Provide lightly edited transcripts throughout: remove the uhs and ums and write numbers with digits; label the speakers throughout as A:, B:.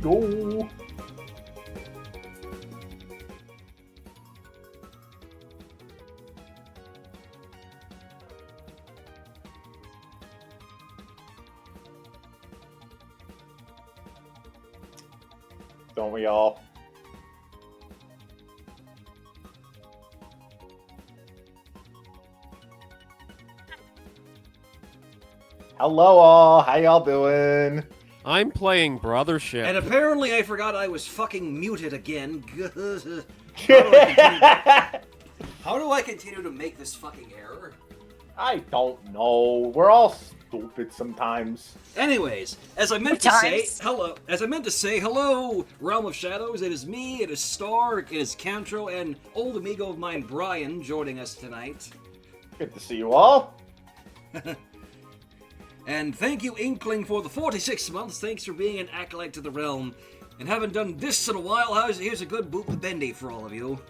A: go. Don't we all? Hello all, how y'all doing?
B: I'm playing Brothership.
C: And apparently I forgot I was fucking muted again. How do I continue to make this fucking error?
A: I don't know. We're all stupid sometimes.
C: Anyways, as I meant to say, hello, Realm of Shadows. It is me, it is Star, it is Cantro, and old amigo of mine, Brian, joining us tonight.
A: Good to see you all.
C: And thank you, Inkling, for the 46 months. Thanks for being an acolyte to the realm. And haven't done this in a while. Here's a good boop the bendy for all of you.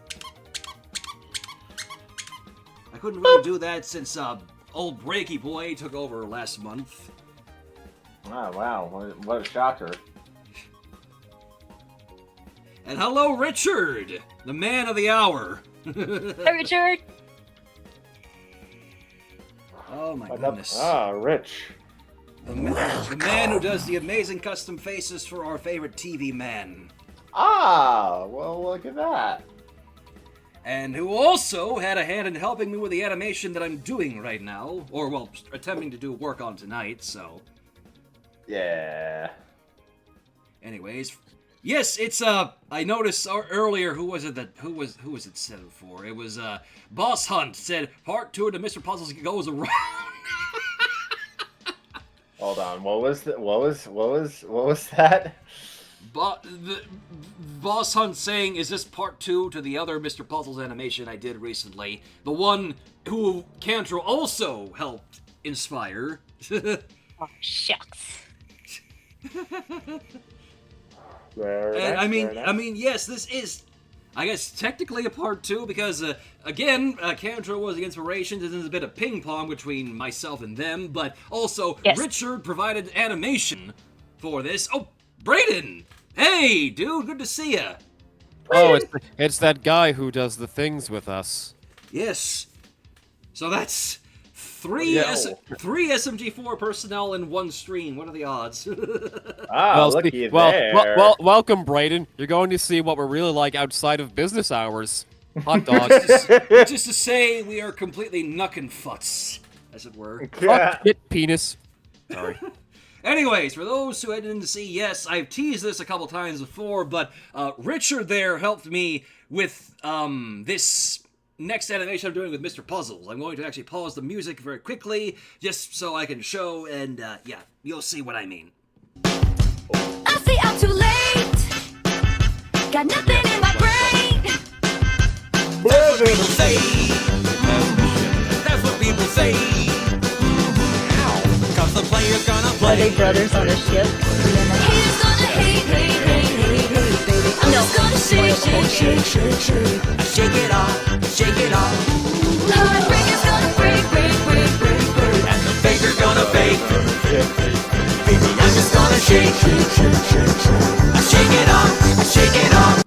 C: I couldn't really do that since old Breaky Boy took over last month.
A: Oh, wow. What a shocker.
C: And hello, Richard, the man of the hour.
D: Hi, Richard.
C: Oh, my goodness.
A: Ah, Rich.
C: The man who does the amazing custom faces for our favorite TV man.
A: Ah, well, look at that.
C: And who also had a hand in helping me with the animation that I'm doing right now. Or, well, attempting to do work on tonight, so.
A: Yeah.
C: Anyways. Yes, it's, I noticed earlier, who was it said it for? It was, Boss Hunt said, part 2 of the Mr. Puzzles goes around.
A: Hold on, what was that?
C: The Boss Hunt saying, is this part 2 to the other Mr. Puzzles animation I did recently? The one who Cantro also helped inspire.
D: Oh, shucks.
C: I mean, yes, this is, I guess, technically a part 2 because, again, Cantro was the inspiration, and there's a bit of ping pong between myself and them, but also
D: yes.
C: Richard provided animation for this. Oh, Brayden! Hey, dude, good to see ya.
B: Oh, it's that guy who does the things with us.
C: Yes. So that's three SMG4 personnel in one stream. What are the odds?
A: Looky there.
B: Welcome, Brayden. You're going to see what we're really like outside of business hours. Hot dogs.
C: Just to say, we are completely knuckin' futs, as it were.
B: Fuck it, penis. Sorry.
C: Anyways, for those who didn't see, yes, I've teased this a couple times before, but Richard there helped me with this next animation I'm doing with Mr. Puzzles. I'm going to actually pause the music very quickly, just so I can show, and yeah, you'll see what I mean.
E: I say I'm too late. Got nothing in my brain.
C: That's what people say. That's what people say. Cause the player's gonna play.
D: Are they brothers on a ship?
E: Haters gonna hate, baby. I'm just gonna shake.
C: Shake it off, shake it off.
E: Heartbreaker's gonna break.
C: And the baker's gonna bake. Baby, I'm just gonna shake. Shake it off, shake it off.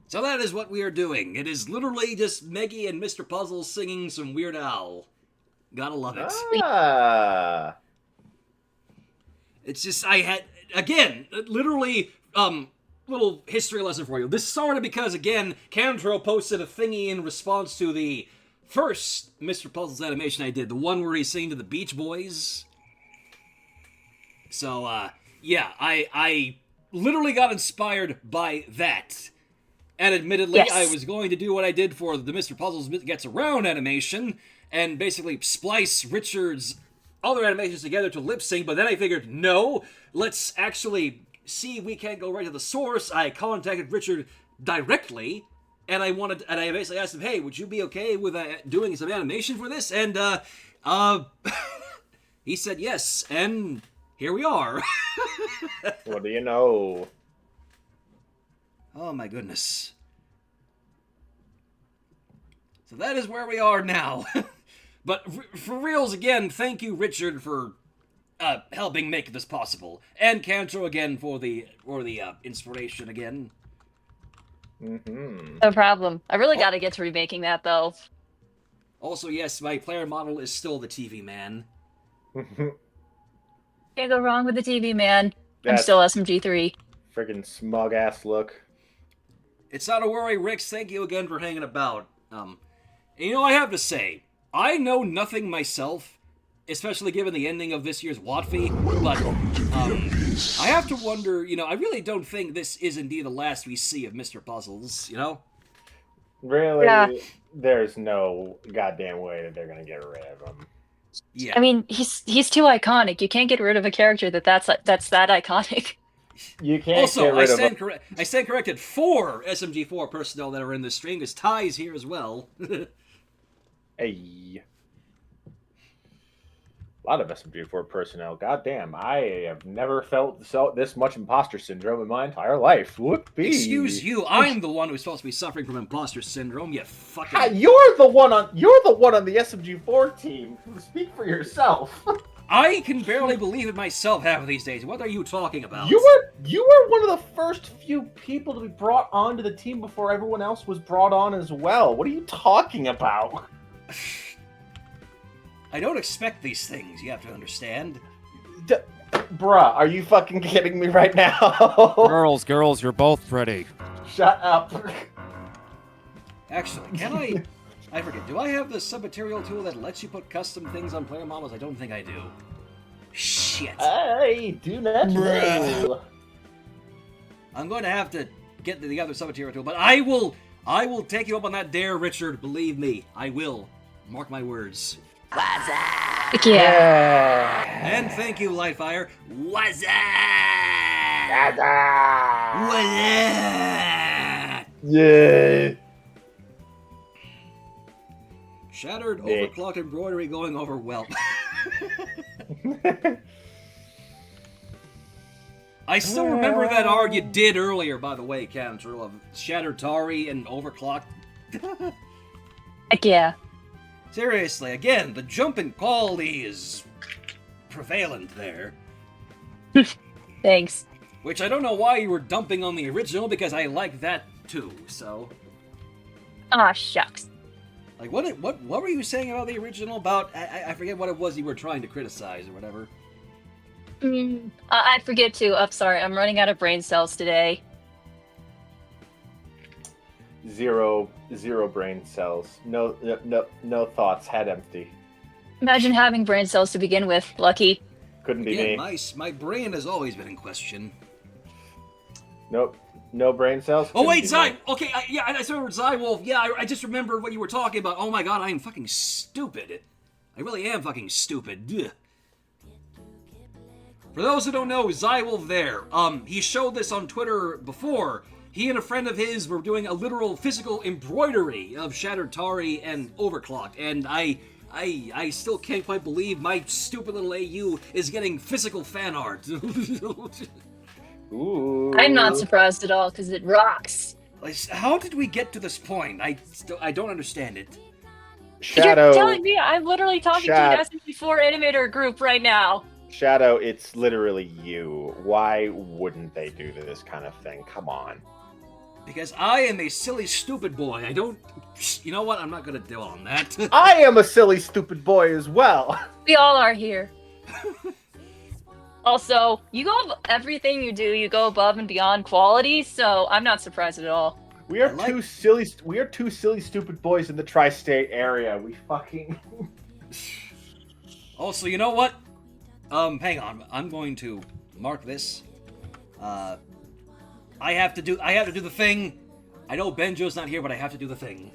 C: So that is what we are doing. It is literally just Meggy and Mr. Puzzles singing some Weird Al. Gotta love it.
A: Ah.
C: It's just, I had, again, literally, little history lesson for you. This started because, again, Cantro posted a thingy in response to the first Mr. Puzzles animation I did, the one where he's singing to the Beach Boys. So, yeah, I literally got inspired by that. And admittedly,
D: Yes.
C: I was going to do what I did for the Mr. Puzzles Gets Around animation, and basically splice Richard's other animations together to lip sync, but then I figured, no, let's actually see if we can't go right to the source. I contacted Richard directly, and I basically asked him, hey, would you be okay with doing some animation for this? And, he said yes, and here we are.
A: What do you know?
C: Oh my goodness. So that is where we are now. But for reals, again, thank you, Richard, for helping make this possible. And Cantor again for the inspiration again.
A: Mm-hmm.
D: No problem. I really got to get to remaking that though.
C: Also, yes, my player model is still the TV man.
D: Can't go wrong with the TV man. I'm
A: That's
D: still SMG3.
A: friggin' smug ass look.
C: It's not a worry, Rix. Thank you again for hanging about. You know, I have to say, I know nothing myself, especially given the ending of this year's Watfee, but I have to wonder, you know, I really don't think this is indeed the last we see of Mr. Puzzles, you know?
A: Really?
D: Yeah.
A: There's no goddamn way that they're gonna get rid of him.
C: Yeah.
D: I mean, he's too iconic. You can't get rid of a character that's that iconic.
A: You can't
C: Also,
A: get rid of him.
C: I stand corrected. 4 SMG4 personnel that are in this stream, because Ty's here as well.
A: Hey. A lot of SMG4 personnel. Goddamn, I have never felt this much imposter syndrome in my entire life. Whoopee.
C: Excuse you, I'm the one who's supposed to be suffering from imposter syndrome, you fucking...
A: Ah, you're the one on the SMG4 team. Speak for yourself.
C: I can barely believe it myself half of these days. What are you talking about?
A: You were one of the first few people to be brought onto the team before everyone else was brought on as well. What are you talking about?
C: I don't expect these things, you have to understand.
A: Bruh, are you fucking kidding me right now?
B: Girls, you're both pretty.
A: Shut up.
C: Actually, can I forget, do I have the submaterial tool that lets you put custom things on player models? I don't think I do. Shit.
A: I do not know.
C: I'm going to have to get the other submaterial tool, but I will take you up on that dare, Richard. Believe me, I will. Mark my words.
D: Heck yeah.
C: And thank you, Lightfire. Wazza!
A: Yeah.
C: Shattered,
A: Nick.
C: overclocked embroidery going over well. I still remember that ARG you did earlier, by the way, Cantor, of Shattered Tari and overclocked.
D: Heck yeah.
C: Seriously, again, the jump in quality is prevalent there.
D: Thanks.
C: Which I don't know why you were dumping on the original, because I like that too, so...
D: Aw, shucks.
C: Like, what were you saying about the original? About, I forget what it was you were trying to criticize or whatever.
D: I forget to. I'm sorry, I'm running out of brain cells today.
A: Zero brain cells. No thoughts. Head empty.
D: Imagine having brain cells to begin with. Lucky.
A: Couldn't be
C: Again,
A: me.
C: my brain has always been in question.
A: Nope. No brain cells.
C: Oh wait,
A: Couldn't be
C: Zai!
A: me.
C: Okay, I just remembered Zai Wolf. Yeah, I just remembered what you were talking about. Oh my god, I am fucking stupid. I really am fucking stupid. Ugh. For those who don't know, Zai Wolf there. He showed this on Twitter before. He and a friend of his were doing a literal physical embroidery of Shattered Tari and Overclocked, and I still can't quite believe my stupid little AU is getting physical fan art.
A: Ooh.
D: I'm not surprised at all, because it rocks.
C: Like, how did we get to this point? I don't understand it.
A: Shadow.
D: You're telling me I'm literally talking to
A: Shad-
D: an SMG4 animator group right now.
A: Shadow, it's literally you. Why wouldn't they do this kind of thing? Come on.
C: Because I am a silly, stupid boy. I don't... You know what? I'm not gonna dwell on that.
A: I am a silly, stupid boy as well.
D: We all are here. Also, you go everything you do, you go above and beyond quality, so I'm not surprised at all.
A: We are
C: I like-
A: two silly. We are two silly, stupid boys in the tri-state area. We fucking.
C: Also, you know what? Hang on. I'm going to mark this. I have to do the thing. I know Benjo's not here, but I have to do the thing.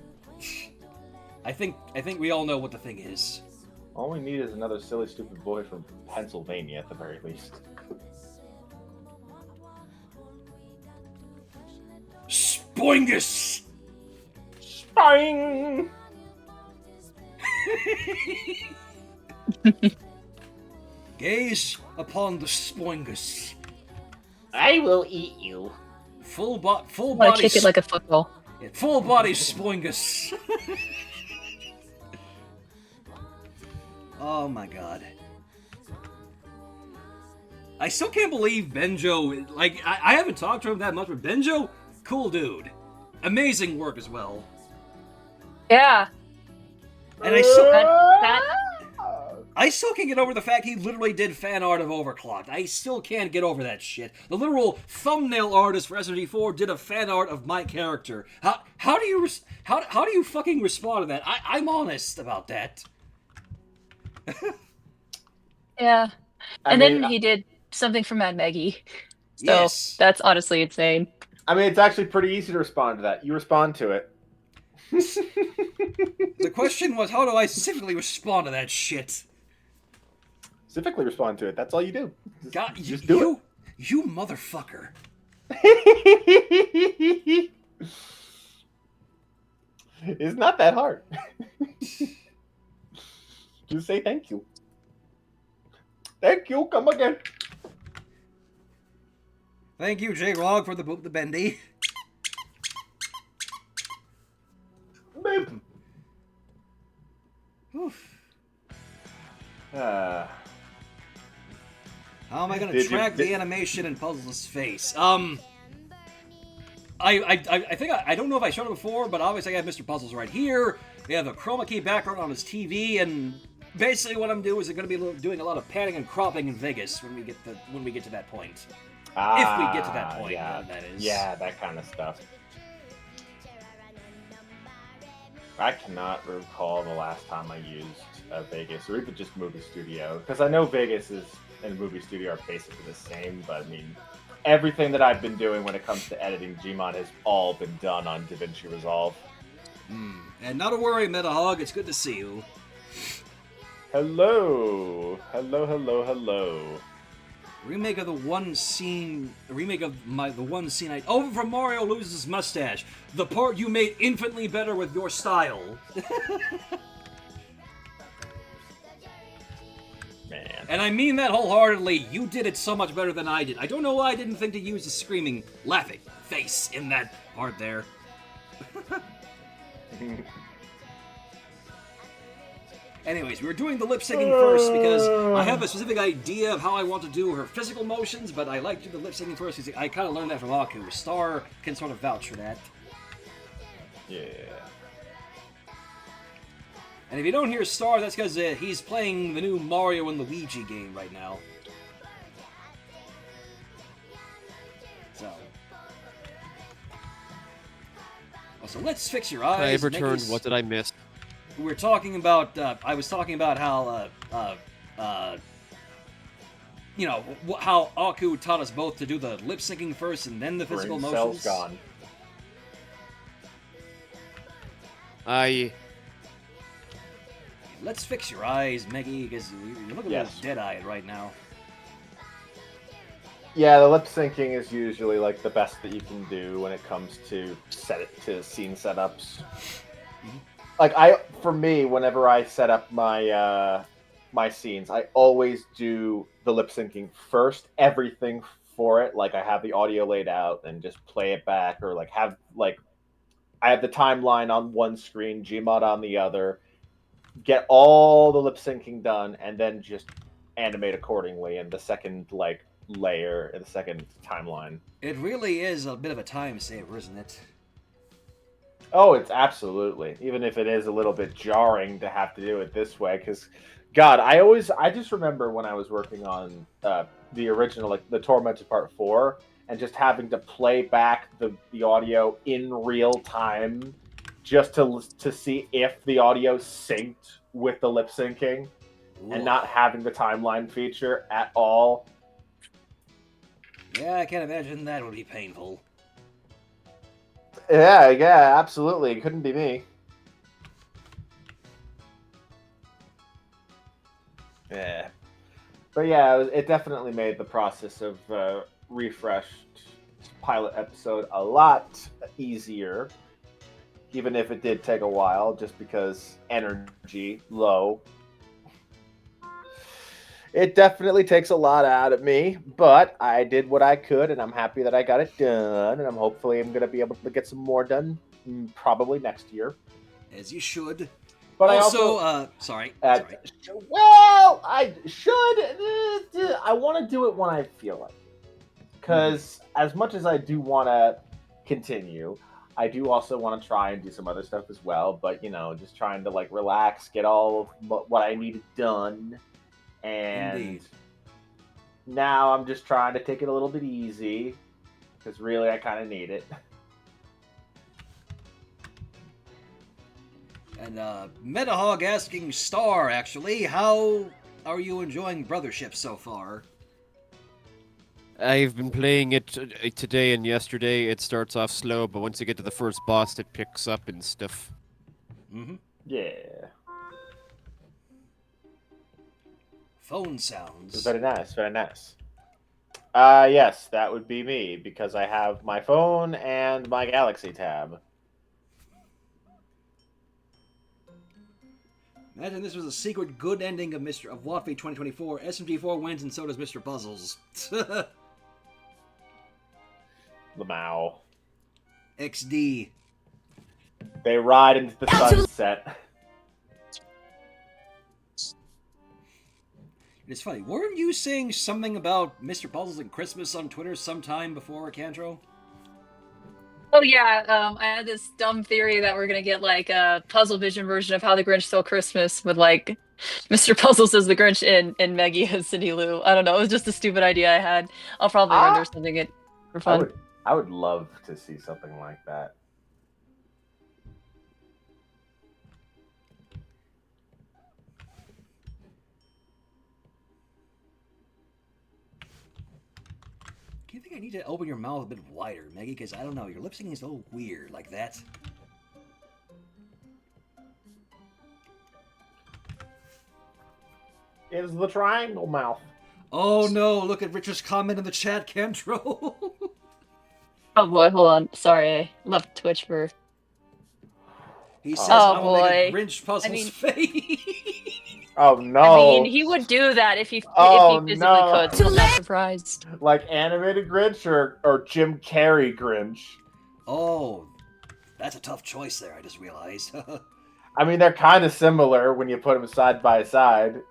C: I think we all know what the thing is.
A: All we need is another silly, stupid boy from Pennsylvania, at the very least.
C: Spoingus!
A: Spine.
C: Gaze upon the Spoingus.
A: I will eat you.
C: Full
D: I want
C: body.
D: to kick it like a football.
C: Full body Spoingus. Oh my god. I still can't believe Benjo. Like, I haven't talked to him that much, but Benjo, cool dude. Amazing work as well.
D: Yeah.
C: And I still,
D: That
C: I still can't get over the fact he literally did fan art of Overclocked. I still can't get over that shit. The literal thumbnail artist for SMG4 did a fan art of my character. How do you fucking respond to that? I'm honest about that.
D: yeah.
A: I
D: And
A: mean,
D: then he did something for Mad Maggie. So
C: Yes.
D: that's honestly insane.
A: I mean, it's actually pretty easy to respond to that. You respond to it.
C: The question was, how do I specifically respond to that shit?
A: Specifically respond to it. That's all you do.
C: God,
A: just do
C: you motherfucker.
A: it. It's not that hard. Just say thank you. Thank you. Come again.
C: Thank you, J-Rog, for the boop the bendy.
A: Babe.
C: Oof.
A: Uh,
C: How am I going to
A: Did you-
C: track the animation in Puzzles' face? I think I don't know if I showed it before, but obviously I have Mr. Puzzles right here. We have a chroma key background on his TV, and basically what I'm doing is going to be doing a lot of panning and cropping in Vegas when we get to that point. If we get to that point,
A: yeah,
C: that is.
A: Yeah, that kind of stuff. I cannot recall the last time I used Vegas, or even just Movie Studio, because I know Vegas and Movie Studio are basically the same, but I mean, everything that I've been doing when it comes to editing Gmod has all been done on DaVinci Resolve.
C: And not to worry, MetaHog, it's good to see you.
A: Hello. Hello, hello, hello.
C: Remake of the one scene over from Mario loses his mustache. The part you made infinitely better with your style.
A: Man.
C: And I mean that wholeheartedly. You did it so much better than I did. I don't know why I didn't think to use the screaming, laughing face in that part there. Anyways, we were doing the lip syncing first because I have a specific idea of how I want to do her physical motions, but I like to do the lip syncing first because I kind of learned that from Aku. Star can sort of vouch for that.
A: Yeah.
C: And if you don't hear Star, that's because he's playing the new Mario and Luigi game right now. So. Also, let's fix your eyes.
B: I returned. What did I miss?
C: We were talking about, I was talking about how, you know, how Aku taught us both to do the lip syncing first and then the physical
A: Brain
C: motions.
A: cells gone.
C: Let's fix your eyes, Meggy, because you look a
A: Yes.
C: little dead-eyed right now.
A: Yeah, the lip syncing is usually like the best that you can do when it comes to scene setups. Like for me, whenever I set up my my scenes, I always do the lip syncing first, everything for it. Like I have the audio laid out and just play it back, or like I have the timeline on one screen, Gmod on the other. Get all the lip syncing done, and then just animate accordingly in the second layer, in the second timeline.
C: It really is a bit of a time saver, isn't it?
A: Oh, it's absolutely. Even if it is a little bit jarring to have to do it this way, because, God, I just remember when I was working on the original, like the Tormented Part 4, and just having to play back the audio in real time just to see if the audio synced with the lip syncing, and not having the timeline feature at all.
C: Yeah, I can't imagine that would be painful.
A: Yeah, absolutely. It couldn't be me. Yeah. But yeah, it definitely made the process of refreshed pilot episode a lot easier. Even if it did take a while, just because energy low. It definitely takes a lot out of me, but I did what I could, and I'm happy that I got it done, and I'm going to be able to get some more done probably next year.
C: As you should.
A: But
C: sorry.
A: well, I should. I want to do it when I feel like. Because as much as I do want to continue, I do also want to try and do some other stuff as well. But just trying to like relax, get all of what I needed done, and
C: Indeed.
A: now I'm just trying to take it a little bit easy because really I kind of need it.
C: And Metahog asking Star, actually, how are you enjoying Brothership so far?
B: I've been playing it today and yesterday. It starts off slow, but once you get to the first boss, it picks up and stuff.
C: Mm-hmm.
A: Yeah.
C: Phone sounds.
A: Very nice, very nice. Yes, that would be me because I have my phone and my Galaxy tab.
C: Imagine this was a secret good ending of WATV 2024. SMG4 wins and so does Mr. Puzzles.
A: Lamau.
C: XD.
A: They ride into the sunset.
C: It's funny, weren't you saying something about Mr. Puzzles and Christmas on Twitter sometime before, Cantro?
D: Oh yeah, I had this dumb theory that we're gonna get like a Puzzle Vision version of How the Grinch Stole Christmas with like Mr. Puzzles as the Grinch and Maggie as Cindy Lou. I don't know, it was just a stupid idea I had. I'll probably render something for fun.
A: I would love to see something like that.
C: Do you think I need to open your mouth a bit wider, Maggie? Because I don't know, your lip syncing is a little weird like that.
A: It is the triangle mouth.
C: Oh no, look at Richard's comment in the chat, Cantro.
D: Oh boy, hold on. Sorry, I left Twitch for...
C: He says,
D: Oh,
C: I will make a
D: boy.
C: Grinch Puzzles face.
A: Oh no!
D: I mean, he would do that if he physically could, so I'm not surprised.
A: Like animated Grinch or Jim Carrey Grinch?
C: Oh, that's a tough choice there, I just realized.
A: I mean, they're kind of similar when you put them side by side.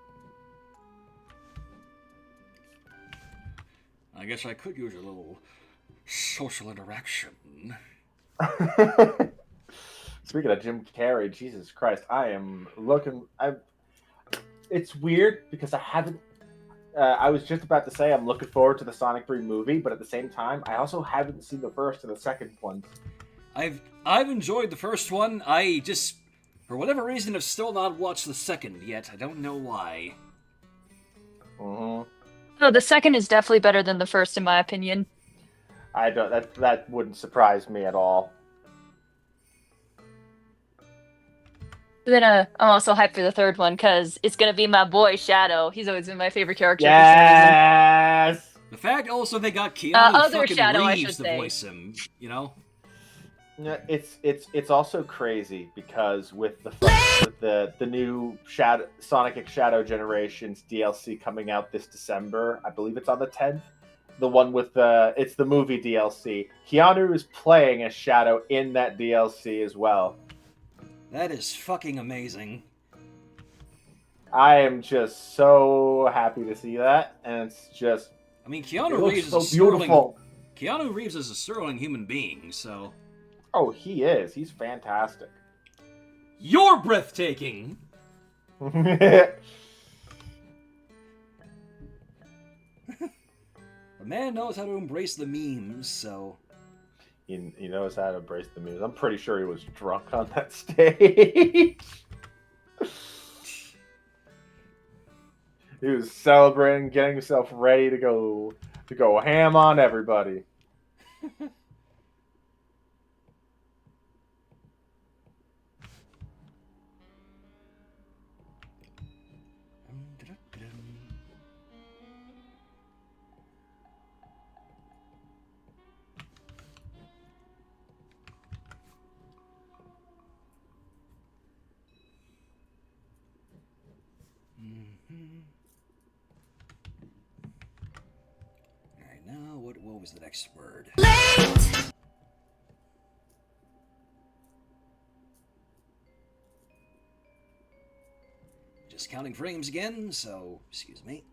C: I guess I could use a little social interaction.
A: Speaking of Jim Carrey, Jesus Christ, it's weird because I haven't. I was just about to say I'm looking forward to the Sonic 3 movie, but at the same time, I also haven't seen the first and the second one.
C: I've enjoyed the first one. I just, for whatever reason, have still not watched the second yet. I don't know why.
A: Mm-hmm.
D: No, the second is definitely better than the first, in my opinion.
A: I don't. That wouldn't surprise me at all.
D: Then I'm also hyped for the third one because it's gonna be my boy Shadow. He's always been my favorite character.
A: Yes.
C: The fact also they got Keanu
D: other
C: fucking
D: Shadow, I
C: Reeves
D: should
C: to
D: say.
C: voice him, you know?
A: Yeah, it's also crazy because with the new Sonic Shadow Generations DLC coming out this December, I believe it's on the 10th. The one with it's the movie DLC. Keanu is playing as Shadow in that DLC as well.
C: That is fucking amazing.
A: I am just so happy to see that, and it's just.
C: I mean,
A: It
C: Keanu
A: looks
C: Reeves
A: so
C: is a sterling.
A: beautiful.
C: Keanu Reeves is a sterling human being, so.
A: Oh, he is. He's fantastic.
C: You're breathtaking.
A: Yeah.
C: The man knows how to embrace the memes, so.
A: He knows how to embrace the memes. I'm pretty sure he was drunk on that stage. He was celebrating, getting himself ready to go ham on everybody.
C: Alright, now what was the next word?
E: Late.
C: Just counting frames again, so excuse me.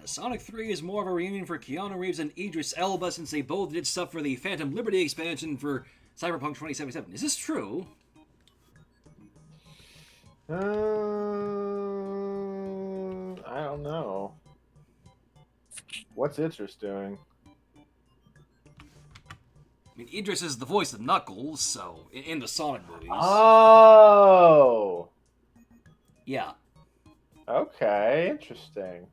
C: Sonic 3 is more of a reunion for Keanu Reeves and Idris Elba since they both did stuff for the Phantom Liberty expansion for Cyberpunk 2077. Is this true?
A: I don't know. What's Idris doing?
C: I mean, Idris is the voice of Knuckles, so in the Sonic movies.
A: Oh!
C: Yeah.
A: Okay, interesting.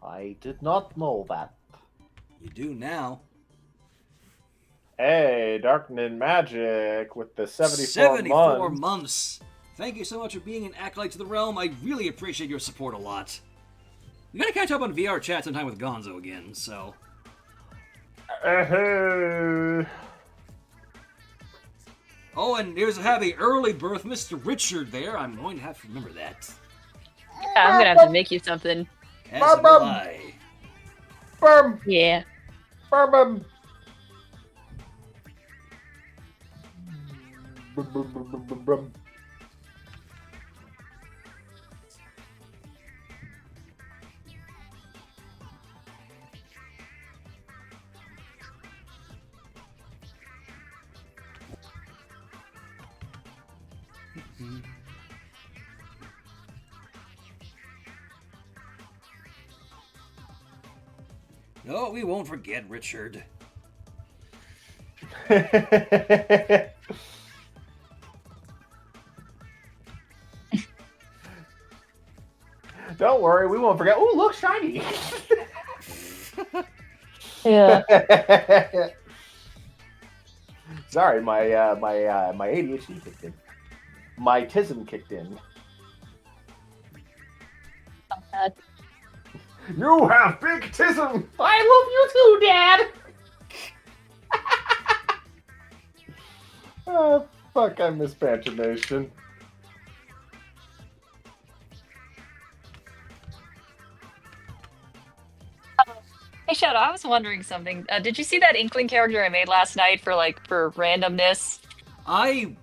A: I did not know that.
C: You do now.
A: Hey, Darkening Magic with the 74
C: 74
A: months.
C: months. Thank you so much for being an acolyte to the realm. I really appreciate your support a lot. We gotta catch up on VR chat sometime with Gonzo again, so. Oh, and here's a happy early birth, Mr. Richard there. I'm going to have to remember that.
D: Yeah, I'm gonna have to make you something.
C: As will I.
A: Bum,
D: Yeah.
A: bum, bum. Bum, bum, bum, bum, bum, bum.
C: No, we won't forget Richard.
A: Don't worry, we won't forget. Oh, look, shiny!
D: Yeah.
A: Sorry, my ADHD kicked in. My tism kicked in. You have big tism. I love you too, Dad. Oh, fuck! I miss Banter Nation.
D: Hey Shadow, I was wondering something. Did you see that Inkling character I made last night for randomness?
C: I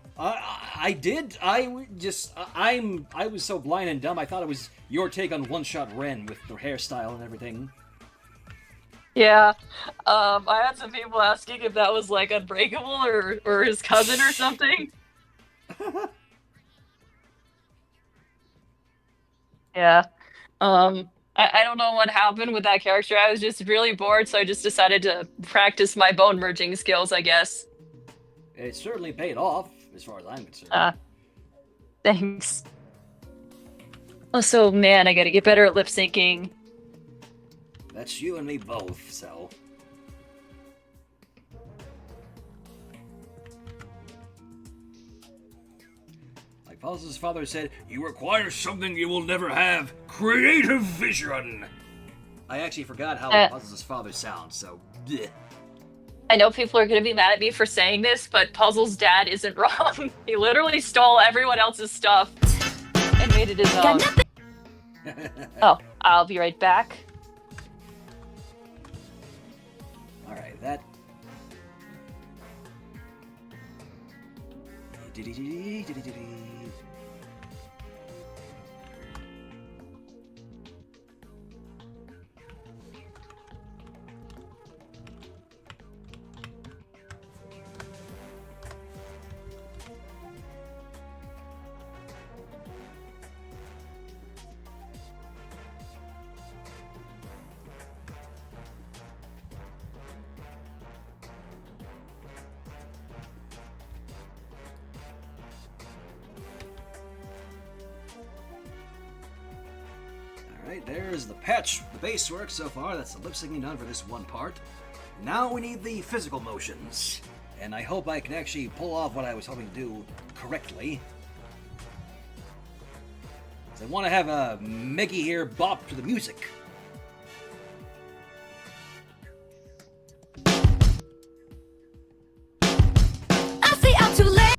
C: did. I was so blind and dumb. I thought it was your take on One Shot Ren with the hairstyle and everything.
D: Yeah. I had some people asking if that was like Unbreakable or his cousin or something. Yeah. I don't know what happened with that character. I was just really bored, so I just decided to practice my bone merging skills, I guess.
C: It certainly paid off, as far as I'm concerned.
D: Thanks. Also, man, I gotta get better at lip syncing.
C: That's you and me both, so. Like Puzzles' father said, you require something you will never have. Creative vision! I actually forgot how Puzzles' father sounds, so. Bleh.
D: I know people are gonna be mad at me for saying this, but Puzzle's dad isn't wrong. He literally stole everyone else's stuff and made it his own. Oh, I'll be right back.
C: Alright, that. Alright, there's the patch, the base work so far. That's the lip syncing done for this one part. Now we need the physical motions. And I hope I can actually pull off what I was hoping to do correctly. I want to have a Meggy here bop to the music.
E: I see I'm too late.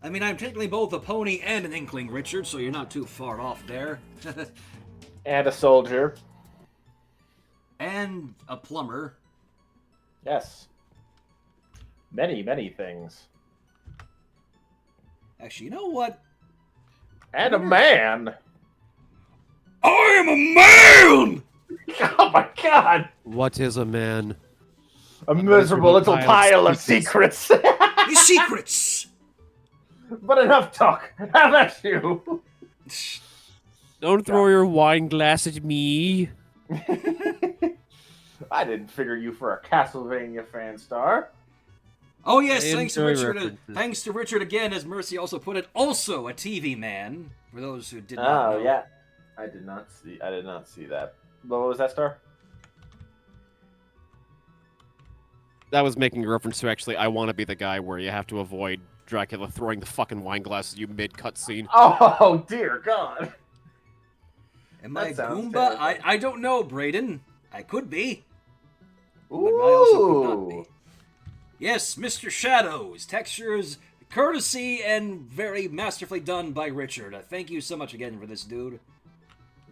C: I mean, I'm technically both a pony and an inkling, Richard, so you're not too far off there.
A: And a soldier.
C: And a plumber.
A: Yes. Many, many things.
C: Actually, you know what?
A: And a man.
C: I am a man!
A: Oh my god!
B: What is a man?
A: A miserable little pile of secrets.
C: His secrets!
A: But enough talk. How about you?
B: Don't throw your wine glass at me.
A: I didn't figure you for a Castlevania fan, Star.
C: Oh yes,
B: I
C: thanks to
B: enjoy
C: Richard.
B: references.
C: Thanks to Richard again, as Mercy also put it. Also a TV man. For those who did not know.
A: Oh yeah, I did not see that. But what was that, Star?
B: That was making a reference to actually I Want to Be the Guy where you have to avoid Dracula throwing the fucking wine glass at you mid-cutscene.
A: Oh dear God.
C: Am I
A: That sounds
C: Goomba?
A: terrible.
C: I don't know, Brayden. I could be. But I also could not be. Yes, Mr. Shadows. Textures, courtesy, and very masterfully done by Richard. Thank you so much again for this, dude.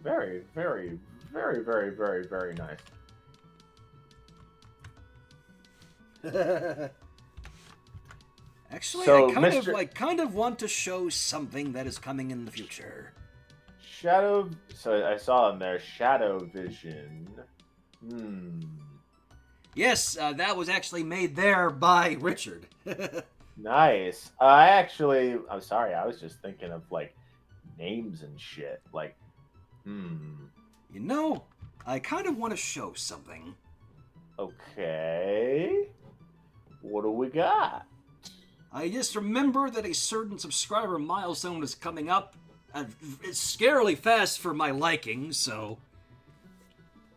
A: Very, very, very, very, very, very nice.
C: Actually,
A: So,
C: I kind of want to show something that is coming in the future.
A: Shadow. So I saw in there Shadow Vision.
C: Yes, that was actually made there by Richard.
A: Nice. I'm sorry. I was just thinking of like names and shit. Like,
C: You know, I kind of want to show something.
A: Okay. What do we got?
C: I just remember that a certain subscriber milestone is coming up. It's scarily fast for my liking, so...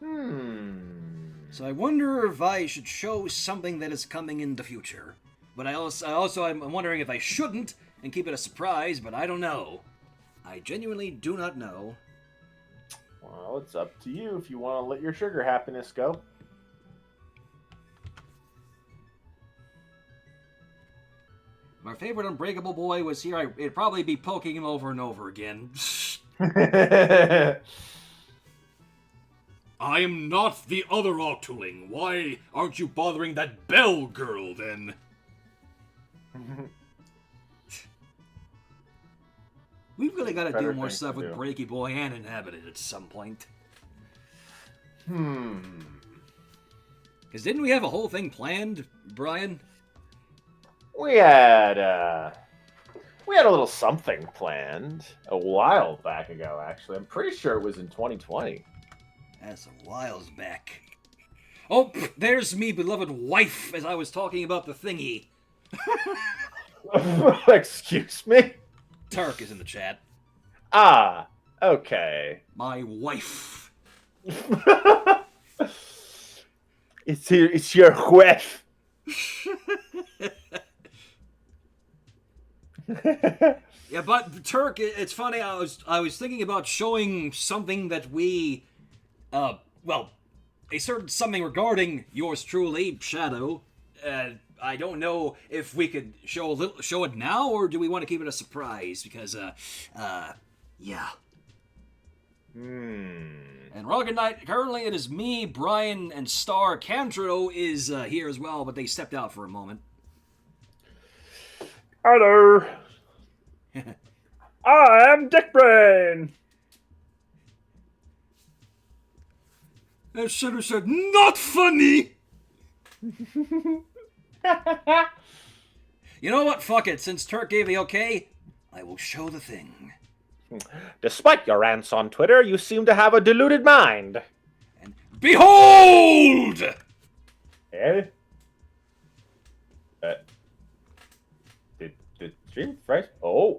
C: So I wonder if I should show something that is coming in the future. But I'm wondering if I shouldn't and keep it a surprise, but I don't know. I genuinely do not know.
A: Well, it's up to you if you want to let your sugar happiness go.
C: If my favorite Unbreakable Boy was here, it'd probably be poking him over and over again. I am not the other Octoling. Why aren't you bothering that Bell girl, then? We've really got to do
A: Better
C: more
A: things
C: stuff
A: to
C: with
A: do.
C: Breaky Boy and Inhabited at some point. Because didn't we have a whole thing planned, Brian?
A: We had a little something planned a while back ago, actually. I'm pretty sure it was in 2020.
C: That's a whiles back. Oh, there's me beloved wife as I was talking about the thingy.
A: Excuse me?
C: Turk is in the chat.
A: Ah, okay.
C: My wife.
A: It's your wife.
C: Yeah, but Turk, it's funny. I was thinking about showing something that we, well, a certain something regarding yours truly, Shadow. I don't know if we could show it now, or do we want to keep it a surprise? Because, yeah. And Rocket Knight, currently it is me, Brian, and Star. Cantro is here as well, but they stepped out for a moment.
A: Hello. I'm Dick Brain.
C: And Shadow said, "Not funny." You know what? Fuck it. Since Turk gave the okay, I will show the thing.
A: Despite your rants on Twitter, you seem to have a deluded mind.
C: And behold!
A: Eh? Did stream fresh? Oh!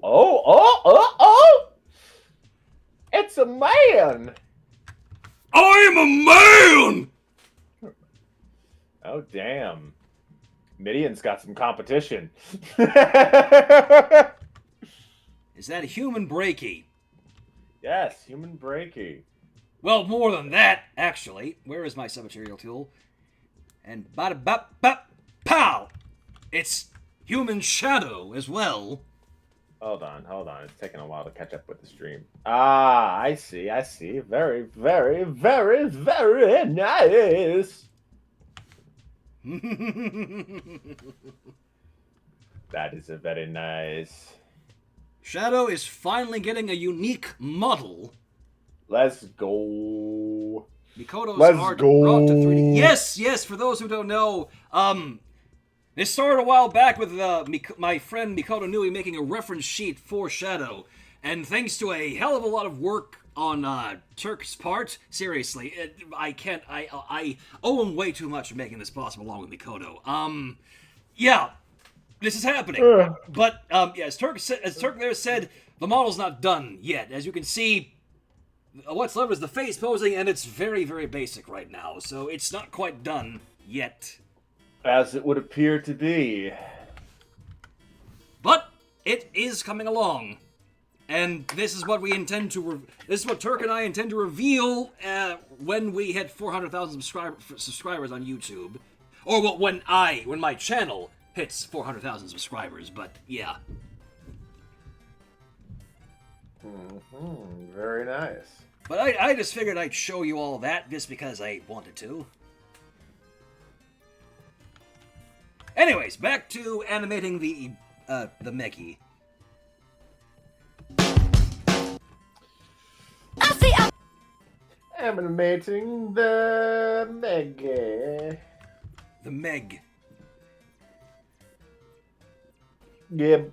A: It's a man!
C: I'm a man!
A: Oh, damn. Midian's got some competition.
C: Is that a human breaky?
A: Yes, human breaky.
C: Well, more than that, actually. Where is my submaterial tool? And bada bop bop pow! It's human shadow as well.
A: Hold on. It's taking a while to catch up with the stream. Ah, I see. Very, very, very, very nice. That is a very nice.
C: Shadow is finally getting a unique model.
A: Let's go.
C: Mikoto's
A: Let's
C: art
A: go.
C: brought to 3D. Yes, for those who don't know, it started a while back with my friend Mikoto Nui making a reference sheet for Shadow, and thanks to a hell of a lot of work on Turk's part, seriously, I owe him way too much for making this possible along with Mikoto. Yeah, this is happening. But, yeah, as Turk there said, the model's not done yet. As you can see, what's left is the face posing, and it's very, very basic right now, so it's not quite done yet.
A: As it would appear to be.
C: But it is coming along. And this is what we intend to this is what Turk and I intend to reveal when we hit 400,000 subscribers on YouTube. Or when my channel hits 400,000 subscribers, but yeah.
A: Very nice.
C: But I just figured I'd show you all that just because I wanted to. Anyways, back to animating the Meggy.
E: I see I'm
A: Animating the Meggy.
C: The Meg.
A: Yep.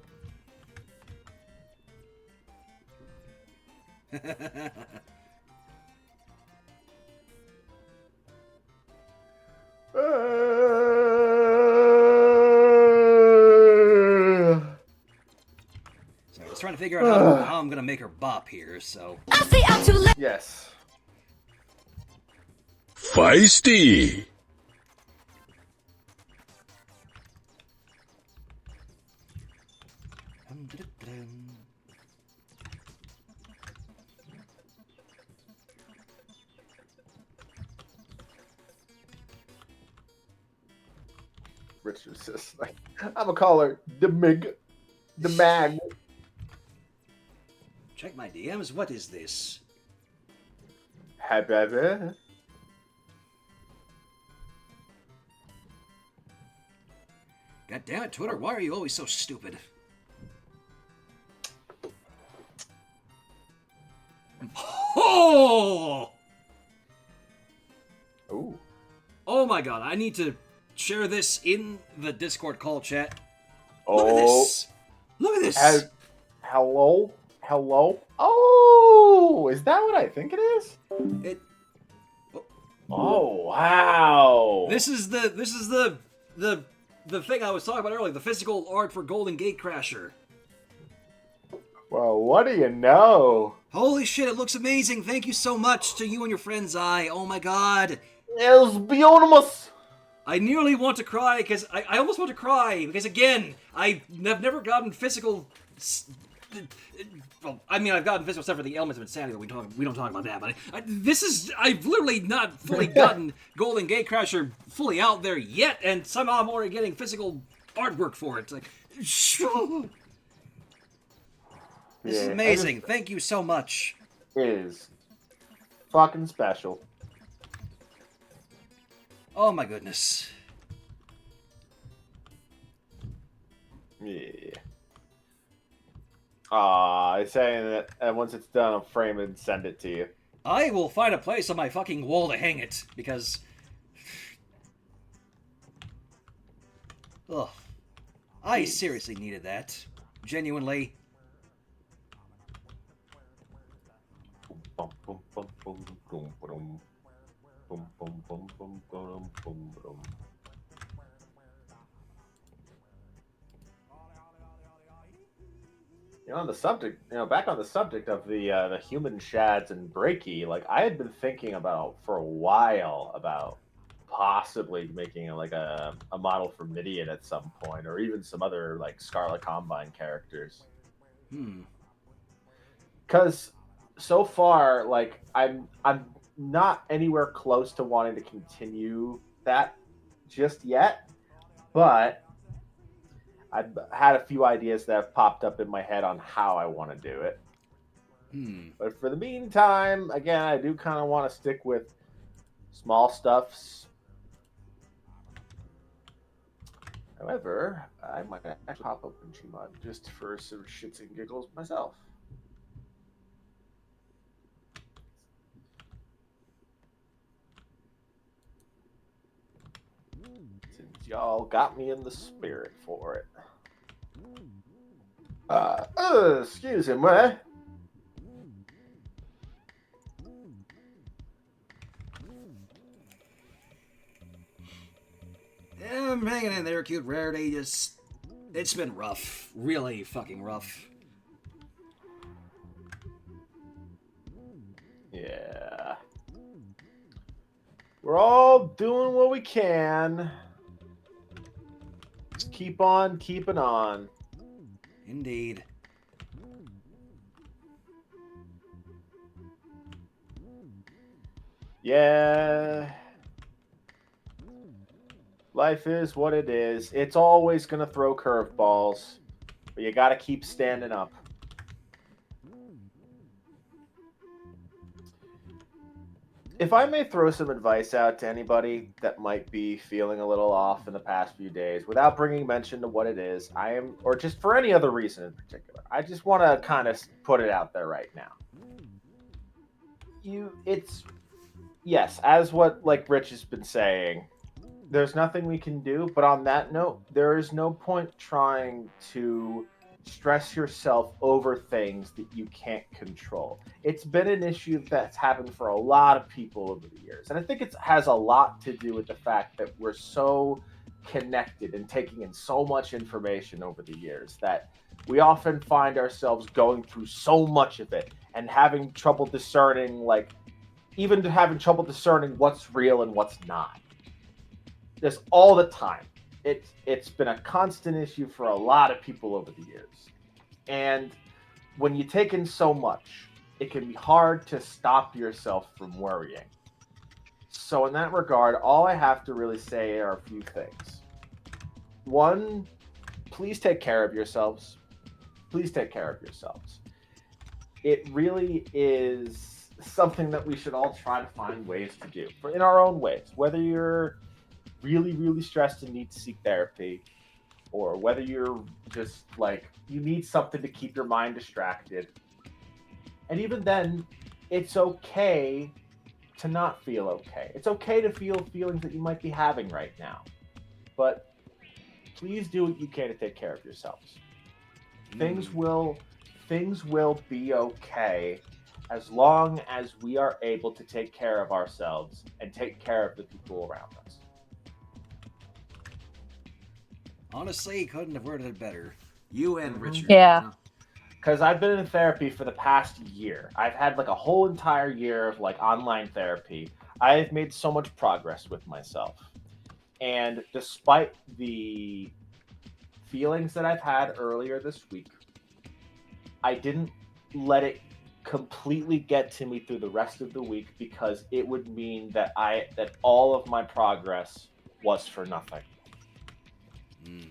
C: So I was trying to figure out how I'm gonna make her bop here, so.
E: I see I'm too late.
A: Yes.
F: Feisty.
A: Richard says, like, I'm gonna call her the Mag.
C: Check my DMs. What is this?
A: Hi, baby.
C: God damn it, Twitter! Why are you always so stupid? Oh!
A: Ooh.
C: Oh my god! I need to share this in the Discord call chat.
A: Oh.
C: Look at this! Look at this!
A: Hello? Oh, is that what I think it is?
C: It.
A: Oh, wow.
C: This is the thing I was talking about earlier. The physical art for Golden Gate Crasher.
A: Well, what do you know?
C: Holy shit! It looks amazing. Thank you so much to you and your friend's eye. Oh my god.
A: It's beautiful.
C: I nearly want to cry because I almost want to cry because again I have never gotten physical. Well, I mean I've gotten physical stuff for the elements of insanity, but we don't talk about that. But I've literally not fully gotten Golden Gate Crasher fully out there yet, and somehow I'm already getting physical artwork for it. It's like, this is amazing. Thank you so much.
A: It is fucking special.
C: Oh my goodness.
A: Yeah. It's saying that once it's done, I'll frame it and send it to you.
C: I will find a place on my fucking wall to hang it, because... Ugh. I seriously needed that. Genuinely.
A: Bum, bum, bum, bum, bum, bum. Bum, bum, bum, bum, bum, bum, bum. On the subject, back on the subject of the human shads and breaky, like I had been thinking about for a while about possibly making a model for Midian at some point, or even some other like Scarlet Combine characters. Because so far, like I'm not anywhere close to wanting to continue that just yet, but I've had a few ideas that have popped up in my head on how I want to do it. But for the meantime, again, I do kind of want to stick with small stuffs. However, I might actually pop open Gmod just for some shits and giggles myself. Since y'all got me in the spirit for it. Excuse me.
C: Yeah, I'm hanging in there, Cute Rarity. It's been rough. Really fucking rough.
A: Yeah. We're all doing what we can. Just keep on keeping on.
C: Indeed.
A: Yeah. Life is what it is. It's always going to throw curveballs, but you got to keep standing up. If I may throw some advice out to anybody that might be feeling a little off in the past few days, without bringing mention to what it is, or just for any other reason in particular, I just want to kind of put it out there right now. Yes, as what like Rich has been saying, there's nothing we can do, but on that note, there is no point trying to stress yourself over things that you can't control. It's been an issue that's happened for a lot of people over the years, and I think it has a lot to do with the fact that we're so connected and taking in so much information over the years that we often find ourselves going through so much of it and having trouble discerning, what's real and what's not. Just all the time. It's been a constant issue for a lot of people over the years. And when you take in so much, it can be hard to stop yourself from worrying. So in that regard, all I have to really say are a few things. One, please take care of yourselves. Please take care of yourselves. It really is something that we should all try to find ways to do in our own ways, whether you're really, really stressed and need to seek therapy, or whether you're just like, you need something to keep your mind distracted. And even then, it's okay to not feel okay. It's okay to feel feelings that you might be having right now. But please do what you can to take care of yourselves. Things will be okay as long as we are able to take care of ourselves and take care of the people around us.
C: Honestly, couldn't have worded it better. You and Richard.
D: Yeah.
C: You know?
A: Because I've been in therapy for the past year. I've had like a whole entire year of like online therapy. I've made so much progress with myself. And despite the feelings that I've had earlier this week, I didn't let it completely get to me through the rest of the week, because it would mean that all of my progress was for nothing.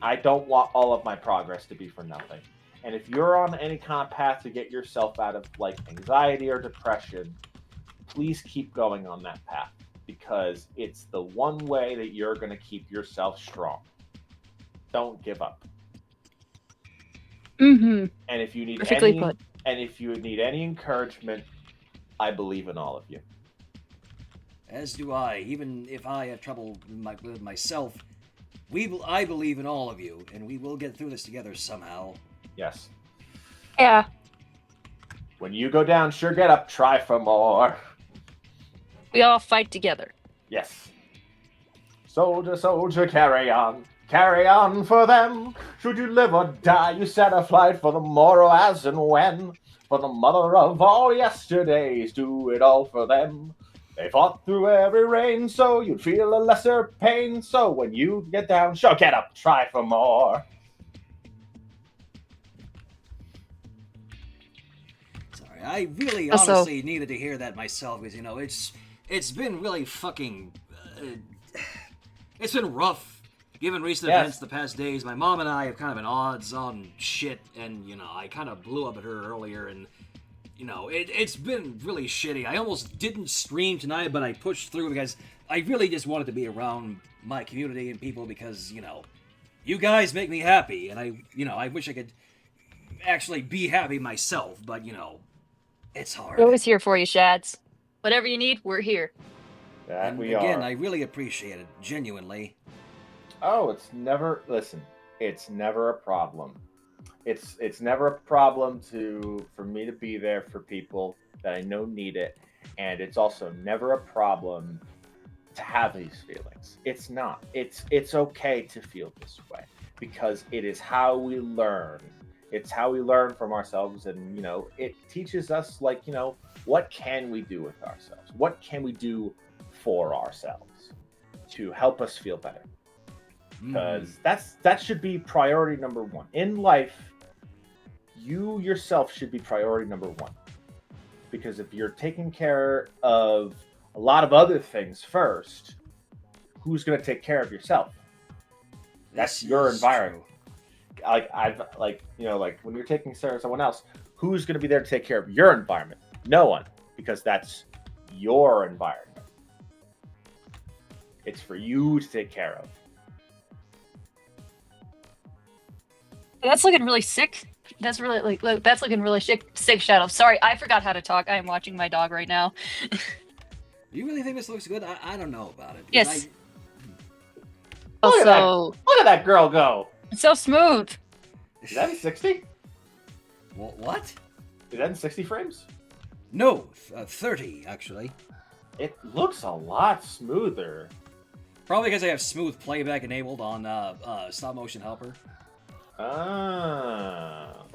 A: I don't want all of my progress to be for nothing. And if you're on any kind of path to get yourself out of like anxiety or depression, please keep going on that path, because it's the one way that you're going to keep yourself strong. Don't give up.
D: Mm-hmm.
A: And if you need
D: Perfectly put.
A: And if you need any encouragement, I believe in all of you.
C: As do I. Even if I have trouble with myself, I believe in all of you, and we will get through this together somehow.
A: Yes.
D: Yeah.
A: When you go down, sure get up, try for more.
D: We all fight together.
A: Yes. Soldier, soldier, carry on. Carry on for them. Should you live or die, you set a flight for the morrow as and when. For the mother of all yesterdays, do it all for them. They fought through every rain, so you'd feel a lesser pain. So when you get down, sure get up, try for more.
C: Sorry, I really
D: Also,
C: honestly needed to hear that myself, because, you know, it's been really fucking... it's been rough. Given recent
A: Yes.
C: events the past days, my mom and I have kind of been odds on shit, and, I kind of blew up at her earlier, and, it's been really shitty. I almost didn't stream tonight, but I pushed through because I really just wanted to be around my community and people because, you guys make me happy, and I wish I could actually be happy myself, but, it's hard.
D: We're always here for you, Shads. Whatever you need, we're here.
A: That
C: And
A: we
C: again,
A: are.
C: I really appreciate it, genuinely.
A: Oh, it's never a problem. It's never a problem for me to be there for people that I know need it, and it's also never a problem to have these feelings. It's not. It's okay to feel this way because it is how we learn. It's how we learn from ourselves, and it teaches us what can we do with ourselves? What can we do for ourselves to help us feel better? Because that should be priority number one in life. You yourself should be priority number one, because if you're taking care of a lot of other things first, who's going to take care of yourself? That's your environment. When you're taking care of someone else, who's going to be there to take care of your environment? No one, because that's your environment. It's for you to take care of.
D: That's looking really sick. That's really that's looking really sick, Shadow. Sorry, I forgot how to talk. I am watching my dog right now.
C: You really think this looks good? I don't know about it.
D: Yes.
A: Look at
D: Also,
A: Look at that girl go.
D: it's so smooth.
A: Is that in 60?
C: What?
A: Is that in 60 frames?
C: No, 30, actually.
A: It looks a lot smoother.
C: Probably because I have smooth playback enabled on Stop Motion Helper.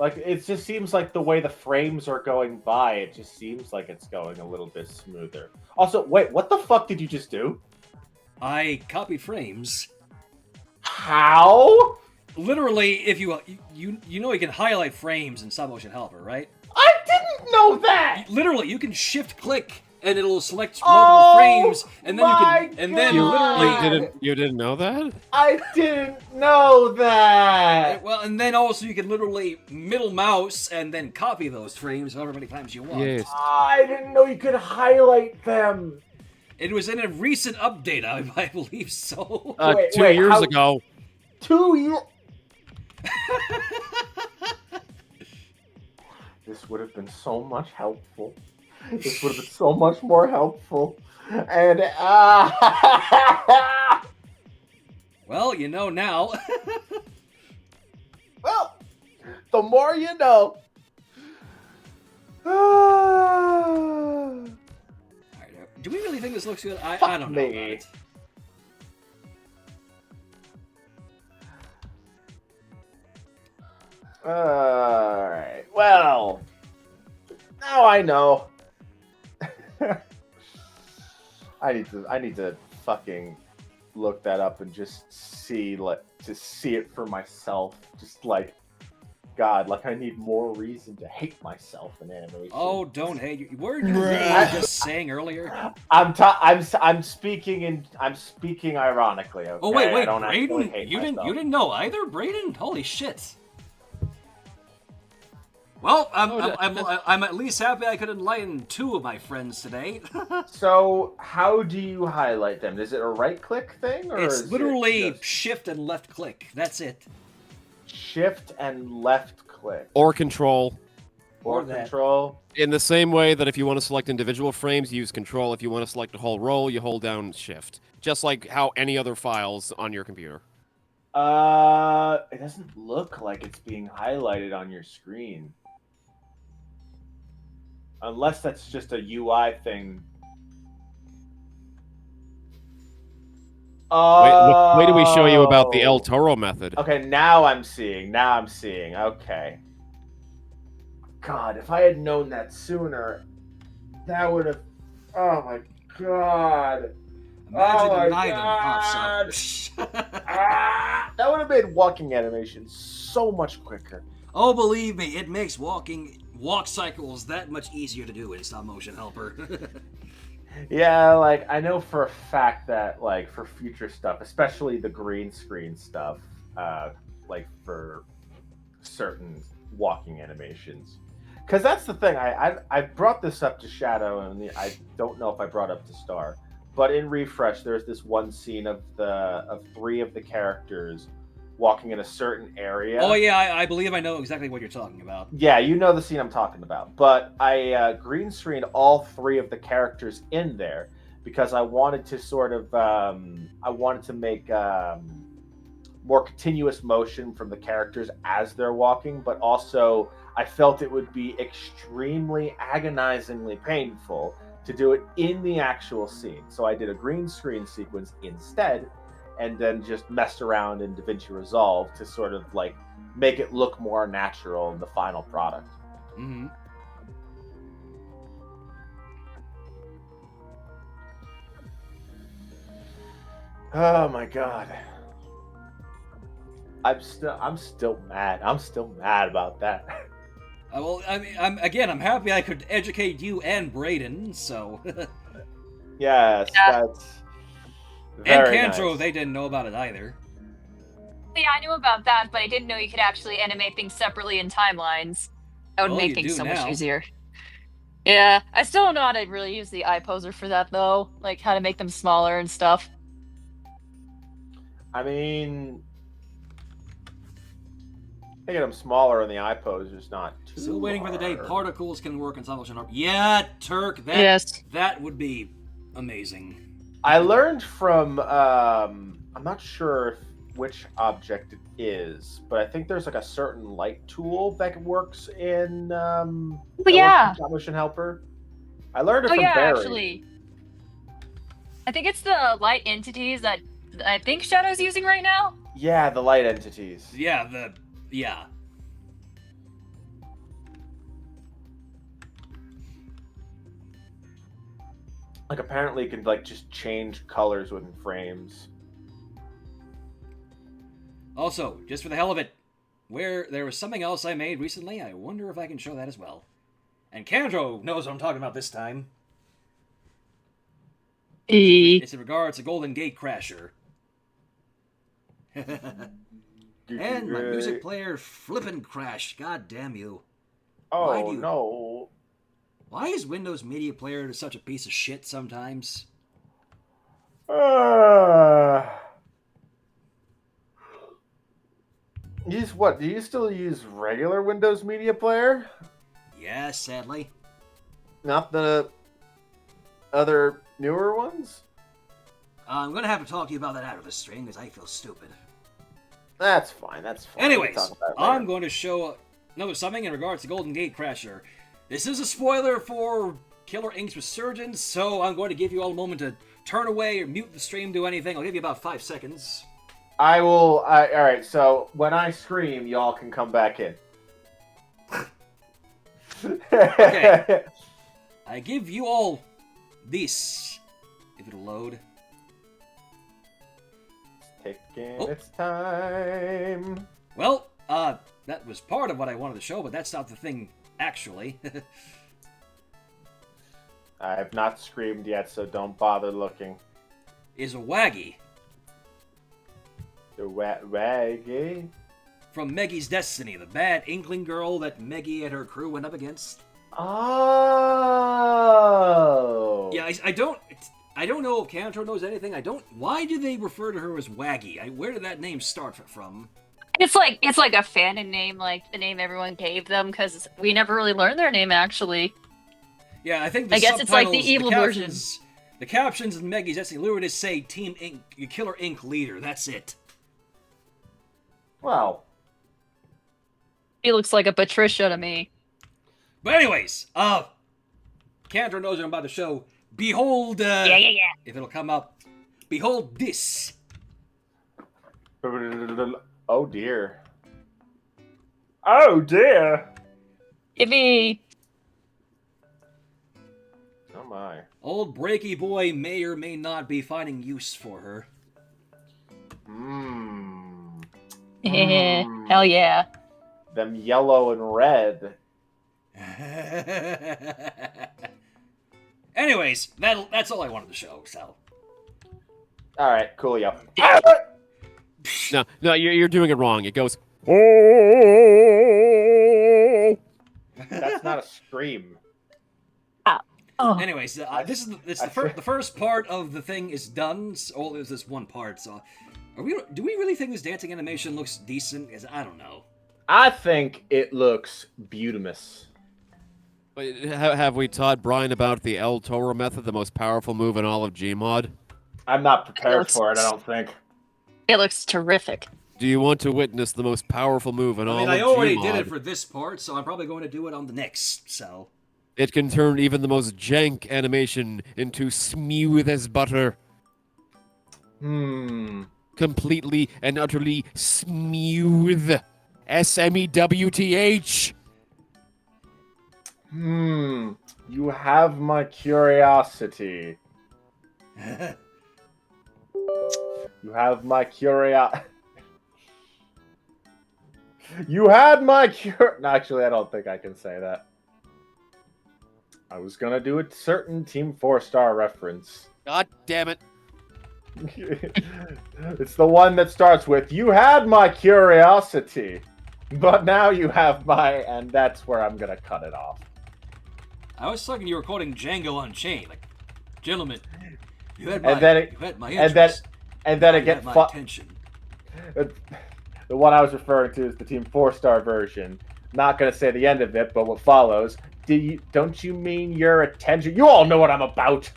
A: It just seems like the way the frames are going by, it just seems like it's going a little bit smoother. Also, wait, what the fuck did you just do?
C: I copied frames.
A: How?
C: Literally, if you can highlight frames in Stop Motion Helper, right?
A: I didn't know that!
C: Literally, you can shift click and it'll select multiple frames, and then
B: You didn't know that?
A: I didn't know that!
C: well, and then also you can literally middle mouse and then copy those frames however many times you want.
B: Yes.
A: I didn't know you could highlight them.
C: It was in a recent update, I believe so.
A: Wait,
B: 2 years ago.
A: 2 years? This would have been so much helpful. This would have been so much more helpful. And
C: Well, you know now.
A: well, the more you know.
C: Alright, do we really think this looks good? I don't know about
A: me.
C: it.
A: Alright. Well, now I know. I need to fucking look that up and just see it for myself. Just God, I need more reason to hate myself in animation.
C: Oh, don't hate you. Weren't you just saying earlier?
A: I'm speaking ironically. Okay?
C: Oh wait,
A: I don't actually
C: Braden,
A: hate
C: you
A: myself.
C: didn't know either, Braden? Holy shit! Well, I'm at least happy I could enlighten 2 of my friends today.
A: So, how do you highlight them? Is it a right-click thing, or
C: It's
A: is
C: literally
A: it just
C: shift and left click. That's it.
A: shift and left-click
B: Or control.
A: or
C: that.
A: control?
B: In the same way that if you want to select individual frames, you use control. If you want to select a whole roll, you hold down shift. Just like how any other files on your computer.
A: It doesn't look like it's being highlighted on your screen. Unless that's just a UI thing.
B: Wait till we show you about the El Toro method.
A: Okay, now I'm seeing. Okay. God, if I had known that sooner, that would have. Oh my God.
C: Imagine
A: Oh my
C: an item pops up.
A: That would have made walking animation so much quicker.
C: Oh, believe me, it makes walk cycles that much easier to do in Stop Motion Helper.
A: Yeah, like I know for a fact that like for future stuff, especially the green screen stuff, like for certain walking animations, because that's the thing. I brought this up to Shadow, and I don't know if I brought up to Star, but in Refresh, there's this one scene of three of the characters walking in a certain area.
C: Oh yeah, I believe I know exactly what you're talking about.
A: Yeah, you know the scene I'm talking about. But I green screened all three of the characters in there because I wanted to sort of I wanted to make more continuous motion from the characters as they're walking, but also I felt it would be extremely agonizingly painful to do it in the actual scene. So I did a green screen sequence instead, and then just messed around in DaVinci Resolve to sort of like make it look more natural in the final product.
C: Mm-hmm.
A: Oh my god. I'm still mad. I'm still mad about that.
C: Well, I mean, I'm happy I could educate you and Brayden. So.
A: Yes,
D: Yeah.
A: that's
C: And
A: very
C: Cantro,
A: nice.
C: they didn't know about it either.
D: Yeah, I knew about that, but I didn't know you could actually animate things separately in timelines. That would
C: Well,
D: make
C: you
D: things
C: do
D: so much
C: now.
D: easier. Yeah, I still don't know how to really use the eye poser for that though, like how to make them smaller and stuff.
A: I mean, making them smaller in the eye pose is not too
C: Still waiting for the day
A: hard.
C: particles can work in stop motion art. Yeah, Turk,
D: Yes.
C: that would be amazing.
A: I learned from I'm not sure which object it is, but I think there's like a certain light tool that works in
D: But yeah.
A: Stop Motion Helper. I learned it
D: Oh
A: from
D: yeah,
A: Barry.
D: actually. I think it's the light entities that I think Shadow's using right now.
A: Yeah, the light entities.
C: Yeah,
A: Like apparently you can like just change colors within frames.
C: Also, just for the hell of it, where there was something else I made recently, I wonder if I can show that as well. And Candro knows what I'm talking about this time. It's in regards to Golden Gate Crasher. And my music player flippin' crashed. God damn you.
A: Oh no.
C: Why is Windows Media Player such a piece of shit sometimes?
A: Use what? Do you still use regular Windows Media Player?
C: Yeah, sadly.
A: Not the other newer ones?
C: I'm gonna have to talk to you about that after the stream because I feel stupid.
A: That's fine. That's fine.
C: Anyways,
A: We'll talk about it later.
C: I'm going to show another something in regards to Golden Gate Crasher. This is a spoiler for Killer Inc.'s Resurgence, so I'm going to give you all a moment to turn away or mute the stream, do anything. I'll give you about 5 seconds.
A: I will. All right. So when I scream, y'all can come back in.
C: Okay. I give you all this, if it'll load.
A: Taking its time.
C: Well, that was part of what I wanted to show, but that's not the thing, actually.
A: I have not screamed yet, so don't bother looking.
C: Is a Waggy.
A: The Waggy?
C: From Meggy's Destiny, the bad inkling girl that Meggy and her crew went up against.
A: Oh.
C: Yeah, I don't know if Cantro knows anything. Why do they refer to her as Waggy? Where did that name start from?
D: It's like a fanon name, like the name everyone gave them, because we never really learned their name actually.
C: Yeah, I think
D: I guess it's like the evil version.
C: The captions in Meggy's Destiny literally just say Team Inc. Killer Inc. leader. That's it.
A: Well.
D: He looks like a Patricia to me.
C: But anyways, Cantro knows what I'm about to show. Behold,
D: Yeah.
C: if it'll come up, behold this.
A: Oh dear. Oh dear.
D: Yippee!
A: Oh my.
C: Old Breaky Boy may or may not be finding use for her.
D: Hell yeah.
A: Them yellow and red.
C: Anyways, that's all I wanted to show. So
A: All right, cool. Yep.
B: No, you're doing it wrong. It goes. Oh.
A: That's not a scream.
D: Oh.
C: anyways, this is the first part of the thing is done. So there's this one part. So do we really think this dancing animation looks decent? Because I don't know.
A: I think it looks beautimous.
B: Have we taught Brian about the El Toro method, the most powerful move in all of Gmod?
A: I'm not prepared for it, I don't think.
D: It looks terrific.
B: Do you want to witness the most powerful move in all of Gmod?
C: I already did it for this part, so I'm probably going to do it on the next. So
B: it can turn even the most jank animation into smooth as butter. Completely and utterly smooth. SMEWTH.
A: You have my curiosity. You have my You had my No, actually, I don't think I can say that. I was gonna do a certain Team 4-Star reference.
B: God damn it.
A: It's the one that starts with, you had my curiosity, but now you have my, and that's where I'm gonna cut it off.
C: I was thinking you were quoting Django Unchained, like, gentlemen, you had
A: And then it-
C: you had my interest,
A: and then it
C: you
A: gets
C: had my attention.
A: The one I was referring to is the Team 4-Star version. Not gonna say the end of it, but what follows. Don't you mean your attention? You all know what I'm about.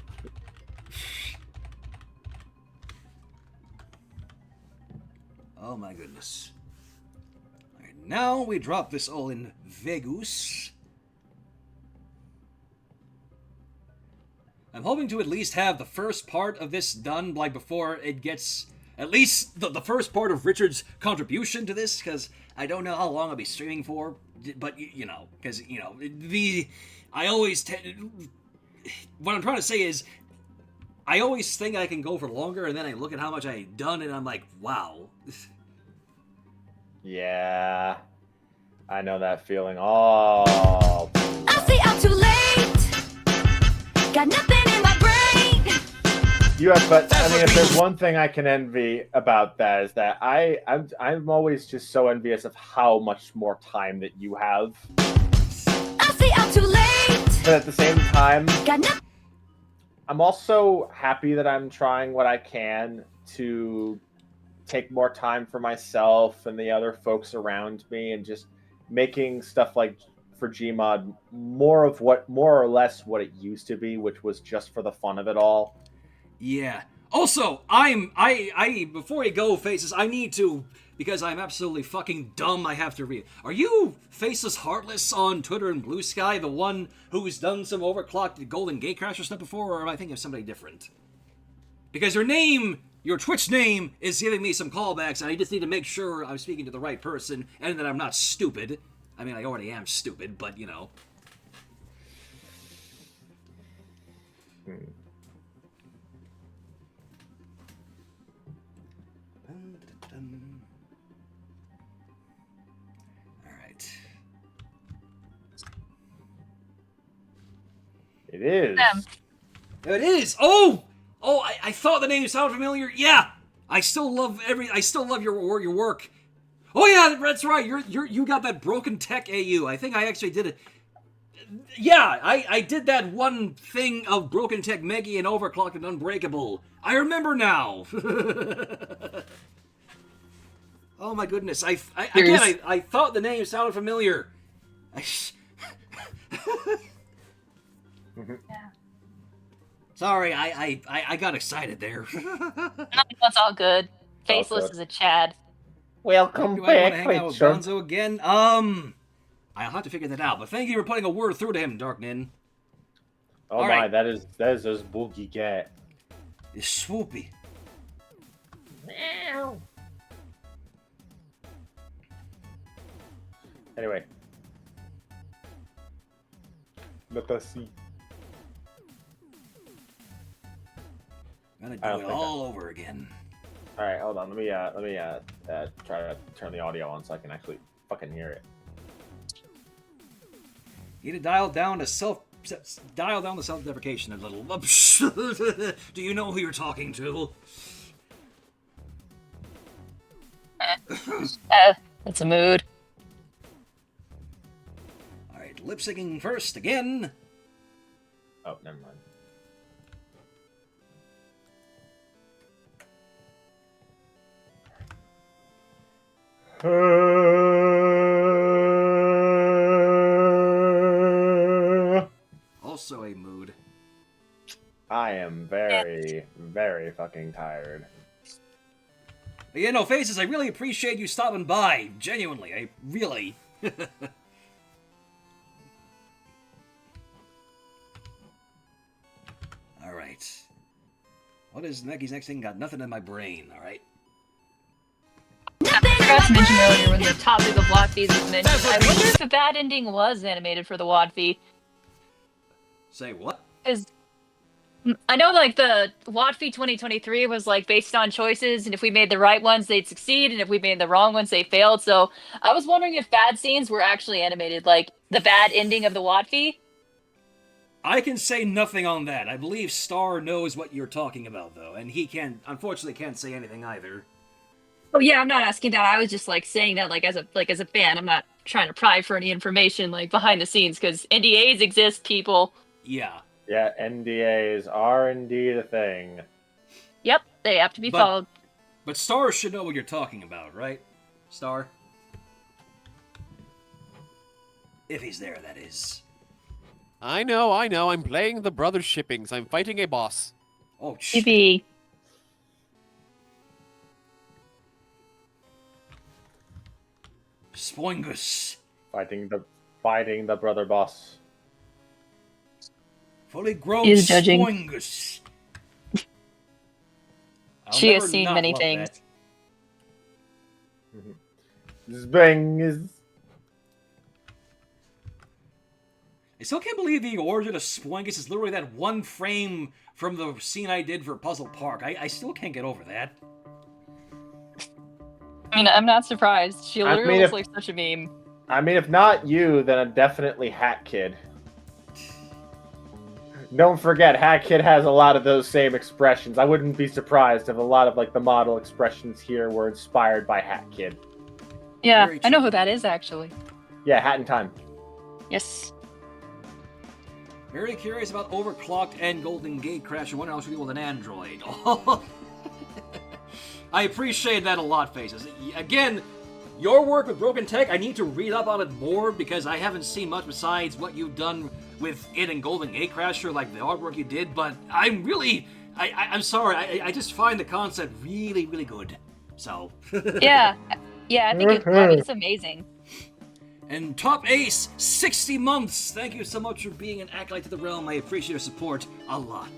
C: Oh my goodness. Alright, now we drop this all in Vegas. I'm hoping to at least have the first part of this done, like, before it gets... At least the first part of Richard's contribution to this, because I don't know how long I'll be streaming for, but, you know, because, you know, I always... what I'm trying to say is, I always think I can go for longer, and then I look at how much I've done, and I'm like, wow.
A: Yeah, I know that feeling. Oh,
E: I see I'm too late. Got nothing in my brain.
A: but I mean, if there's one thing I can envy about that is that I'm always just so envious of how much more time that you have.
E: I see I'm too late.
A: But at the same time,
E: Got nothing.
A: I'm also happy that I'm trying what I can to take more time for myself and the other folks around me, and just making stuff like for Gmod more or less what it used to be, which was just for the fun of it all.
C: Yeah. Also, I before you go, Faces, I need to, because I'm absolutely fucking dumb, I have to read. Are you Faceless Heartless on Twitter and Blue Sky, the one who's done some overclocked Golden Gatecrasher stuff before, or am I thinking of somebody different? Because your Twitch name is giving me some callbacks, and I just need to make sure I'm speaking to the right person, and that I'm not stupid. I mean, I already am stupid, but, you know. Alright.
A: It is.
C: It is! Oh! Oh, I thought the name sounded familiar. Yeah! I still love your work. Oh yeah, that's right. You got that Broken Tech AU. I think I actually did it. Yeah, I did that one thing of Broken Tech Meggy and Overclocked and Unbreakable. I remember now. Oh my goodness. I thought the name sounded familiar. Sorry, I got excited there.
D: No, it's all good. Faceless is a Chad.
A: Welcome
C: Do I want to
A: back,
C: hang out with
A: Richard.
C: Gonzo again? I'll have to figure that out. But thank you for putting a word through to him, Darknin.
A: Oh
C: All
A: my,
C: right.
A: that is a spooky cat.
C: It's swoopy.
A: Anyway. Let us see.
C: Gonna
A: I
C: do
A: don't
C: it
A: think
C: all over again.
A: All right, hold on. Let me try to turn the audio on so I can actually fucking hear it.
C: Need to dial down to self dial down the self-deprecation a little. Do you know who you're talking to?
D: That's a mood.
C: Alright, lip syncing first again.
A: Oh, never mind.
C: Also a mood.
A: I am very, very fucking tired.
C: But yeah, no, Faces, I really appreciate you stopping by. Genuinely, I really. Alright. What is Meggy's next thing? Got nothing in my brain, alright?
D: I forgot to mention earlier when the topic of WAD feeds was mentioned. I wonder if the bad ending was animated for the WAD fee.
C: Say what?
D: Because I know, like, the WAD fee 2023 was, like, based on choices, and if we made the right ones, they'd succeed, and if we made the wrong ones, they failed. So I was wondering if bad scenes were actually animated, like the bad ending of the WAD fee.
C: I can say nothing on that. I believe Star knows what you're talking about, though, and he unfortunately can't say anything either.
D: Oh yeah, I'm not asking that. I was just like saying that as a fan. I'm not trying to pry for any information like behind the scenes because NDAs exist, people.
C: Yeah.
A: Yeah, NDAs are indeed a thing.
D: Yep, they have to be followed.
C: But Star should know what you're talking about, right? Star? If he's there, that is.
B: I know. I'm playing the brothers shippings. I'm fighting a boss.
C: Oh, shit.
D: Maybe.
C: Spoingus.
A: Fighting the brother boss.
C: Fully grown
D: He is judging.
C: Spoingus.
D: She has seen many things.
A: Zbang is.
C: I still can't believe the origin of Spoingus is literally that one frame from the scene I did for Puzzle Park. I still can't get over that.
D: I mean, I'm not surprised. She literally looks
A: if-
D: like such a meme.
A: I mean, if not you, then definitely Hat Kid. Don't forget, Hat Kid has a lot of those same expressions. I wouldn't be surprised if a lot of like the model expressions here were inspired by Hat Kid.
D: Yeah,
C: Very
D: I know
C: true.
D: who that is actually.
A: Yeah, Hat in Time.
D: Yes.
C: Very curious about Overclocked and Golden Gate Crash. I wonder how she'll be with an Android. I appreciate that a lot, Faces. Again, your work with Broken Tech, I need to read up on it more because I haven't seen much besides what you've done with it and Golden Gate Crasher, like the artwork you did, but I'm really... I'm sorry, I just find the concept really, really good. So...
D: Yeah. Yeah, I think it's amazing.
C: And Top Ace, 60 months! Thank you so much for being an acolyte to the realm. I appreciate your support a lot.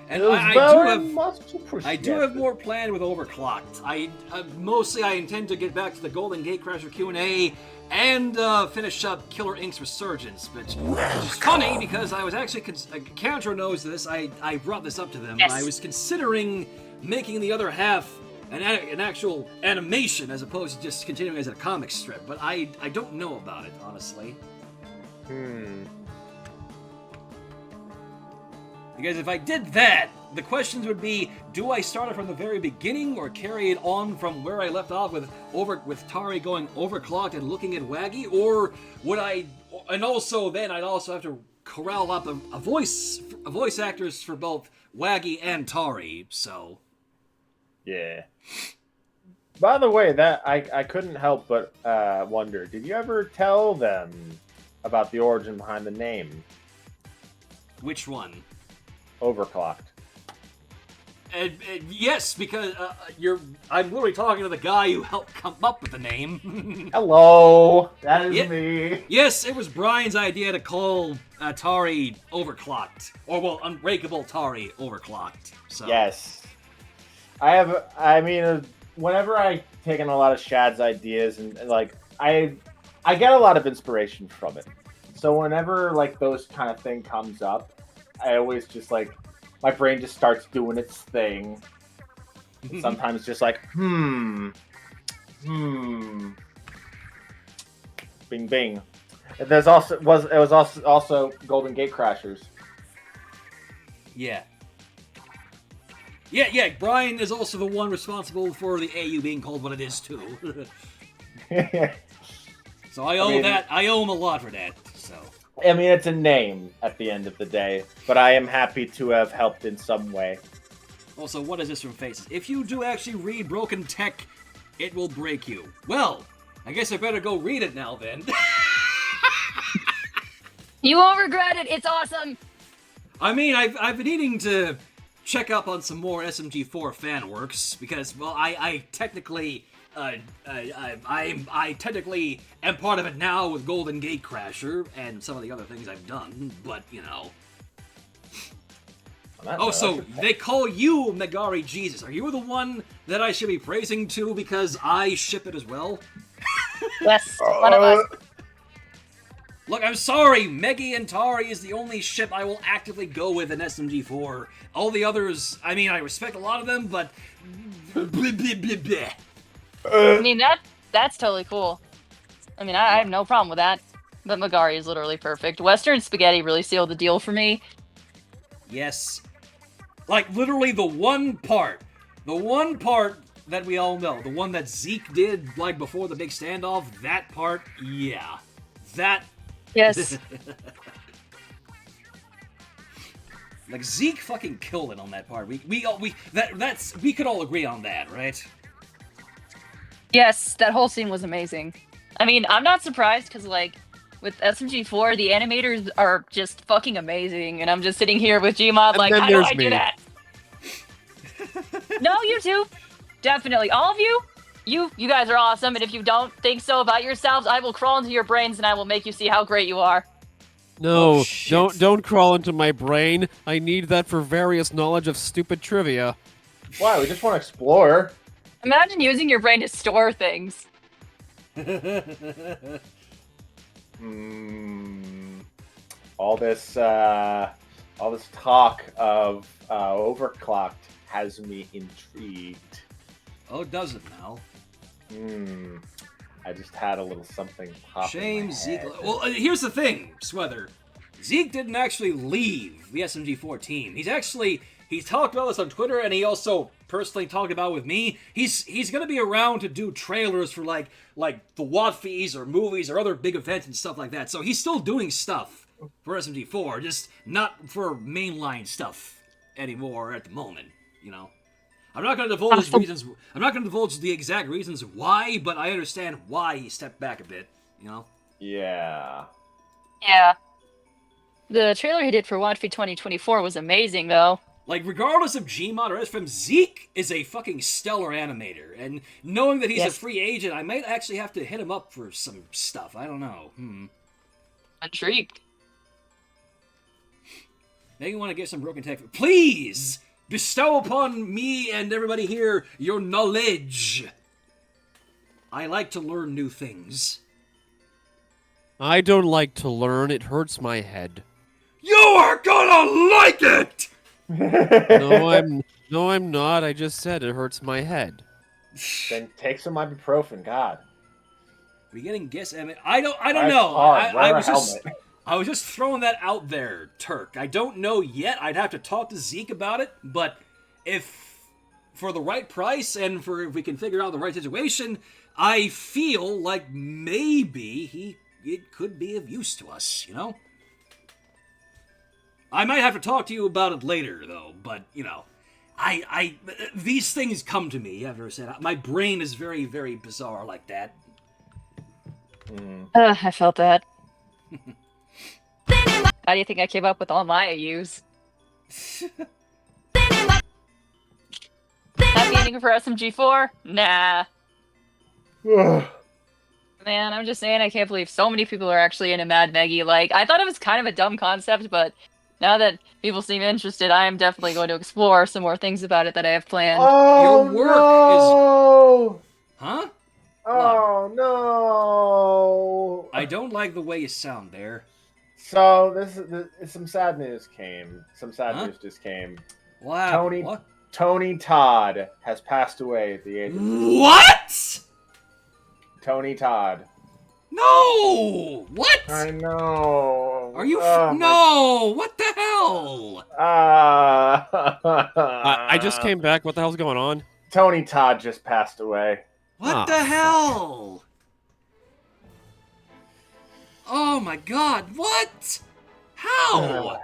C: And I do have more planned with Overclocked. Mostly I intend to get back to the Golden Gate Crasher Q&A and finish up Killer Inc.'s Resurgence, which is funny because I was actually, Counter knows this, I brought this up to them.
D: Yes.
C: I was considering making the other half an actual animation as opposed to just continuing as a comic strip, but I don't know about it, honestly. Because if I did that, the questions would be, do I start it from the very beginning or carry it on from where I left off with Tari going overclocked and looking at Waggy, or would I, and also then I'd also have to corral up a voice actors for both Waggy and Tari, so.
A: Yeah. By the way, that I couldn't help but wonder, did you ever tell them about the origin behind the name?
C: Which one?
A: Overclocked.
C: Yes, because I'm literally talking to the guy who helped come up with the name.
A: Hello, that is me.
C: Yes, it was Brian's idea to call Tari Overclocked, or well, Unbreakable Tari Overclocked. So.
A: Yes. Whenever I take in a lot of Shad's ideas and like I get a lot of inspiration from it. So whenever like those kind of thing comes up, I always just like my brain just starts doing its thing. And sometimes just like bing bing. There's also Golden Gate Crashers.
C: Yeah. Yeah, Brian is also the one responsible for the AU being called what it is, too. So I owe him a lot for that, so.
A: I mean, it's a name at the end of the day, but I am happy to have helped in some way.
C: Also, what is this from Faces? If you do actually read Broken Tech, it will break you. Well, I guess I better go read it now, then.
D: You won't regret it. It's awesome.
C: I mean, I've been needing to check up on some more SMG4 fan works because, well, I technically I technically am part of it now with Golden Gate Crasher and some of the other things I've done, but you know. Oh, so they call you Megari Jesus. Are you the one that I should be praising to because I ship it as well?
D: Yes, one of us.
C: Look, I'm sorry, Meggy and Tari is the only ship I will actively go with in SMG4. All the others, I mean, I respect a lot of them, but...
D: I mean, that's totally cool. I mean, I have no problem with that. But Megari is literally perfect. Western Spaghetti really sealed the deal for me.
C: Yes. Like, literally the one part that we all know, the one that Zeke did, like, before the big standoff, that part, yeah. That...
D: Yes.
C: Like, Zeke fucking killed it on that part. We could all agree on that, right?
D: Yes, that whole scene was amazing. I mean, I'm not surprised, because, like, with SMG4, the animators are just fucking amazing, and I'm just sitting here with Gmod like, how do I do that? No, you two. Definitely. All of you. You guys are awesome, and if you don't think so about yourselves, I will crawl into your brains and I will make you see how great you are.
B: No, don't crawl into my brain. I need that for various knowledge of stupid trivia.
A: Why? We just want to explore.
D: Imagine using your brain to store things.
A: All this talk of Overclocked has me intrigued.
C: Oh, does it now?
A: I just had a little something pop in my
C: Zeke.
A: head.
C: Well, here's the thing, Sweather. Zeke didn't actually leave the SMG4 team. He's talked about this on Twitter, and he also personally talked about it with me. He's gonna be around to do trailers for like the Watfies or movies or other big events and stuff like that. So he's still doing stuff for SMG4, just not for mainline stuff anymore at the moment. You know. I'm not going to divulge reasons. I'm not going to divulge the exact reasons why, but I understand why he stepped back a bit. You know.
A: Yeah.
D: Yeah. The trailer he did for Watfi 2024 was amazing, though.
C: Like, regardless of Gmod or SFM, Zeke is a fucking stellar animator, and knowing that he's a free agent, I might actually have to hit him up for some stuff. I don't know.
D: Intrigued.
C: Maybe you want to get some Broken Tech. Please! Bestow upon me and everybody here your knowledge. I like to learn new things.
B: I don't like to learn. It hurts my head.
C: You are gonna like it!
B: No, I'm not. I just said it hurts my head.
A: Then take some ibuprofen, God.
C: We getting guess? I don't know. I was just throwing that out there, Turk. I don't know yet. I'd have to talk to Zeke about it, but if for the right price and if we can figure out the right situation, I feel like maybe it could be of use to us, you know? I might have to talk to you about it later, though, but, you know, these things come to me, I've ever said. My brain is very, very bizarre like that.
D: I felt that. How do you think I came up with all my AUs? Happy ending for SMG4? Nah. Man, I'm just saying, I can't believe so many people are actually into Mad Maggie. Like, I thought it was kind of a dumb concept, but now that people seem interested, I am definitely going to explore some more things about it that I have planned.
A: Oh,
C: your work
A: no!
C: Huh?
A: Oh, no!
C: I don't like the way you sound there.
A: So, some sad news came. Some sad news just came.
C: Wow.
A: Tony Todd has passed away at the age of...
C: What?
A: Tony Todd.
C: No! What?
A: I know.
C: Are you?
A: Oh,
C: No! What the hell?
B: I just came back. What the hell's going on?
A: Tony Todd just passed away.
C: What
B: Ah,
C: the
B: fuck.
C: hell? Oh my god! What? How?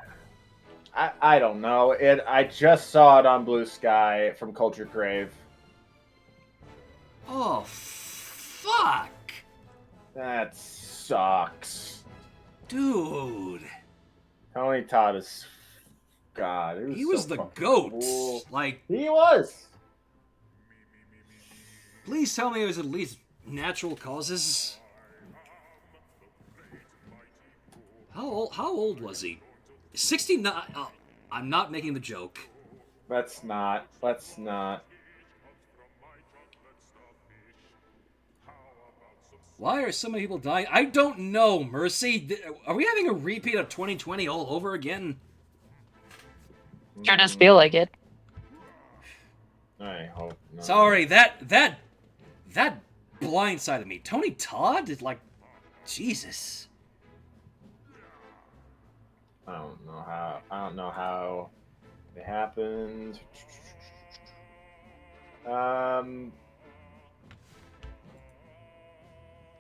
A: I don't know. I just saw it on Blue Sky from Culture Crave.
C: Oh, fuck.
A: That sucks.
C: Dude.
A: Tony Todd is God.
C: He was
A: so
C: the
A: fucking
C: GOAT.
A: cool.
C: Like,
A: He was.
C: please tell me it was at least natural causes. How old was he? 69. Oh, I'm not making the joke.
A: Let's not. Let's not.
C: Why are so many people dying? I don't know, Mercy. Are we having a repeat of 2020 all over again?
D: Sure does feel like it.
A: I hope not.
C: Sorry, that blindsided me. Tony Todd is like, Jesus.
A: I don't know how it happened.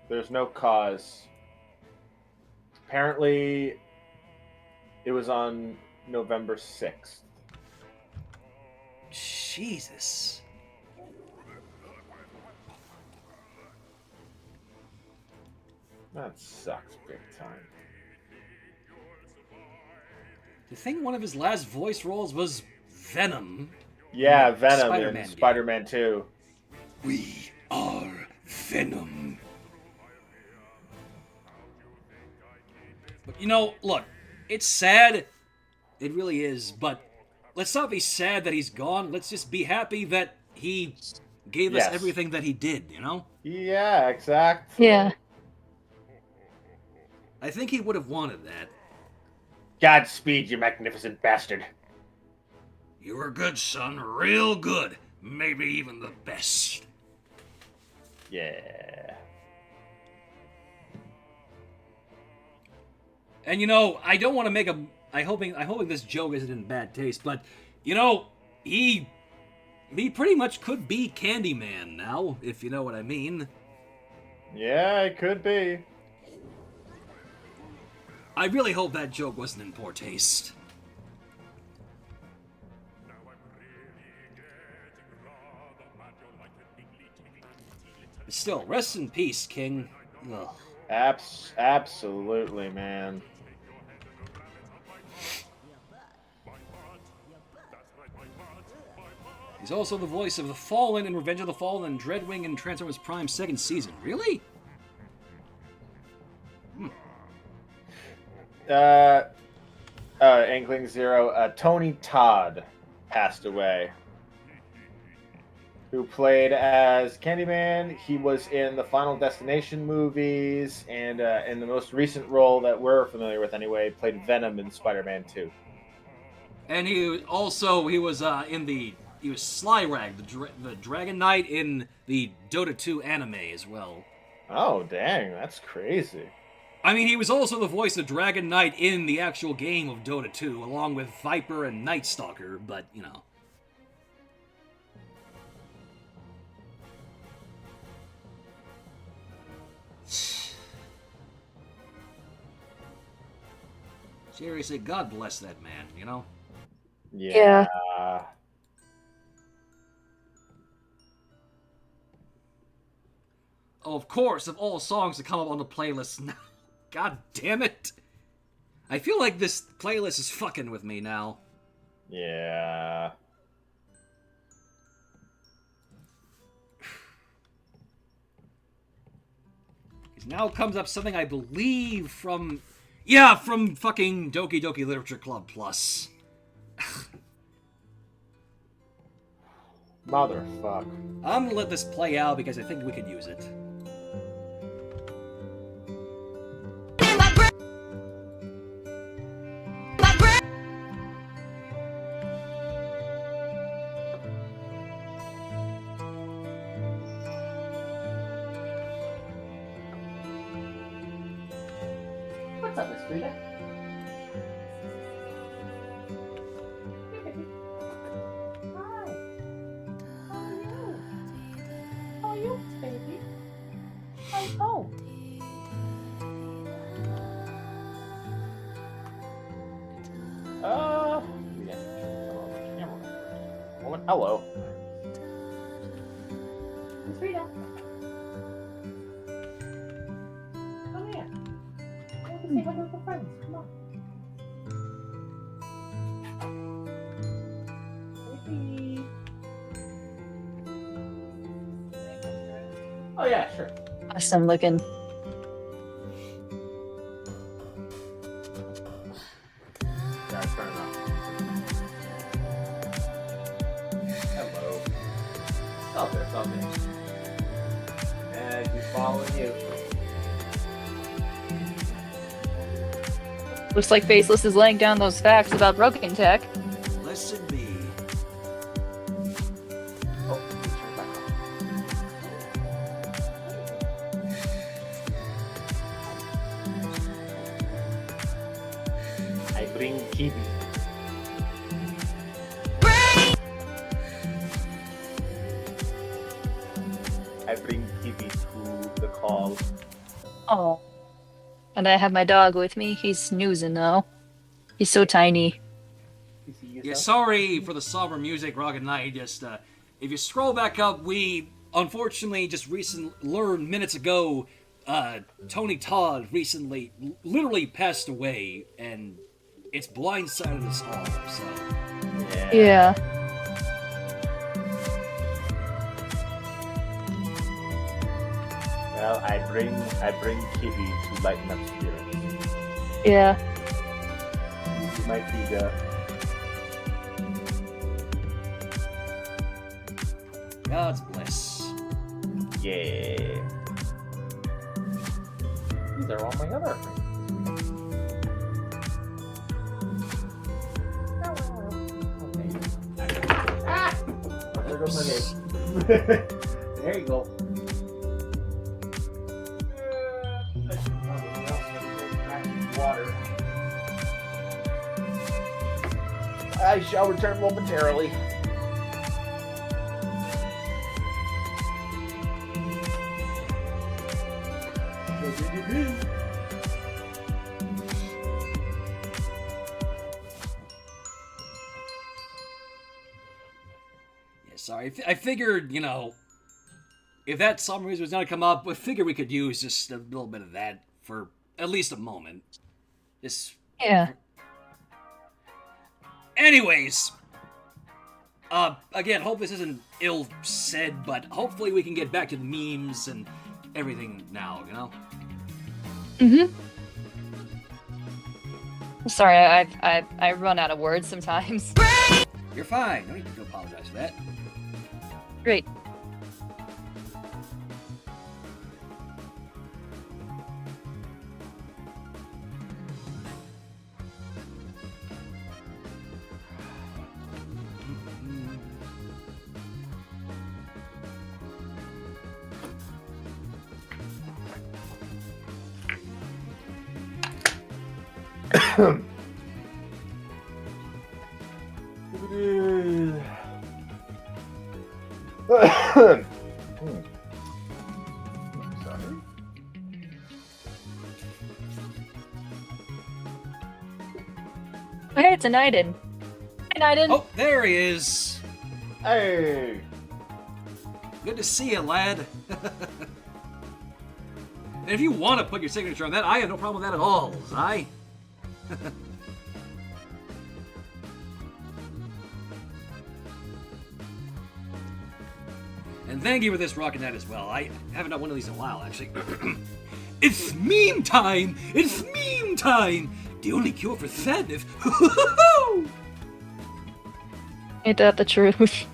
A: There's no cause. Apparently, it was on November 6th.
C: Jesus.
A: That sucks big time.
C: The thing, one of his last voice roles was Venom.
A: Yeah,
C: the
A: Venom
C: Spider-Man
A: in
C: game.
A: Spider-Man 2.
C: We are Venom. But you know, look, it's sad. It really is, but let's not be sad that he's gone. Let's just be happy that he gave us
A: Yes.
C: everything that he did, you know?
A: Yeah, exactly.
D: Yeah.
C: I think he would have wanted that.
A: Godspeed, you magnificent bastard.
C: You were good, son. Real good. Maybe even the best.
A: Yeah.
C: And you know, I don't want to make a. I'm hoping this joke isn't in bad taste, but you know, he pretty much could be Candyman now, if you know what I mean.
A: Yeah, it could be.
C: I really hope that joke wasn't in poor taste. But still, rest in peace, King. Ugh.
A: Absolutely, man.
C: He's also the voice of the Fallen in Revenge of the Fallen and Dreadwing in Transformers Prime second season. Really?
A: Inkling Zero, Tony Todd passed away. Who played as Candyman. He was in the Final Destination movies, and in the most recent role that we're familiar with anyway, played Venom in Spider-Man 2.
C: And he was Slyrag, the Dragon Knight in the Dota 2 anime as well.
A: Oh, dang, that's crazy.
C: I mean, he was also the voice of Dragon Knight in the actual game of Dota 2, along with Viper and Night Stalker, but, you know. Seriously, God bless that man, you know?
A: Yeah.
C: Oh, of course, of all songs to come up on the playlist now. God damn it. I feel like this playlist is fucking with me now.
A: Yeah.
C: Because now comes up something I believe from... Yeah, from fucking Doki Doki Literature Club Plus.
A: Motherfuck.
C: I'm gonna let this play out because I think we could use it.
E: In my brain. My brain.
A: What's up, Miss Frida? Hi. How are you? How are you, baby? How's home? Yeah. Woman, hello. Miss Frida. Come here. I want to say hello to friends. Come on. Baby. Oh yeah, sure.
D: Awesome looking.
A: Yeah, it's turn around. Hello. Stop there, stop there. And he's following you.
D: Looks like Faceless is laying down those facts about broken tech.
C: Listen be.
A: Oh, he's turned back on. I bring Kibi. I bring Kibi to the call.
D: Oh. And I have my dog with me. He's snoozing though. He's so tiny.
A: You see
C: Yeah,
A: yourself?
C: sorry for the somber music, Rocket Knight. Just, if you scroll back up, we unfortunately just learned minutes ago, Tony Todd recently literally passed away, and it's blindsided us all, so.
D: Yeah.
A: Well, I bring Kibi to lighten up spirits.
D: Yeah.
A: You might be the
C: God's bless.
A: yeah. These are all my other friends. Ah! There goes my name. There you go. I should probably also go back to water. I shall return momentarily.
C: Yeah, sorry. I figured, you know, if that summer music was going to come up, I figured we could use just a little bit of that for at least a moment. Just.
D: Yeah.
C: Anyways. Again, hope this isn't ill said, but hopefully we can get back to the memes and everything now, you know?
D: Mm-hmm. Sorry, I run out of words sometimes.
C: You're fine. No need to apologize for that.
D: Great.
A: Sorry.
D: Hey, it's a Niden. Hi, Niden.
C: Oh, there he is.
A: Hey.
C: Good to see you, lad. And if you want to put your signature on that, I have no problem with that at all, Zai. And thank you for this Rocket Knight as well. I haven't done one of these in a while, actually. It's meme time! It's meme time! The only cure for sadness.
D: Ain't that the truth?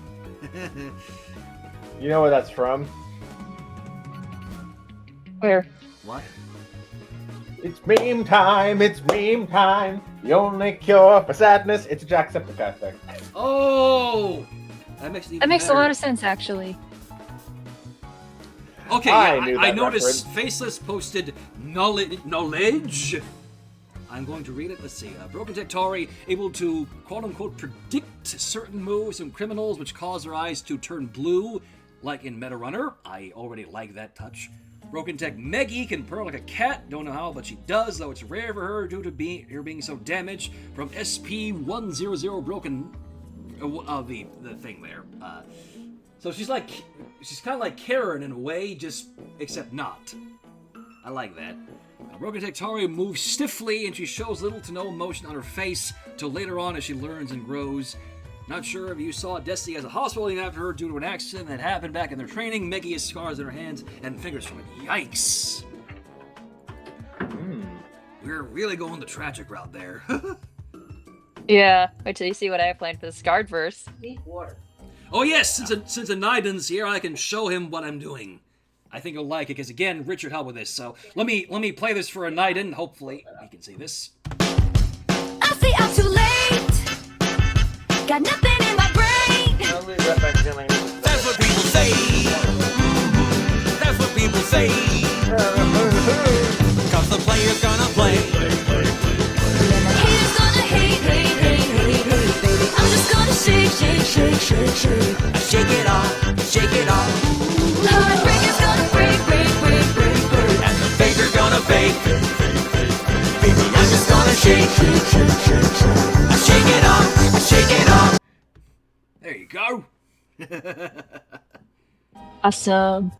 A: You know where that's from?
D: Where?
C: What?
A: It's meme time, it's meme time. The only cure for sadness. It's a Jacksepticeye thing.
C: Oh! That makes it even
D: That makes a
C: better.
D: lot of sense, actually.
C: Okay,
A: I
C: yeah,
A: knew
C: I
A: that
C: noticed
A: reference.
C: Faceless posted knowledge I'm going to read it. Let's see. Broken Tech Tori, able to quote-unquote predict certain moves from criminals which cause their eyes to turn blue, like in Meta Runner. I already like that touch. Broken Tech Meggy can purr like a cat. Don't know how, but she does, though it's rare for her due to her being so damaged from SP100 Broken... the thing there. So she's kind of like Karen in a way, just except not. I like that. Broken Tech Tori moves stiffly, and she shows little to no emotion on her face till later on as she learns and grows. Not sure if you saw Destiny as a hospital named after her due to an accident that happened back in their training. Meggy has scars on her hands and fingers from it. Yikes. We're really going the tragic route there.
D: Yeah, wait till you see what I have planned for the Scarred verse.
C: Oh yes, since Anaiden's here, I can show him what I'm doing. I think he'll like it, because again, Richard helped with this, so let me play this for Anaiden. Hopefully he can see this.
E: I see I'm too late. Got nothing in my brain.
G: That's what people say. That's what people say. Cause the player's gonna play.
E: Haters gonna hate, baby. I'm just gonna shake.
G: Shake it off.
E: Heartbreaker's gonna break.
G: And the faker's gonna fake. Baby, I'm just gonna shake. Shake it off.
C: There you go.
D: Awesome.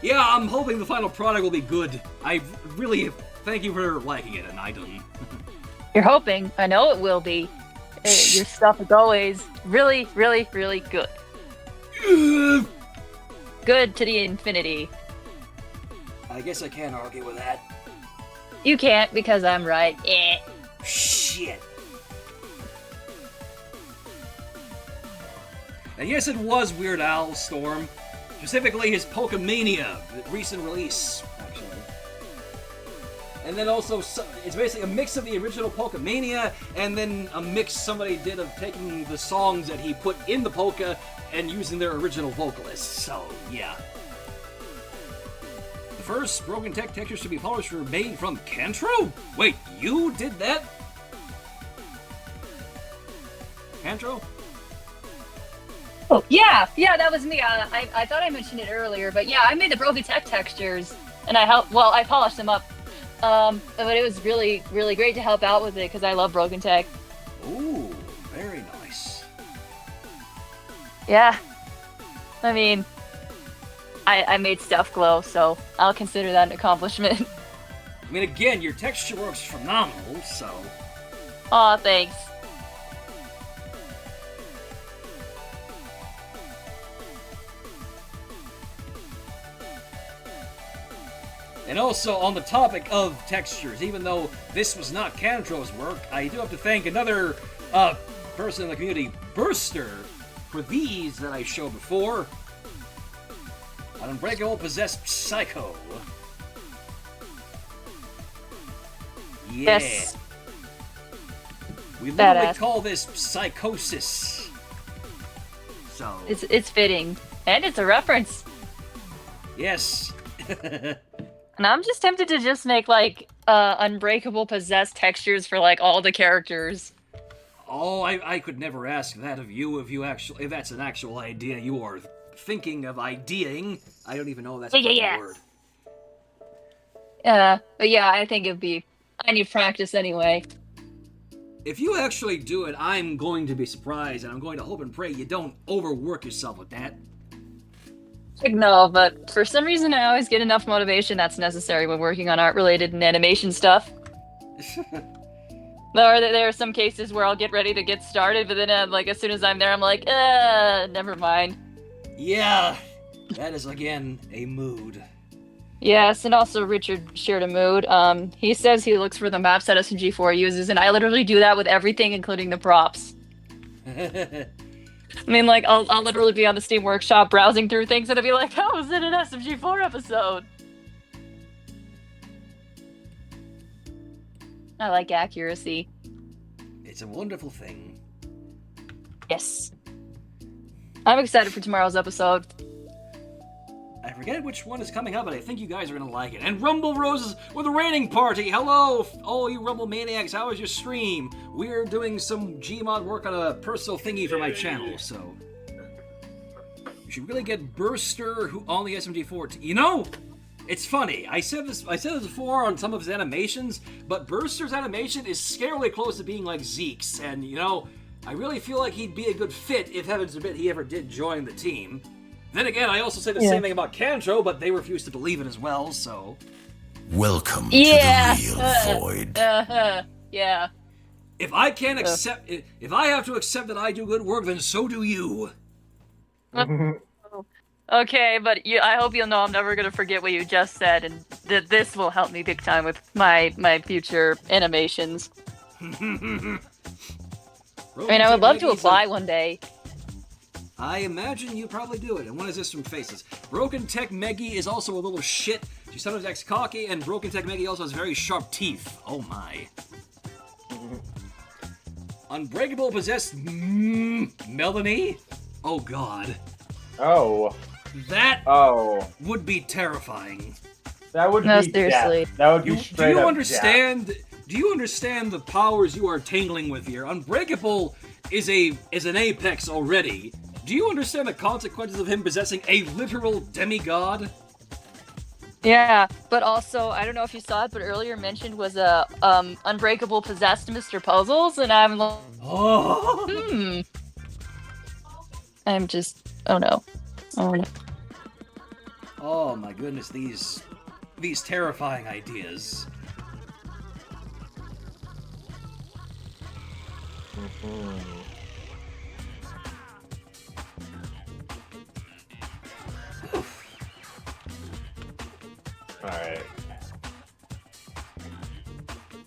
C: Yeah, I'm hoping the final product will be good. I really thank you for liking it, Anaiden.
D: You're hoping. I know it will be. Your stuff is always really, really, really good. Good to the infinity.
C: I guess I can't argue with that.
D: You can't because I'm right.
C: Shit. And yes, it was Weird Al Storm. Specifically his Polkamania, the recent release, actually. And then also, it's basically a mix of the original Polkamania, and then a mix somebody did of taking the songs that he put in the polka and using their original vocalists. So, yeah. The first Broken Tech textures to be published were made from Cantro? Wait, you did that? Cantro?
D: Oh, yeah, that was me. I thought I mentioned it earlier, but yeah, I made the Broken Tech textures, and I polished them up. But it was really, really great to help out with it, because I love Broken Tech.
C: Ooh, very nice.
D: Yeah. I mean, I made stuff glow, so I'll consider that an accomplishment.
C: I mean, again, your texture work's phenomenal, so...
D: Aw, thanks.
C: And also, on the topic of textures, even though this was not Cantro's work, I do have to thank another person in the community, Burster, for these that I showed before. An Unbreakable Possessed Psycho. Yeah.
D: Yes.
C: We literally
D: Badass.
C: call this psychosis. So.
D: It's fitting. And it's a reference.
C: Yes.
D: And I'm just tempted to just make, like, unbreakable possessed textures for, like, all the characters.
C: Oh, I could never ask that of you if that's an actual idea you are thinking of ideaing. I don't even know if that's a word.
D: But yeah, I think I need practice anyway.
C: If you actually do it, I'm going to be surprised, and I'm going to hope and pray you don't overwork yourself with that.
D: No, but for some reason I always get enough motivation that's necessary when working on art-related and animation stuff. There are some cases where I'll get ready to get started, but then like as soon as I'm there, I'm like, never mind.
C: Yeah, that is again a mood.
D: Yes, and also Richard shared a mood. He says he looks for the maps that SMG4 uses, and I literally do that with everything, including the props. I mean, like, I'll literally be on the Steam Workshop browsing through things, and I'll be like, how was it an SMG4 episode? I like accuracy.
C: It's a wonderful thing.
D: Yes. I'm excited for tomorrow's episode.
C: I forget which one is coming up, but I think you guys are gonna like it. And Rumble Roses with a raiding party. Hello, all you Rumble Maniacs. How was your stream? We're doing some Gmod work on a personal thingy for my channel, so you should really get Burster who on the SMG4. You know, it's funny. I said this before on some of his animations, but Burster's animation is scarily close to being like Zeke's, and you know, I really feel like he'd be a good fit if heavens forbid he ever did join the team. Then again, I also say the same thing about Kanto, but they refuse to believe it as well, so...
F: Welcome to the real void.
D: Yeah.
C: If I can't accept... If I have to accept that I do good work, then so do you.
D: Okay, but I hope you'll know I'm never gonna forget what you just said, and that this will help me big time with my future animations. I would love to apply one day.
C: I imagine you probably do it. And what is this from Faces? Broken Tech Meggy is also a little shit. She sometimes acts cocky, and Broken Tech Meggy also has very sharp teeth. Oh my. Unbreakable Possessed Melanie? Oh god.
A: Oh.
C: That would be terrifying.
A: That would
D: No,
A: be
D: seriously.
A: death. That would be straight
C: Do you
A: up
C: understand?
A: death.
C: Do you understand the powers you are tangling with here? Unbreakable is an apex already. Do you understand the consequences of him possessing a literal demigod?
D: Yeah, but also, I don't know if you saw it, but earlier mentioned was a Unbreakable Possessed Mr. Puzzles, and I'm like, I'm just, oh no.
C: Oh my goodness, these terrifying ideas.
A: Alright.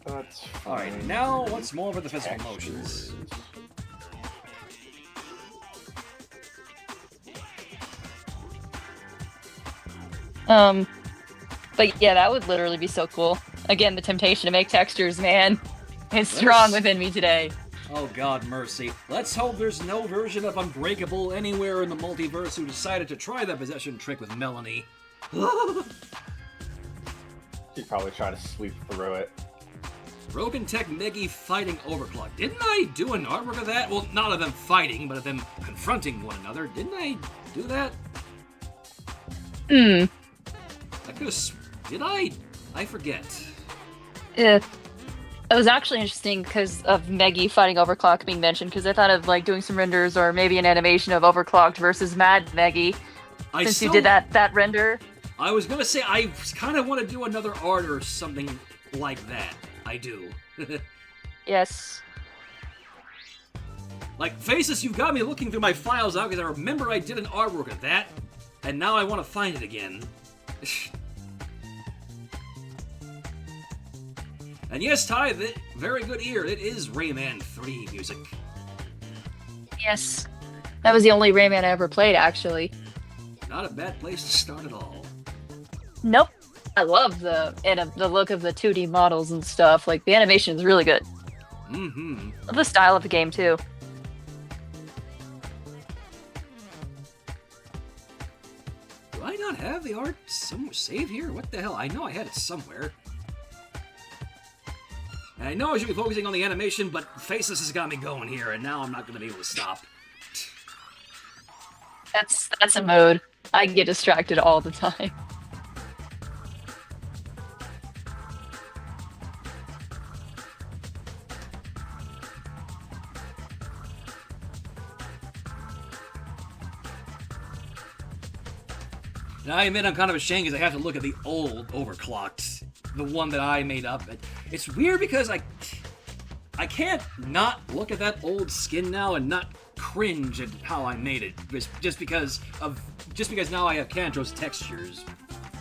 A: That's fine.
C: Alright, now once more for the physical motions.
D: But yeah, that would literally be so cool. Again, the temptation to make textures, man, is strong within me today.
C: Oh god mercy. Let's hope there's no version of Unbreakable anywhere in the multiverse who decided to try that possession trick with Melanie.
A: She'd probably try to sweep through it.
C: Broken Tech Meggy fighting Overclock. Didn't I do an artwork of that? Well, not of them fighting, but of them confronting one another. Didn't I do that? I could have... Did I? I forget.
D: Yeah. It was actually interesting because of Meggy fighting Overclock being mentioned, because I thought of like doing some renders or maybe an animation of Overclocked versus Mad Meggy. Since you did that render.
C: I was gonna say, I kind of want to do another art or something like that. I do.
D: Yes.
C: Like, Faces, you've got me looking through my files now because I remember I did an artwork of that, and now I want to find it again. And yes, Ty, very good ear. It is Rayman 3 music.
D: Yes. That was the only Rayman I ever played, actually.
C: Not a bad place to start at all.
D: Nope. I love the look of the 2D models and stuff. Like, the animation is really good.
C: Mm-hmm.
D: Love the style of the game, too.
C: Do I not have the art somewhere saved here? What the hell? I know I had it somewhere. And I know I should be focusing on the animation, but Faces has got me going here, and now I'm not going to be able to stop.
D: That's a mode. I get distracted all the time.
C: And I admit I'm kind of ashamed because I have to look at the old Overclocked, the one that I made up. It's weird because I can't not look at that old skin now and not cringe at how I made it, just because now I have Kanto's textures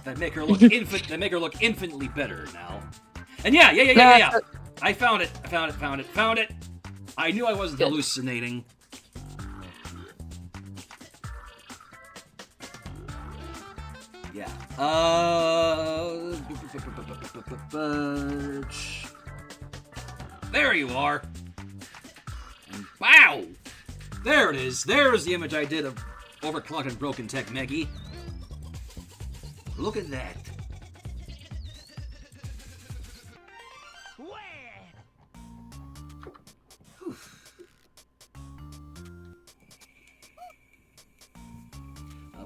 C: that make her look infinitely better now. And yeah. I found it. I knew I wasn't hallucinating. Yeah. There you are. And wow! There it is. There's the image I did of Overclocked and Broken Tech Meggy. Look at that.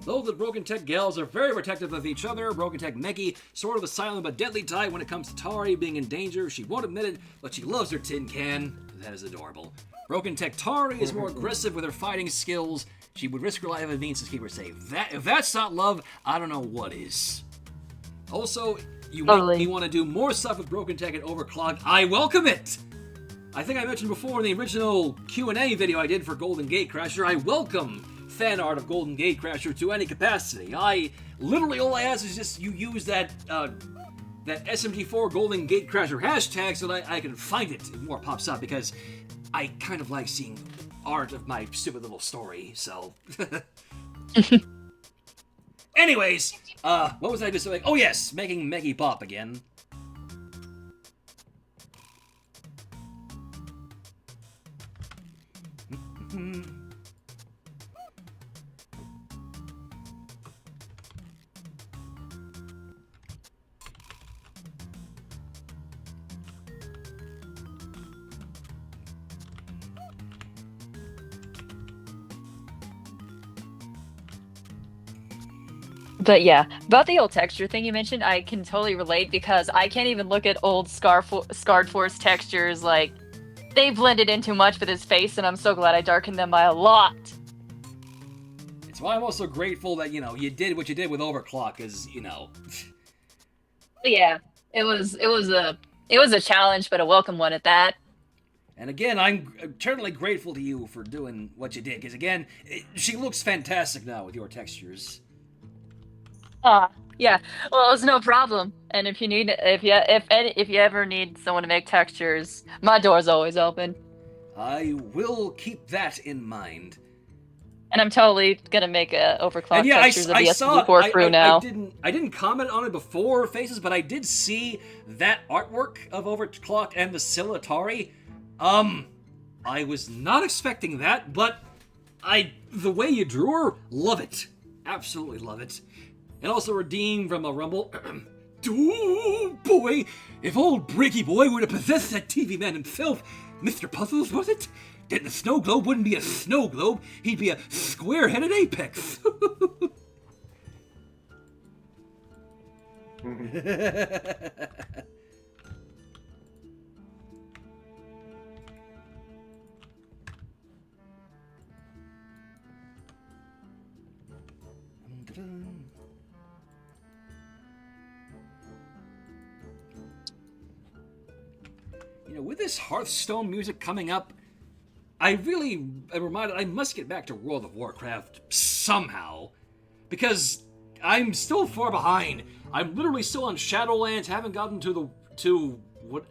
C: Both the Broken Tech gals are very protective of each other. Broken Tech Meggy, sort of a silent but deadly type when it comes to Tari being in danger. She won't admit it, but she loves her tin can. That is adorable. Broken Tech Tari is more aggressive with her fighting skills. She would risk her life if it means to keep her safe. If that's not love, I don't know what is. Also, you make me want to do more stuff with Broken Tech and Overclocked. I welcome it! I think I mentioned before in the original Q&A video I did for Golden Gate Crasher, I welcome fan art of Golden Gate Crasher to any capacity. Literally all I ask is just you use that SMG4 Golden Gate Crasher hashtag so that I can find it if more pops up, because I kind of like seeing art of my stupid little story, so. Anyways, what was I just saying? Oh yes, making Meggy pop again.
D: But yeah, about the old texture thing you mentioned, I can totally relate because I can't even look at old Scarred Force textures. Like, they blended in too much with his face, and I'm so glad I darkened them by a lot.
C: It's why I'm also grateful that, you know, you did what you did with Overclock, because, you know.
D: Yeah, it was a challenge, but a welcome one at that.
C: And again, I'm eternally grateful to you for doing what you did, because again, she looks fantastic now with your textures.
D: Yeah. Well, it's no problem. And if you ever need someone to make textures, my door's always open.
C: I will keep that in mind.
D: And I'm totally gonna make overclock textures of the SMG4 crew now.
C: I didn't comment on it before Faces, but I did see that artwork of Overclocked and the Scylla Tari. I was not expecting that, but the way you drew her, love it. Absolutely love it. And also redeemed from a rumble. Oh boy, if old Breaky Boy were to possess that TV man himself, Mr. Puzzles, was it? Then the snow globe wouldn't be a snow globe, he'd be a square-headed apex. You know, with this Hearthstone music coming up, I'm reminded I must get back to World of Warcraft somehow, because I'm still far behind. I'm literally still on Shadowlands, haven't gotten to what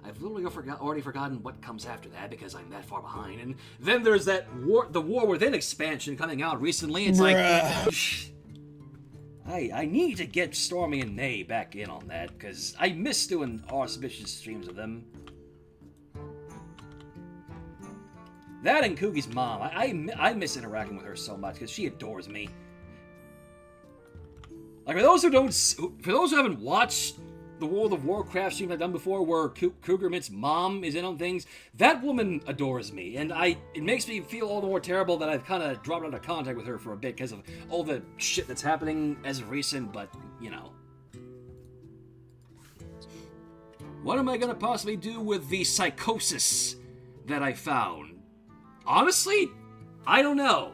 C: I've literally already forgotten what comes after that because I'm that far behind. And then there's the War Within expansion coming out recently. It's like, I need to get Stormy and Nay back in on that because I miss doing auspicious streams with them. That and Koogie's mom. I miss interacting with her so much because she adores me. Like, for those who haven't watched the World of Warcraft stream I've done before, where Cougarmit's mom is in on things, that woman adores me, and it makes me feel all the more terrible that I've kind of dropped out of contact with her for a bit because of all the shit that's happening as of recent. But you know, what am I gonna possibly do with the psychosis that I found? Honestly, I don't know.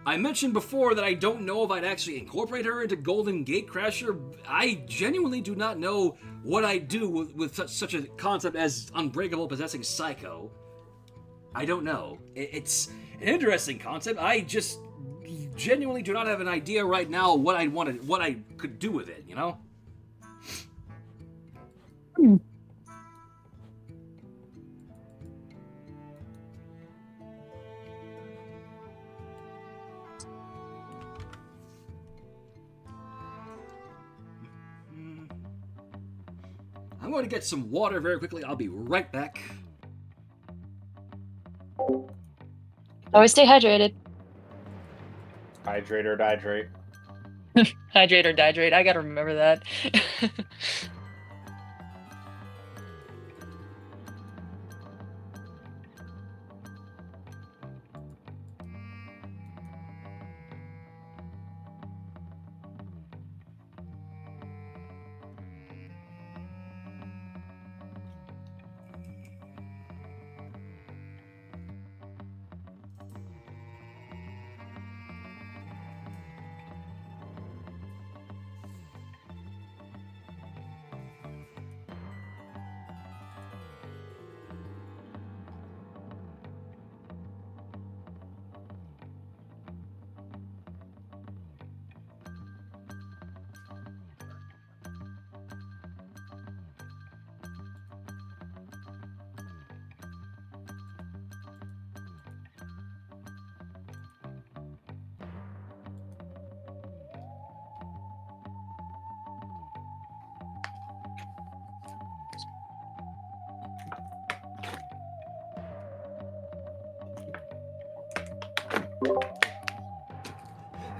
C: I mentioned before that I don't know if I'd actually incorporate her into Golden Gate Crasher. I genuinely do not know what I'd do with such a concept as Unbreakable possessing Psycho. I don't know. It's an interesting concept. I just genuinely do not have an idea right now what I could do with it, you know? I'm going to get some water very quickly. I'll be right back.
D: Always stay hydrated.
A: Hydrate or dihydrate.
D: Hydrate or dihydrate. I gotta remember that.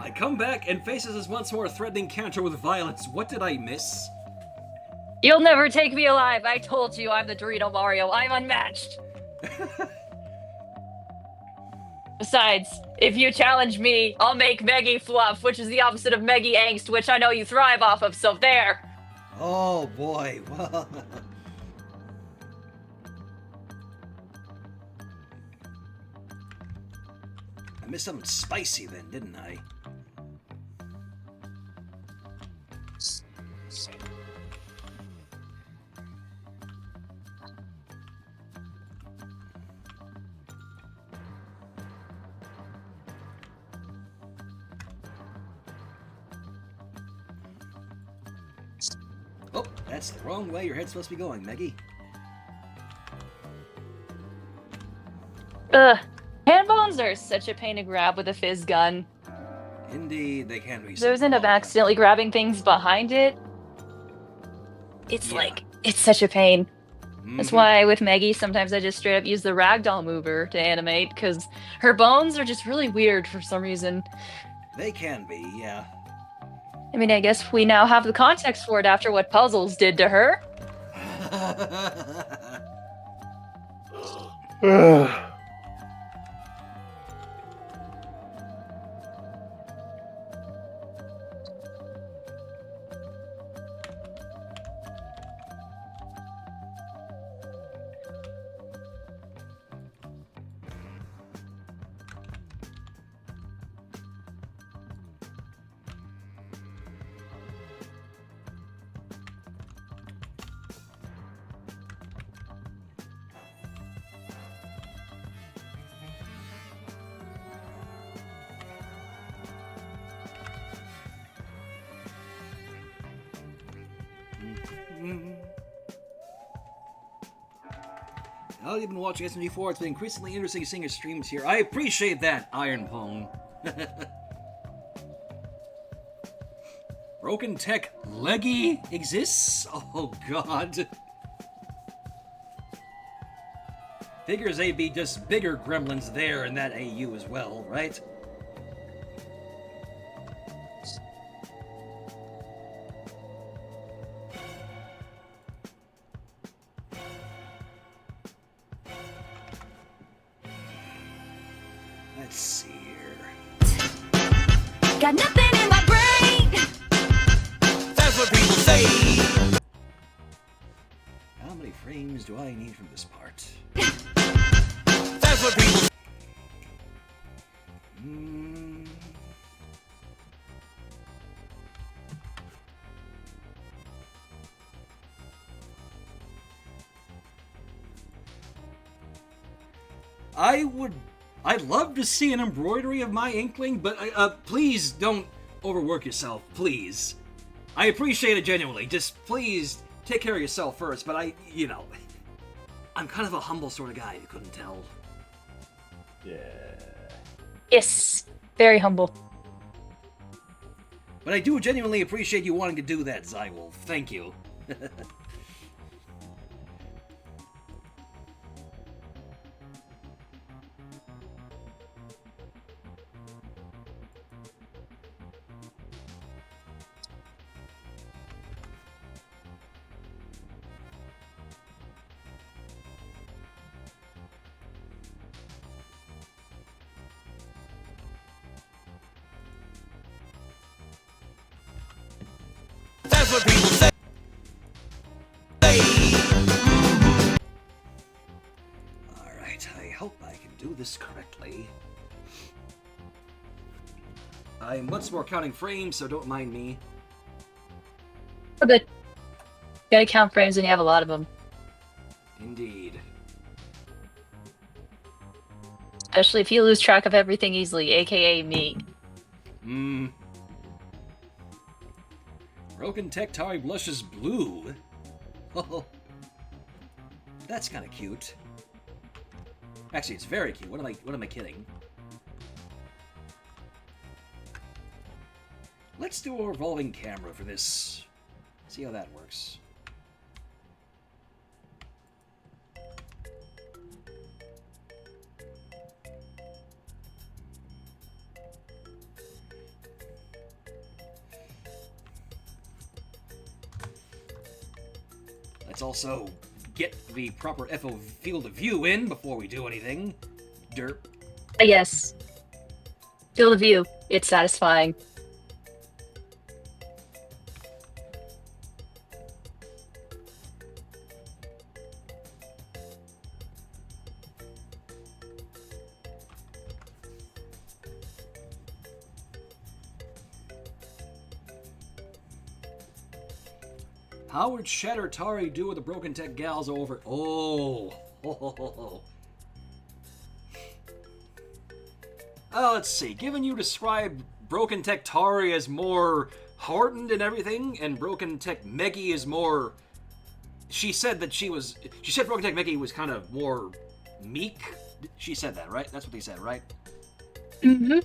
C: I come back and faces us once more threatening counter with violence. What did I miss?
D: You'll never take me alive. I told you I'm the Dorito Mario. I'm unmatched. Besides, if you challenge me, I'll make Meggy fluff, which is the opposite of Meggy angst, which I know you thrive off of, so there.
C: Oh boy, well. I missed something spicy then, didn't I? Oh, that's the wrong way your head's supposed to be going, Meggy.
D: Ugh. Hand bones are such a pain to grab with a fizz gun.
C: Indeed, they can be.
D: Those end up accidentally grabbing things behind it. It's it's such a pain. That's why with Meggy, sometimes I just straight up use the ragdoll mover to animate, because her bones are just really weird for some reason.
C: They can be, yeah.
D: I mean, I guess we now have the context for it after what Puzzles did to her.
C: Now that you've been watching SMG4, it's been increasingly interesting seeing your streams here. I appreciate that, Iron Pone. Broken Tech Leggy exists? Oh god. Figures they'd be just bigger gremlins there in that AU as well, right? Let's see here.
E: Got nothing in my brain.
G: That's what people say.
C: How many frames do I need from this part?
G: That's what people
C: I'd love to see an embroidery of my Inkling, but please don't overwork yourself, please. I appreciate it genuinely. Just please take care of yourself first, but I'm kind of a humble sort of guy, if you couldn't tell.
A: Yeah.
D: Yes, very humble.
C: But I do genuinely appreciate you wanting to do that, Zywolf. Thank you.
G: That's what people say.
C: Alright, I hope I can do this correctly. I'm once more counting frames, so don't mind me.
D: Oh, good. You gotta count frames when you have a lot of them.
C: Indeed.
D: Especially if you lose track of everything easily, aka me.
C: Broken Tektari blushes blue. Oh, that's kind of cute. Actually, it's very cute. What am I kidding? Let's do a revolving camera for this. See how that works. Let's also get the proper FO field of view in before we do anything. Derp.
D: Yes. Field of view. It's satisfying.
C: How would Shatter Tari do with the Broken Tech gals over? Oh. Let's see. Given you described Broken Tech Tari as more hardened and everything, and Broken Tech Meggy is more. She said Broken Tech Meggy was kind of more meek. She said that, right? That's what they said, right?
D: Mm-hmm.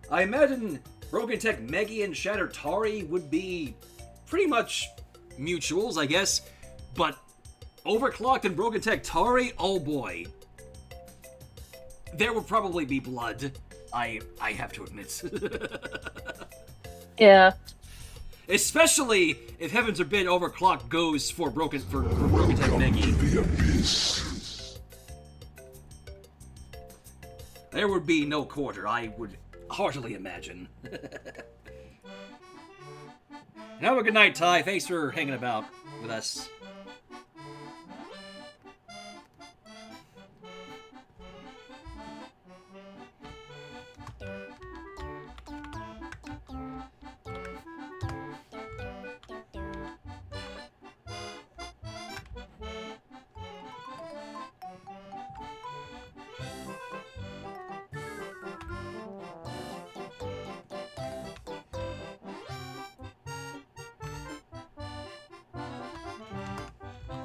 C: I imagine Broken Tech Meggy and Shatter Tari would be pretty much mutuals, I guess, but Overclocked and Broken Tech Tari, oh boy. There would probably be blood, I have to admit.
D: Yeah.
C: Especially if heavens forbid Overclocked goes for Broken Tech Meggy. There would be no quarter, I would heartily imagine. Have a good night, Ty. Thanks for hanging about with us.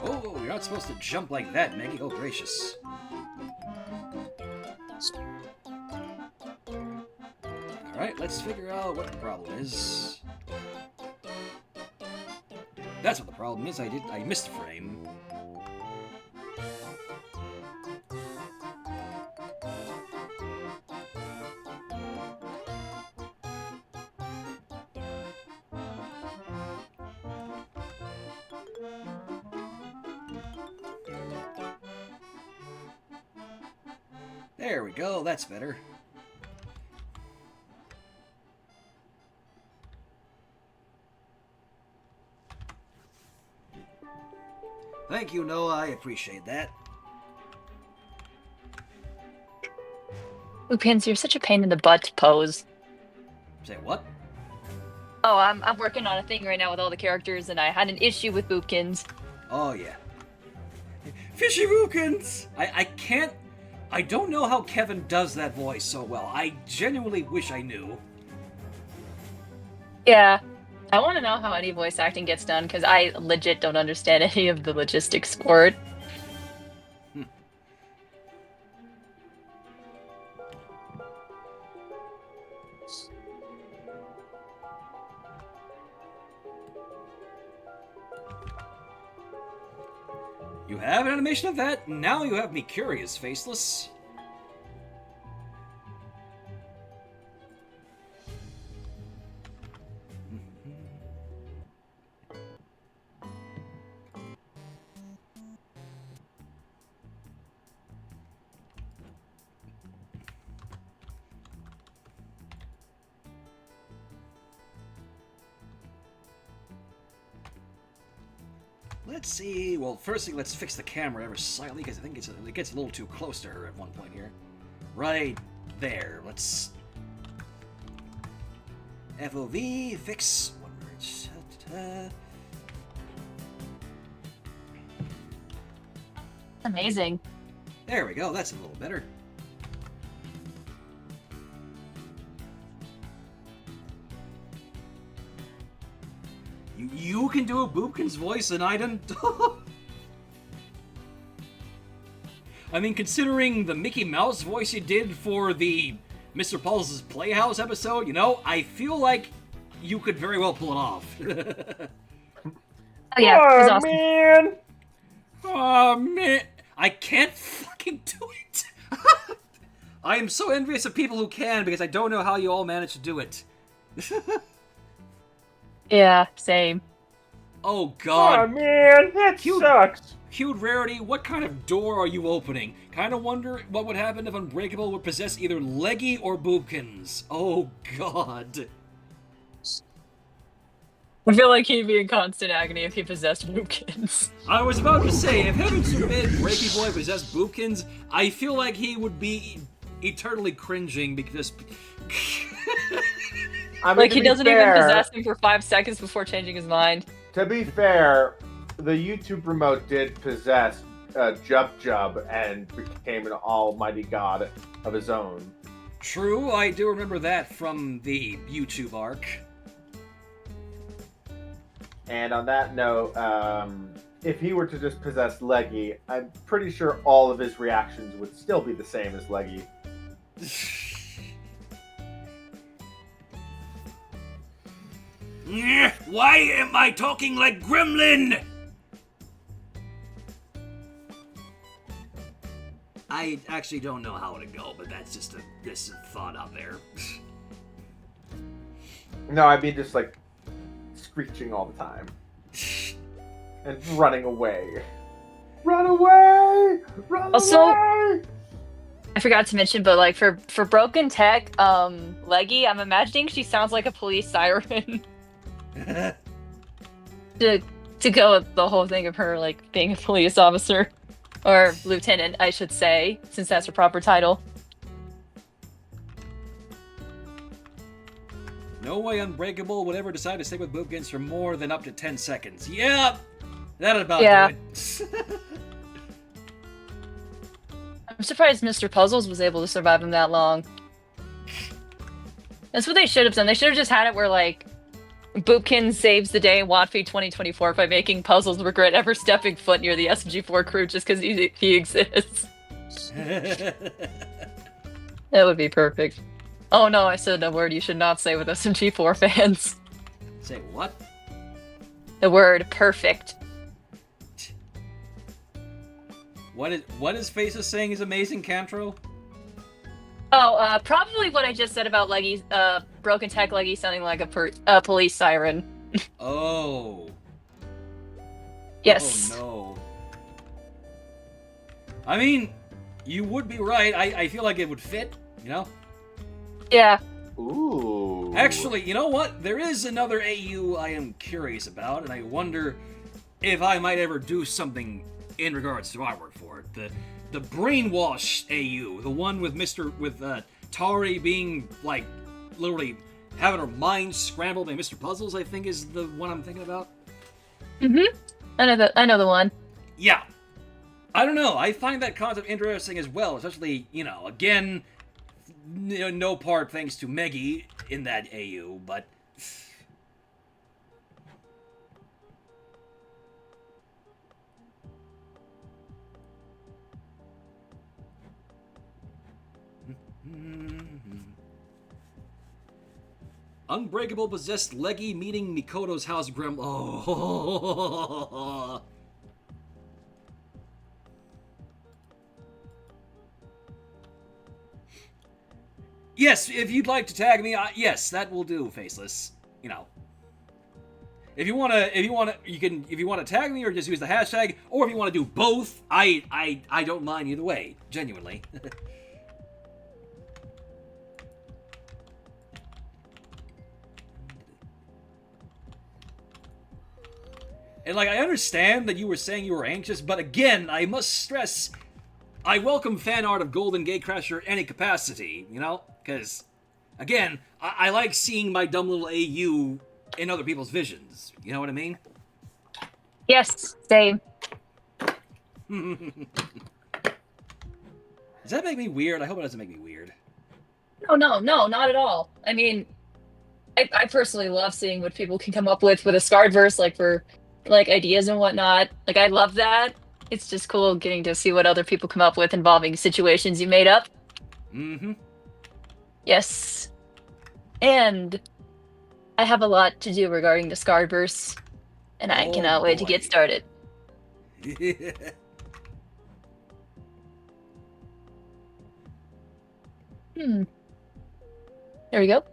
C: Oh, you're not supposed to jump like that, Maggie. Oh, gracious. Alright, let's figure out what the problem is. That's what the problem is. I missed a frame. There we go, that's better. Thank you, Noah, I appreciate that.
D: Lupins, you're such a pain in the butt to pose.
C: Say what?
D: Oh, I'm working on a thing right now with all the characters, and I had an issue with Boopkins.
C: Oh, yeah. Fishy Boopkins! I don't know how Kevin does that voice so well. I genuinely wish I knew.
D: Yeah. I want to know how any voice acting gets done, because I legit don't understand any of the logistics for it.
C: You have an animation of that? Now you have me curious, Faceless. Let's see. Well, firstly, let's fix the camera ever slightly because I think it gets a little too close to her at one point here. Right there. Let's FOV fix one word.
D: Amazing.
C: There we go. That's a little better. You can do a Boopkins voice and I didn't. I mean, considering the Mickey Mouse voice you did for the Mr. Puzzles Playhouse episode, you know, I feel like you could very well pull it off.
D: Oh yeah, it was awesome.
A: Man!
C: Oh man, I can't fucking do it. I am so envious of people who can because I don't know how you all manage to do it.
D: Yeah, same.
C: Oh god.
A: Oh man, that sucks.
C: Cute Rarity, what kind of door are you opening? Kinda wonder what would happen if Unbreakable would possess either Leggy or Boopkins. Oh god.
D: I feel like he'd be in constant agony if he possessed Boopkins.
C: I was about to say, if heaven forbid Breaky Boy possessed Boopkins, I feel like he would be eternally cringing because...
A: I mean,
D: Like,
A: to
D: he
A: be
D: doesn't
A: fair,
D: even possess him for 5 seconds before changing his mind.
A: To be fair, the YouTube remote did possess Jub Jub and became an almighty god of his own.
C: True, I do remember that from the YouTube arc.
A: And on that note, if he were to just possess Leggy, I'm pretty sure all of his reactions would still be the same as Leggy.
C: Why am I talking like Gremlin? I actually don't know how to go, but that's just this thought out there.
A: No, I mean just like screeching all the time. And running away. Run away! Run
D: Also-
A: away!
D: I forgot to mention, but like for Broken Tech, Leggy, I'm imagining she sounds like a police siren. to go with the whole thing of her like being a police officer. Or lieutenant, I should say, since that's her proper title.
C: No way Unbreakable would ever decide to stay with Boopkins for more than up to 10 seconds. Yep! That'd about
D: Yeah.
C: do it.
D: I'm surprised Mr. Puzzles was able to survive him that long. That's what they should have done. They should have just had it where, like, Boopkins saves the day in Wattfeed 2024 by making Puzzles regret ever stepping foot near the SMG4 crew just because he exists. That would be perfect. Oh no, I said a word you should not say with SMG4 fans.
C: Say what?
D: The word perfect.
C: What is Faces saying is amazing, Cantro?
D: Oh, probably what I just said about Leggy, Broken Tech Leggy sounding like a police siren.
C: Oh.
D: Yes.
C: Oh no. I mean, you would be right. I feel like it would fit, you know?
D: Yeah.
A: Ooh.
C: Actually, you know what? There is another AU I am curious about, and I wonder if I might ever do something in regards to artwork for it. The Brainwash AU, the one with Tari being, like, literally having her mind scrambled by Mr. Puzzles, I think is the one I'm thinking about.
D: Mm-hmm. I know the one.
C: Yeah. I don't know. I find that concept interesting as well, especially, you know, again, no part thanks to Meggy in that AU, but... Unbreakable possessed Leggy meeting Mikoto's house Grim. Oh. Yes, if you'd like to tag me, yes, that will do, Faceless. You know. If you want to tag me or just use the hashtag, or if you want to do both, I don't mind either way, genuinely. And, like, I understand that you were saying you were anxious, but again, I must stress, I welcome fan art of Golden Gatecrasher in any capacity, you know? Because, again, I like seeing my dumb little AU in other people's visions. You know what I mean?
D: Yes, same.
C: Does that make me weird? I hope it doesn't make me weird.
D: No, not at all. I mean, I personally love seeing what people can come up with a Scarred verse, like for like ideas and whatnot. Like I love that. It's just cool getting to see what other people come up with involving situations you made up.
C: Mm-hmm.
D: Yes. And I have a lot to do regarding the Scarred verse, and I cannot wait to get started. There we go.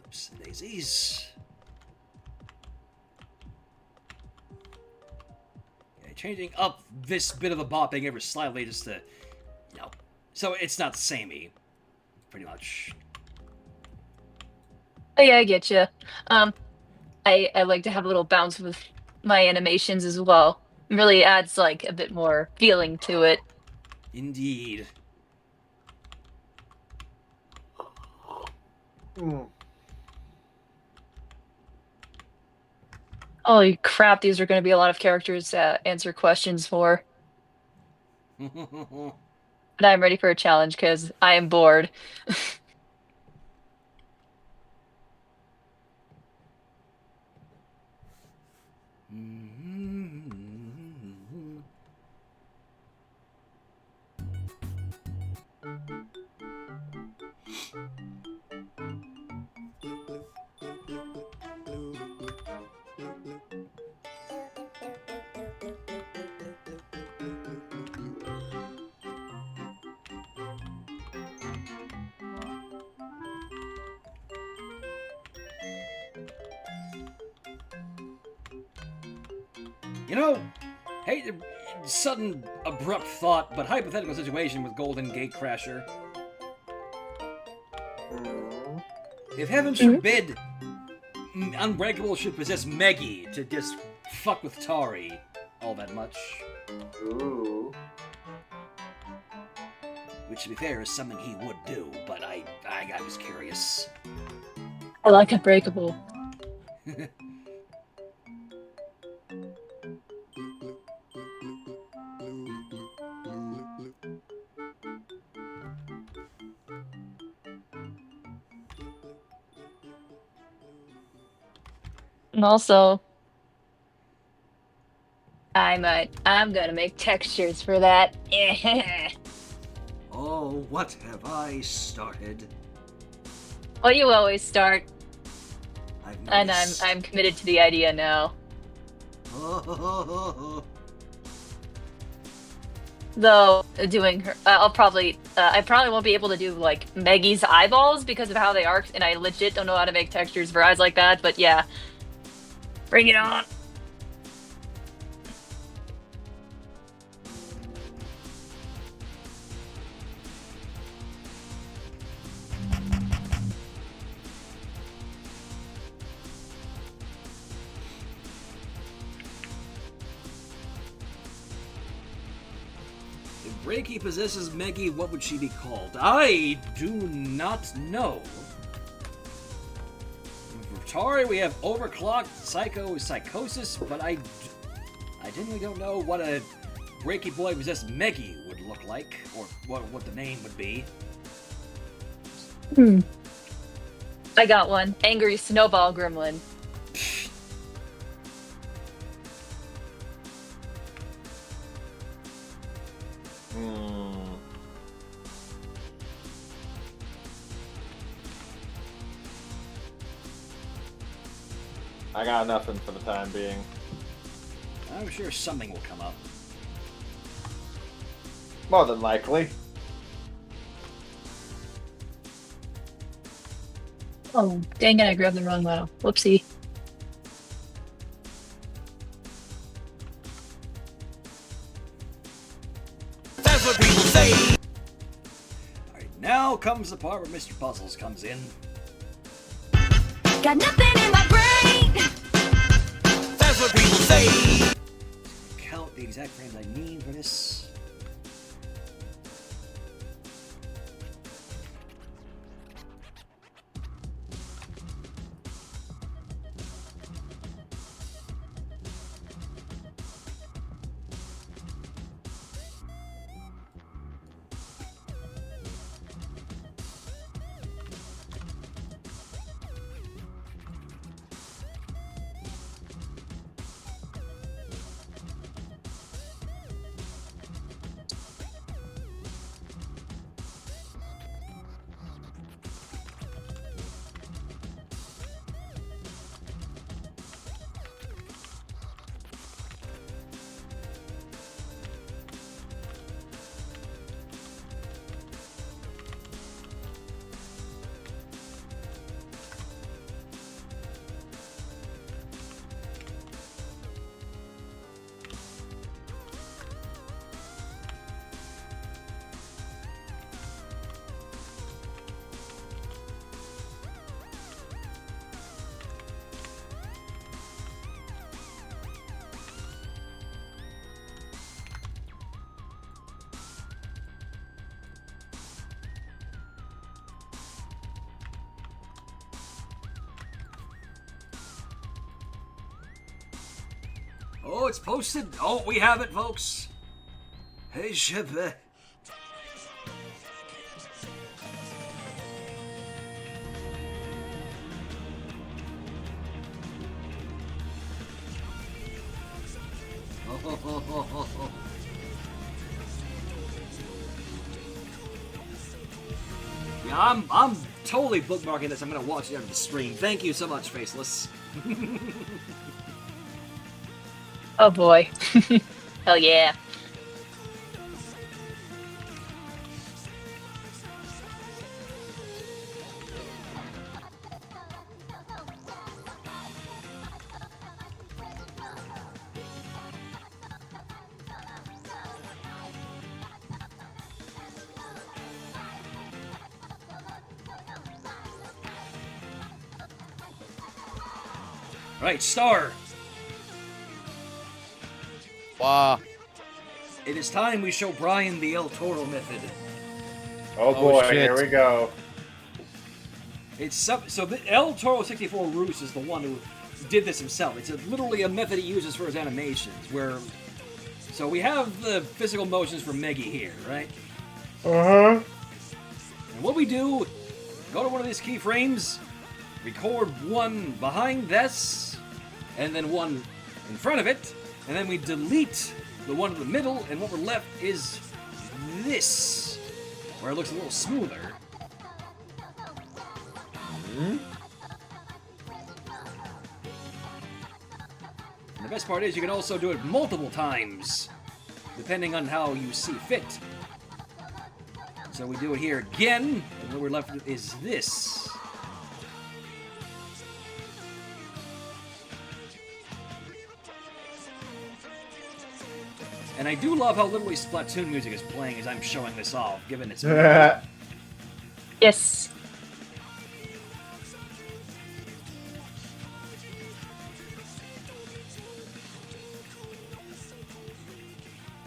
C: Oops, daisies. Okay, changing up this bit of the bopping ever slightly just to, you know, so it's not samey, pretty much.
D: Oh yeah, I get you. I like to have a little bounce with my animations as well. It really adds like a bit more feeling to it.
C: Indeed.
D: Holy crap, these are going to be a lot of characters to answer questions for. But I'm ready for a challenge because I am bored.
C: You know, hey, sudden abrupt thought, but hypothetical situation with Golden Gatecrasher. If heaven forbid, Unbreakable should possess Meggy to just fuck with Tari all that much.
A: Ooh.
C: Which, to be fair, is something he would do, but I was curious.
D: I like Unbreakable. And also, I'm gonna make textures for that.
C: Oh, what have I started?
D: Well, you always start,
C: I've
D: and
C: noticed.
D: I'm committed to the idea now. Though doing her, I probably won't be able to do like Maggie's eyeballs because of how they arc, and I legit don't know how to make textures for eyes like that. But yeah, bring it on.
C: If Reiki possesses Meggy, what would she be called? I do not know. For Tari, we have Overclocked, Psychosis, but I genuinely don't know what a Reiki boy possessed Meggy would look like, or what the name would be.
D: I got one. Angry Snowball Gremlin.
A: I got nothing for the time being.
C: I'm sure something will come up.
A: More than likely.
D: Oh, dang it, I grabbed the wrong model. Whoopsie.
G: That's what people say.
C: Alright, now comes the part where Mr. Puzzles comes in.
E: Got nothing in my brain.
G: That's what people say.
C: Count the exact frames I need for this. Oh, it's posted. Oh, we have it, folks. Hey, Ship. Yeah, I'm totally bookmarking this. I'm gonna watch it on the stream. Thank you so much, Faceless.
D: Oh boy. Hell yeah.
C: Right, Star.
B: Wow.
C: It is time we show Brian the El Toro method.
A: Oh boy,
B: shit.
A: here we go.
C: It's so the El Toro 64 Roos is the one who did this himself. It's literally a method he uses for his animations. So we have the physical motions for Meggy here, right?
A: Uh-huh.
C: And what we do, go to one of these keyframes, record one behind this, and then one in front of it, and then we delete the one in the middle, and what we're left is this, where it looks a little smoother. And the best part is you can also do it multiple times, depending on how you see fit. So we do it here again, and what we're left with is this. And I do love how literally Splatoon music is playing as I'm showing this off, given its...
D: Yes.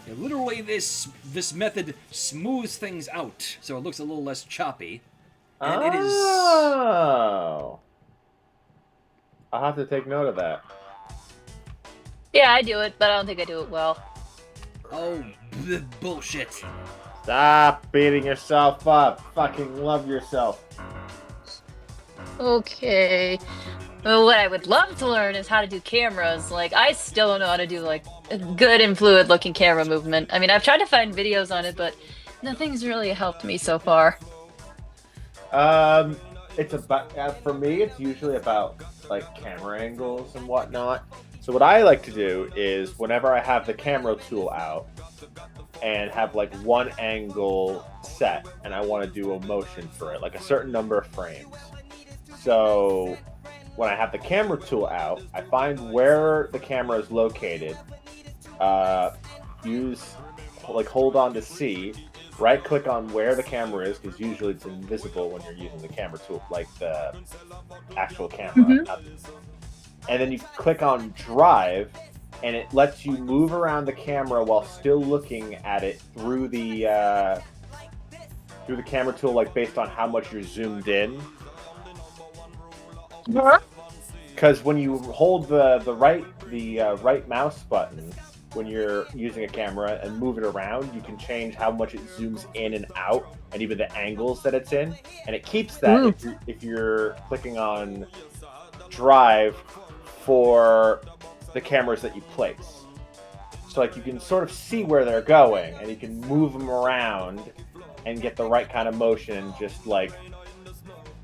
C: Yeah, literally, this method smooths things out, so it looks a little less choppy. And it is...
A: Oh. I'll have to take note of that.
D: Yeah, I do it, but I don't think I do it well.
C: Oh, bullshit.
A: Stop beating yourself up. Fucking love yourself.
D: Okay. Well, what I would love to learn is how to do cameras. Like, I still don't know how to do, like, a good and fluid-looking camera movement. I mean, I've tried to find videos on it, but nothing's really helped me so far.
A: It's about, for me, it's usually about, like, camera angles and whatnot. So what I like to do is, whenever I have the camera tool out, and have, like, one angle set, and I want to do a motion for it, like a certain number of frames. So when I have the camera tool out, I find where the camera is located. Hold on to C. Right click on where the camera is, because usually it's invisible when you're using the camera tool, like the actual camera. And then you click on drive, and it lets you move around the camera while still looking at it through the camera tool, like based on how much you're zoomed in. Because when you hold the right mouse button when you're using a camera and move it around, you can change how much it zooms in and out, and even the angles that it's in, and it keeps that if you're clicking on drive for the cameras that you place. So like you can sort of see where they're going, and you can move them around and get the right kind of motion. Just like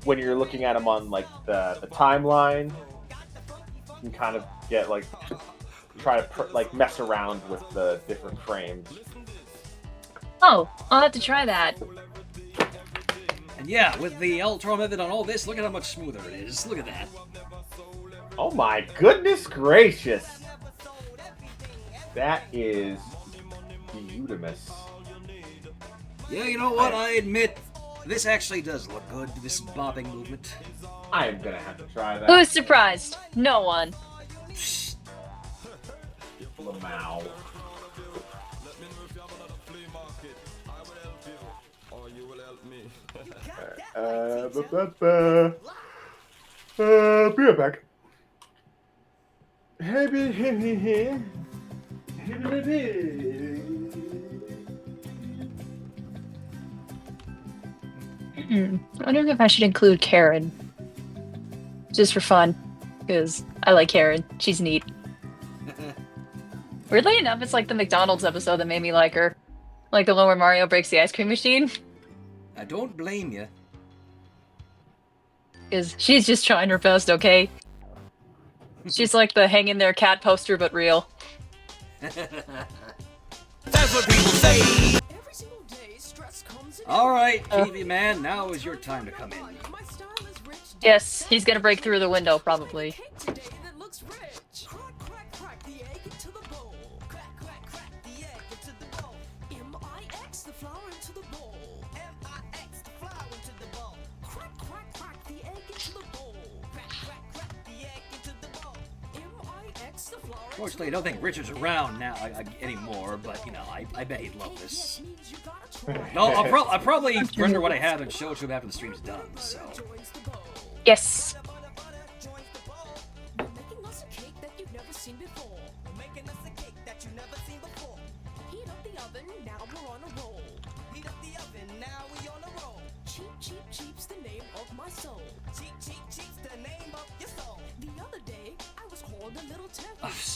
A: when you're looking at them on like the timeline, you can kind of get like try to mess around with the different frames.
D: Oh, I'll have to try that.
C: And yeah, with the Ultra method on all this, look at how much smoother it is. Look at that.
A: Oh my goodness gracious! That is beautiful.
C: Yeah, you know what? I admit, this actually does look good, this bobbing movement.
A: I am gonna have to try that.
D: Who's surprised? No one.
A: Lamau. Be right back.
D: I'm wondering if I should include Karen. Just for fun. Because I like Karen. She's neat. Weirdly enough, it's like the McDonald's episode that made me like her. Like the one where Mario breaks the ice cream machine.
C: I don't blame you.
D: Because she's just trying her best, okay? She's like the hang in there cat poster, but real.
G: That's what people say.
C: Alright, TV man, now is your time to come in.
D: Yes, he's gonna break through the window, probably.
C: Fortunately, I don't think Richard's around now anymore, but you know, I bet he'd love this. No, I'll probably render what I have and show it to him after the stream's done. So.
D: Yes.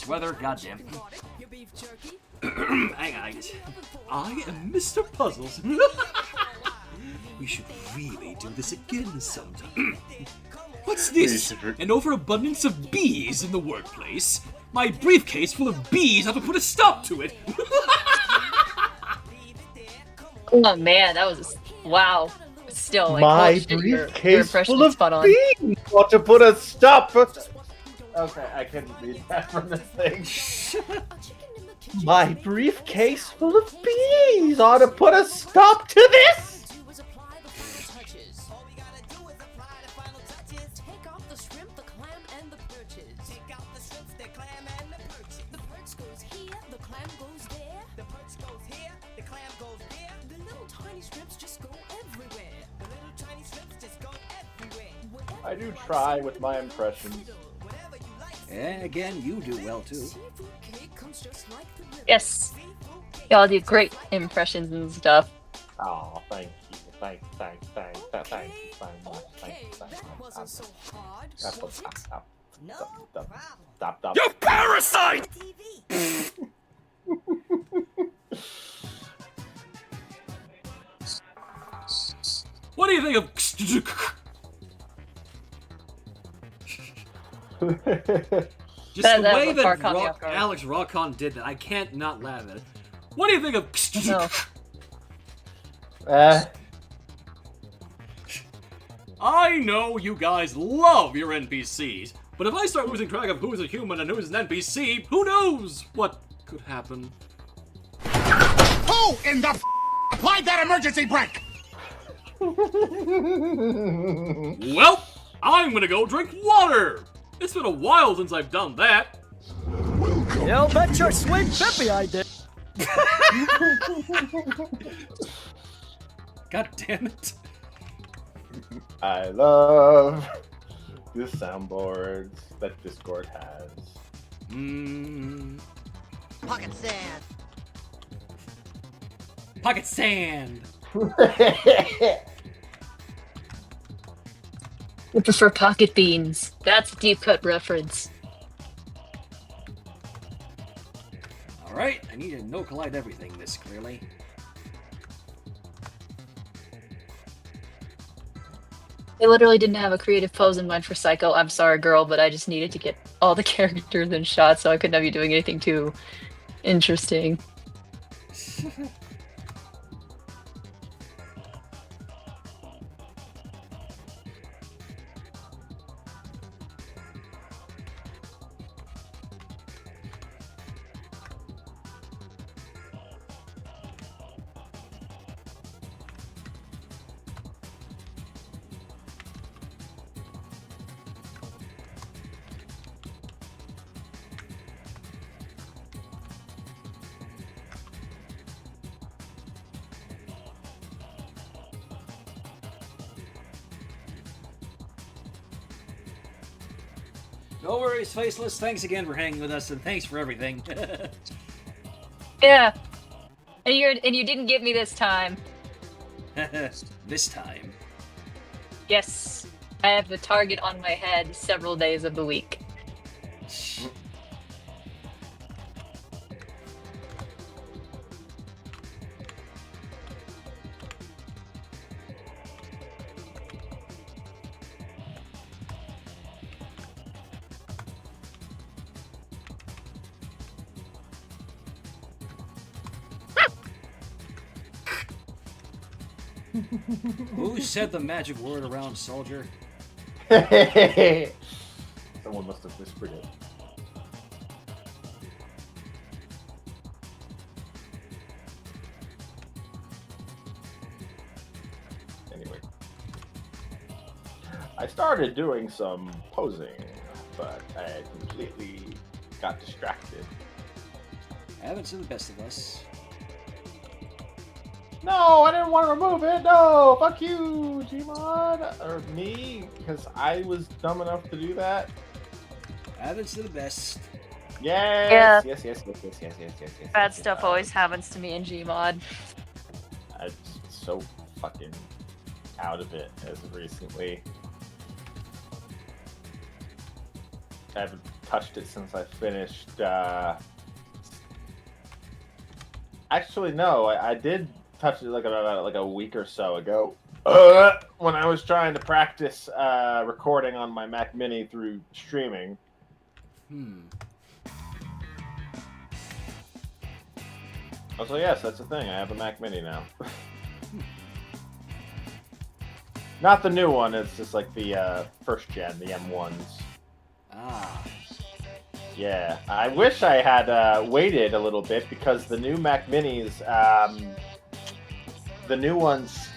C: Weather, goddamn. Hang on, I am Mr. Puzzles. We should really do this again sometime. What's this? An overabundance of bees in the workplace? My briefcase full of bees. I have to put a stop to it.
D: Oh man, that was wow. Still, like,
A: my briefcase full of bees. Want to put a stop? Okay, I couldn't read that from the thing. My briefcase full of bees ought to put a stop to this! I do try with my impressions.
C: And again, you do well too.
D: Yes. Y'all do great impressions and stuff.
A: Oh, thank you. Thank you so much. Stop.
G: You parasite!
C: What do you think of... Just
D: That
C: the way
D: was
C: that
D: far caught me off guard.
C: Alex Rockon did that, I can't not laugh at it. What do you think of...
D: No.
C: I know you guys love your NPCs, but if I start losing track of who's a human and who's an NPC, who knows what could happen?
H: Who in the applied that emergency brake?
C: Well, I'm gonna go drink water! It's been a while since I've done that.
I: You'll bet your sweet Pippi I did.
C: God damn it.
A: I love the soundboards that Discord has.
H: Pocket sand.
C: Pocket sand.
D: I prefer pocket beans. That's a deep cut reference.
C: Alright, I need to no-collide everything this clearly.
D: I literally didn't have a creative pose in mind for Psycho. I'm sorry, girl, but I just needed to get all the characters in shot, so I couldn't have you doing anything too interesting.
C: No worries, Faceless. Thanks again for hanging with us, and thanks for everything.
D: Yeah. And you didn't get me this time.
C: This time.
D: Yes. I have the target on my head several days of the week.
C: Who said the magic word around, soldier?
A: Someone must have whispered it. Anyway. I started doing some posing, but I completely got distracted.
C: I haven't seen the best of us.
A: No, I didn't want to remove it. No, fuck you, Gmod, or me, because I was dumb enough to do that.
C: I haven't seen the best.
A: Yes,
D: Yeah.
A: yes.
D: Bad stuff always happens to me in Gmod.
A: I'm so fucking out of it as of recently. I haven't touched it since I finished. Actually, no, I did touch it about a week or so ago when I was trying to practice recording on my Mac Mini through streaming. Also, yes, that's the thing. I have a Mac Mini now. Not the new one. It's just like the first gen, the M1s.
C: Ah.
A: Yeah, I wish I had waited a little bit because the new Mac Minis, the new ones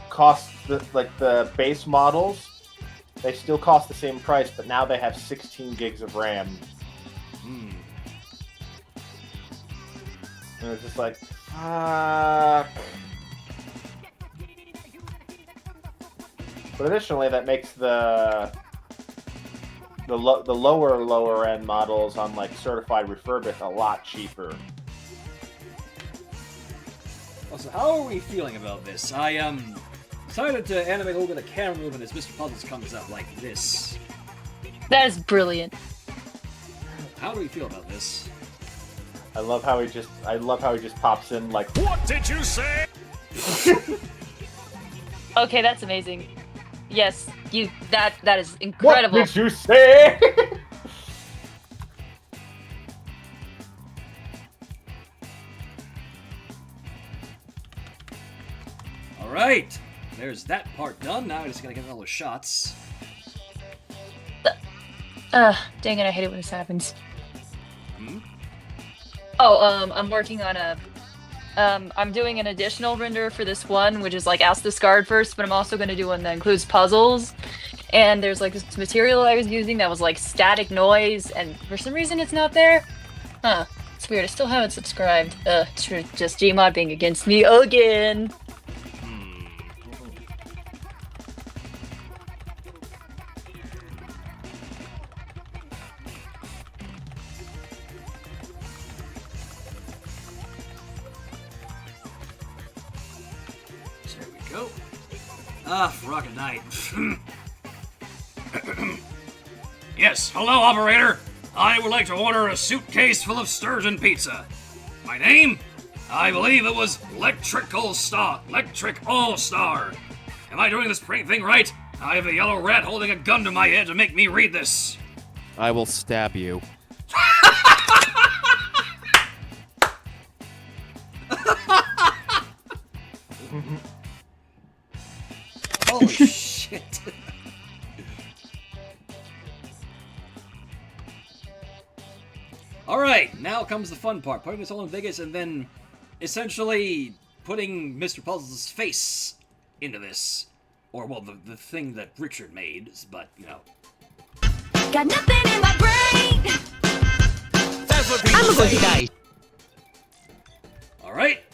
A: cost the base models. They still cost the same price, but now they have 16 gigs of RAM. And it's just like, fuck. But additionally, that makes the lower end models on like certified refurbished a lot cheaper.
C: Also, how are we feeling about this? I decided to animate a little bit of camera movement as Mr. Puzzles comes up like this.
D: That is brilliant.
C: How do we feel about this?
A: I love how he just pops in like,
H: What did you say?
D: Okay, that's amazing. Yes, that is incredible.
A: What did you say?
C: Alright! there's that part done. Now I just gotta get all the shots.
D: Dang it, I hate it when this happens. I'm working on I'm doing an additional render for this one, which is like Ask Discard first, but I'm also going to do one that includes puzzles. And there's like this material I was using that was like static noise, and for some reason it's not there. Huh. It's weird. I still haven't subscribed. It's just Gmod being against me again.
C: There we go. Ah, Rocket Knight. Yes, hello, operator. I would like to order a suitcase full of sturgeon pizza. My name? I believe it was Electric All-Star. Am I doing this thing right? I have a yellow rat holding a gun to my head to make me read this.
B: I will stab you.
C: Holy shit. Alright, now comes the fun part. Putting this all in Vegas and then essentially putting Mr. Puzzles' face into this. Or, well, the thing that Richard made, but, you know.
E: Got nothing in my brain.
G: That's what people say.
C: Alright.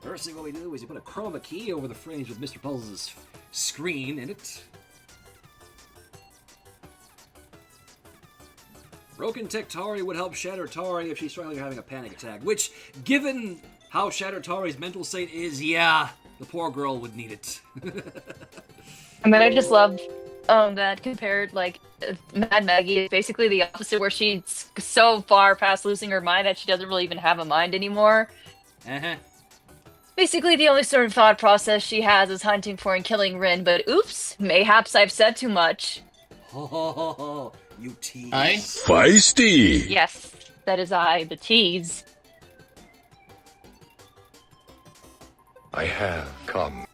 C: First thing what we do is you put a chroma key over the frames with Mr. Puzzles' screen in it. Broken Tech Tari would help Shatter Tari if she's struggling or having a panic attack, which, given how Shatter Tari's mental state is, yeah, the poor girl would need it.
D: I mean, I just love that compared, like, Mad Maggie is basically the opposite, where she's so far past losing her mind that she doesn't really even have a mind anymore.
C: Uh-huh.
D: Basically, the only sort of thought process she has is hunting for and killing Rin, but oops, mayhaps I've said too much.
C: Oh, you tease.
F: Feisty.
D: Yes, that is I, the tease.
F: I have come.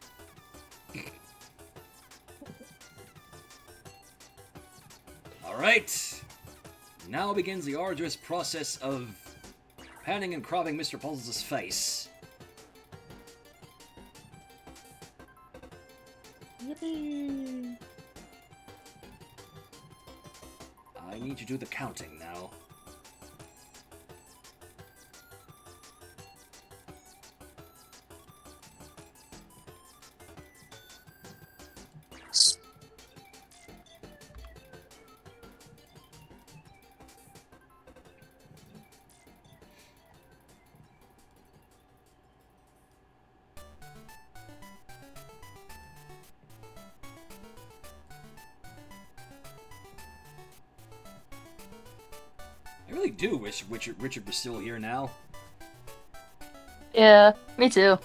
C: Alright. Now begins the arduous process of panning and cropping Mr. Puzzles' face. I need to do the counting now. I really do wish Richard was still here now.
D: Yeah, me too.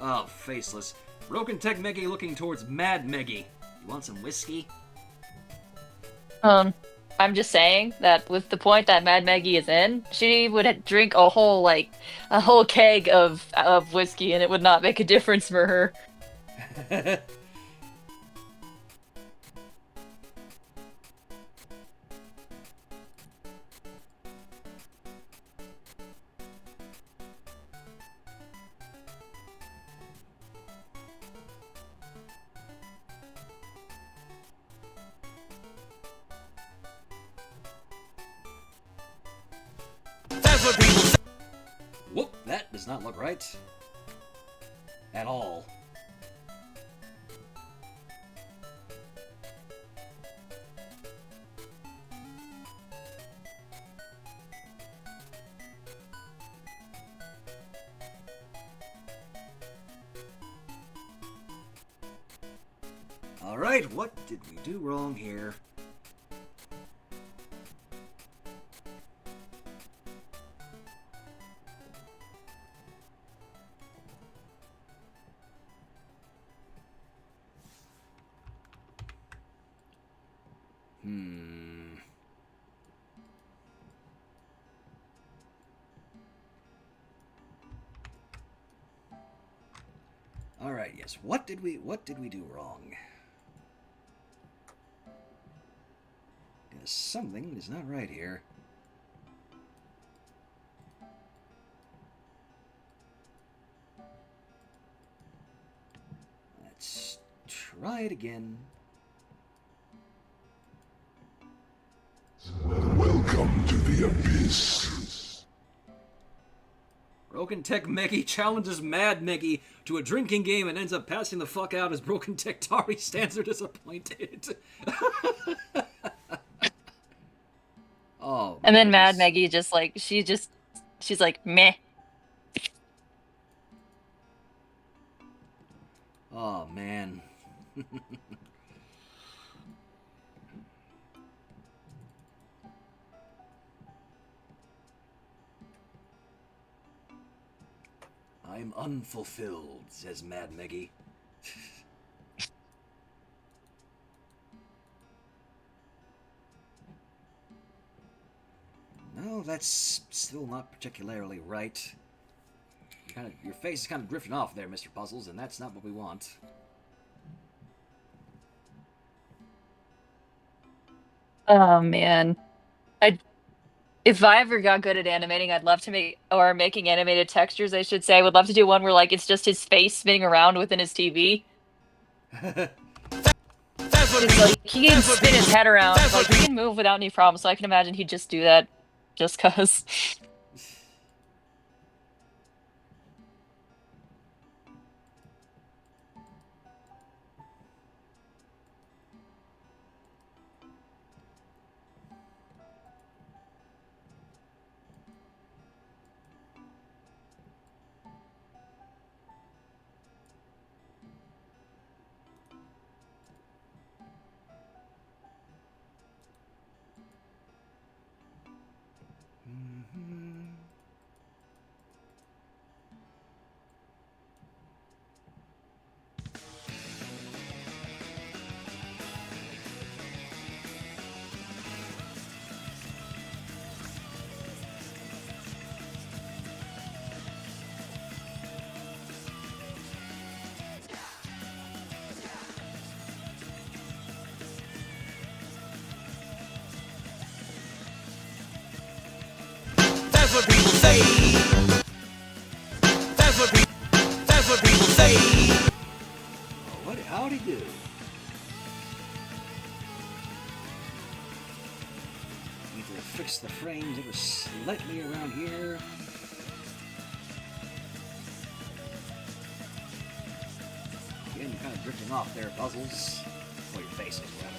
C: Oh, faceless. Broken Tech Meggy looking towards Mad Meggy. You want some whiskey?
D: I'm just saying that with the point that Mad Maggie is in, she would drink a whole keg of whiskey, and it would not make a difference for her.
G: That's what people say.
C: Whoop, that does not look right. At all. Alright, what did we do wrong here? All right. Yes. What did we do wrong? Because something is not right here. Let's try it again.
F: Welcome to the abyss.
C: Broken Tech Meggy challenges Mad Meggy to a drinking game and ends up passing the fuck out as Broken Tech Tari stands there disappointed. Oh.
D: And then Mad Maggie just like she's like meh.
C: Oh man. I'm unfulfilled, says Mad Meggy. No, that's still not particularly right. Your face is kind of drifting off there, Mr. Puzzles, and that's not what we want.
D: Oh man. If I ever got good at animating, I'd love to making animated textures, I should say. I would love to do one where like it's just his face spinning around within his TV. It's like he can spin his head around, like he can move without any problem, so I can imagine he'd just do that just cause.
G: That's what people say. That's what people say.
C: Oh, how'd he do? Either fix the frames ever slightly around here. Again, you're kind of drifting off there, Puzzles. Or your face is, rather.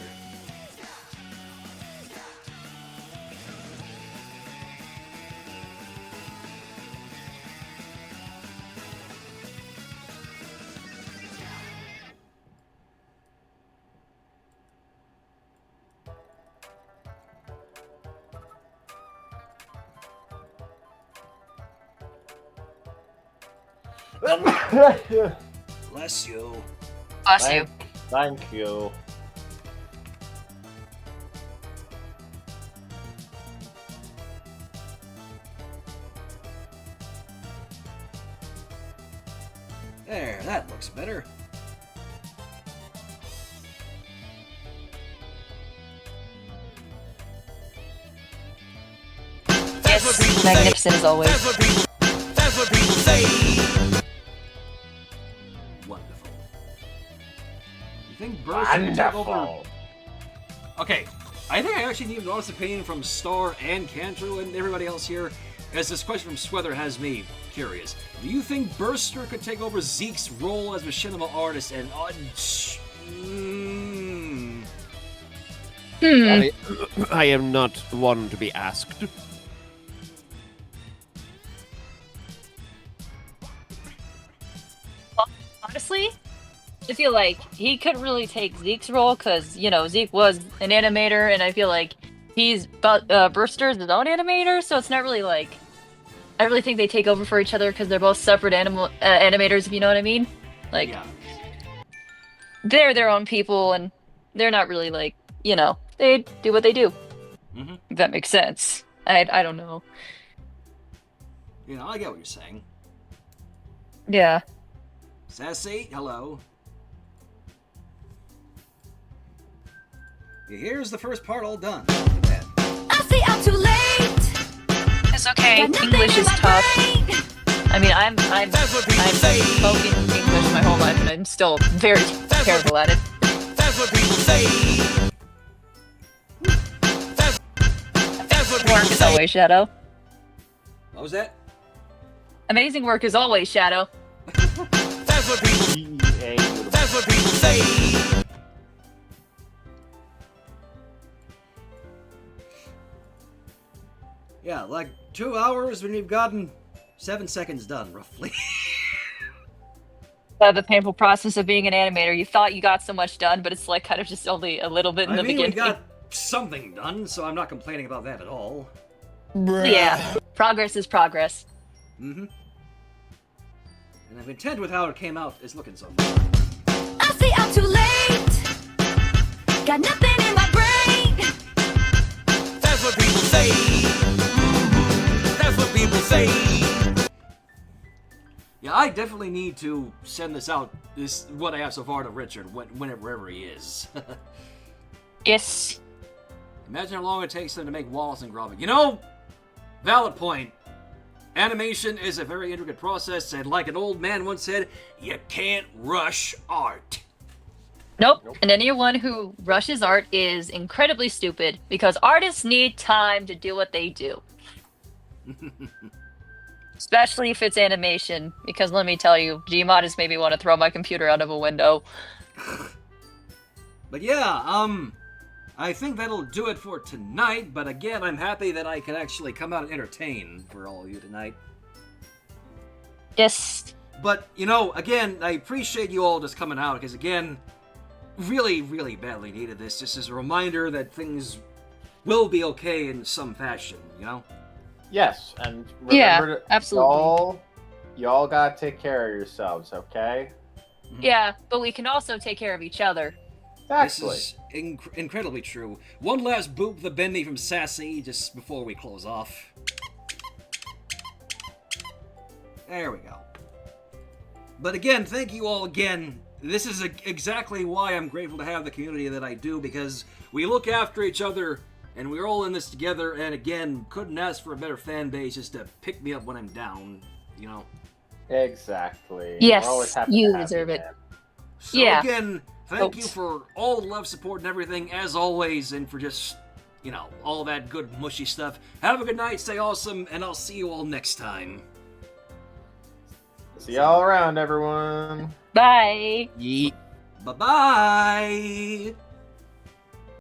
C: Bless you.
D: Bless you.
A: Thank you.
C: There, that looks better.
D: Yes, magnificent as always.
G: That's what people say.
C: Wonderful. You think Burst can take over? Okay, I think I actually need an honest opinion from Star and Cantrew and everybody else here, as this question from Sweather has me curious. Do you think Burster could take over Zeke's role as machinima artist and...
B: I am not one to be asked.
D: Honestly, I feel like he couldn't really take Zeke's role because, you know, Zeke was an animator, and I feel like Burster's his own animator, so it's not really like... I really think they take over for each other because they're both separate animators, if you know what I mean. Like,
C: Yeah.
D: They're their own people, and they're not really like, you know, they do what they do.
C: Mm-hmm.
D: If that makes sense. I don't know.
C: You know, I get what you're saying.
D: Yeah.
C: Sassy, hello. Here's the first part all done. Look at that.
E: I see I'm too late.
D: It's okay.
E: Got nothing
D: English
E: in
D: is
E: my
D: tough.
E: brain.
D: I mean, I've spoken English my whole life, and I'm still very terrible at it.
G: That's what people say. That's what people
D: Work is
G: say.
D: always Shadow.
C: What was that?
D: Amazing work is always Shadow.
G: That's what people.
A: EA.
G: That's what people say.
C: Yeah, like 2 hours when we've gotten 7 seconds done, roughly.
D: The painful process of being an animator. You thought you got so much done, but it's like kind of just only a little bit in
C: I
D: the
C: mean, we
D: beginning.
C: got something done, so I'm not complaining about that at all.
D: Yeah, progress is progress.
C: Mm-hmm. And I'm content with how it came out. It's looking so far.
E: I see I'm too late. Got nothing in my brain.
G: That's what people say. That's what people say.
C: Yeah, I definitely need to send this out. This what I have so far to Richard, whenever he is.
D: Yes.
C: Imagine how long it takes them to make Wallace and Gromit. You know, valid point. Animation is a very intricate process, and like an old man once said, you can't rush art.
D: Nope. And anyone who rushes art is incredibly stupid because artists need time to do what they do. Especially if it's animation, because let me tell you, Gmod has made me want to throw my computer out of a window.
C: But yeah, I think that'll do it for tonight, but again, I'm happy that I can actually come out and entertain for all of you tonight.
D: Yes.
C: But, you know, again, I appreciate you all just coming out, because again, really, really badly needed this, just as a reminder that things will be okay in some fashion, you know?
A: Yes, and
D: Yeah,
A: remember to,
D: absolutely.
A: y'all gotta take care of yourselves, okay?
D: Yeah, but we can also take care of each other.
A: Exactly.
C: This is incredibly true. One last boop the Bendy from Sassy just before we close off. There we go. But again, thank you all again. This is exactly why I'm grateful to have the community that I do, because we look after each other, and we're all in this together, and again, couldn't ask for a better fan base just to pick me up when I'm down, you know?
A: Exactly.
D: Yes,
A: We're always happy
D: you
A: to have
D: deserve it.
A: man.
C: So
D: Yeah.
C: again, thank you
D: Oops.
C: for all the love, support, and everything, as always, and for just, you know, all that good, mushy stuff. Have a good night, stay awesome, and I'll see you all next time.
A: See y'all around, everyone.
D: Bye.
B: Yeet.
C: Bye-bye!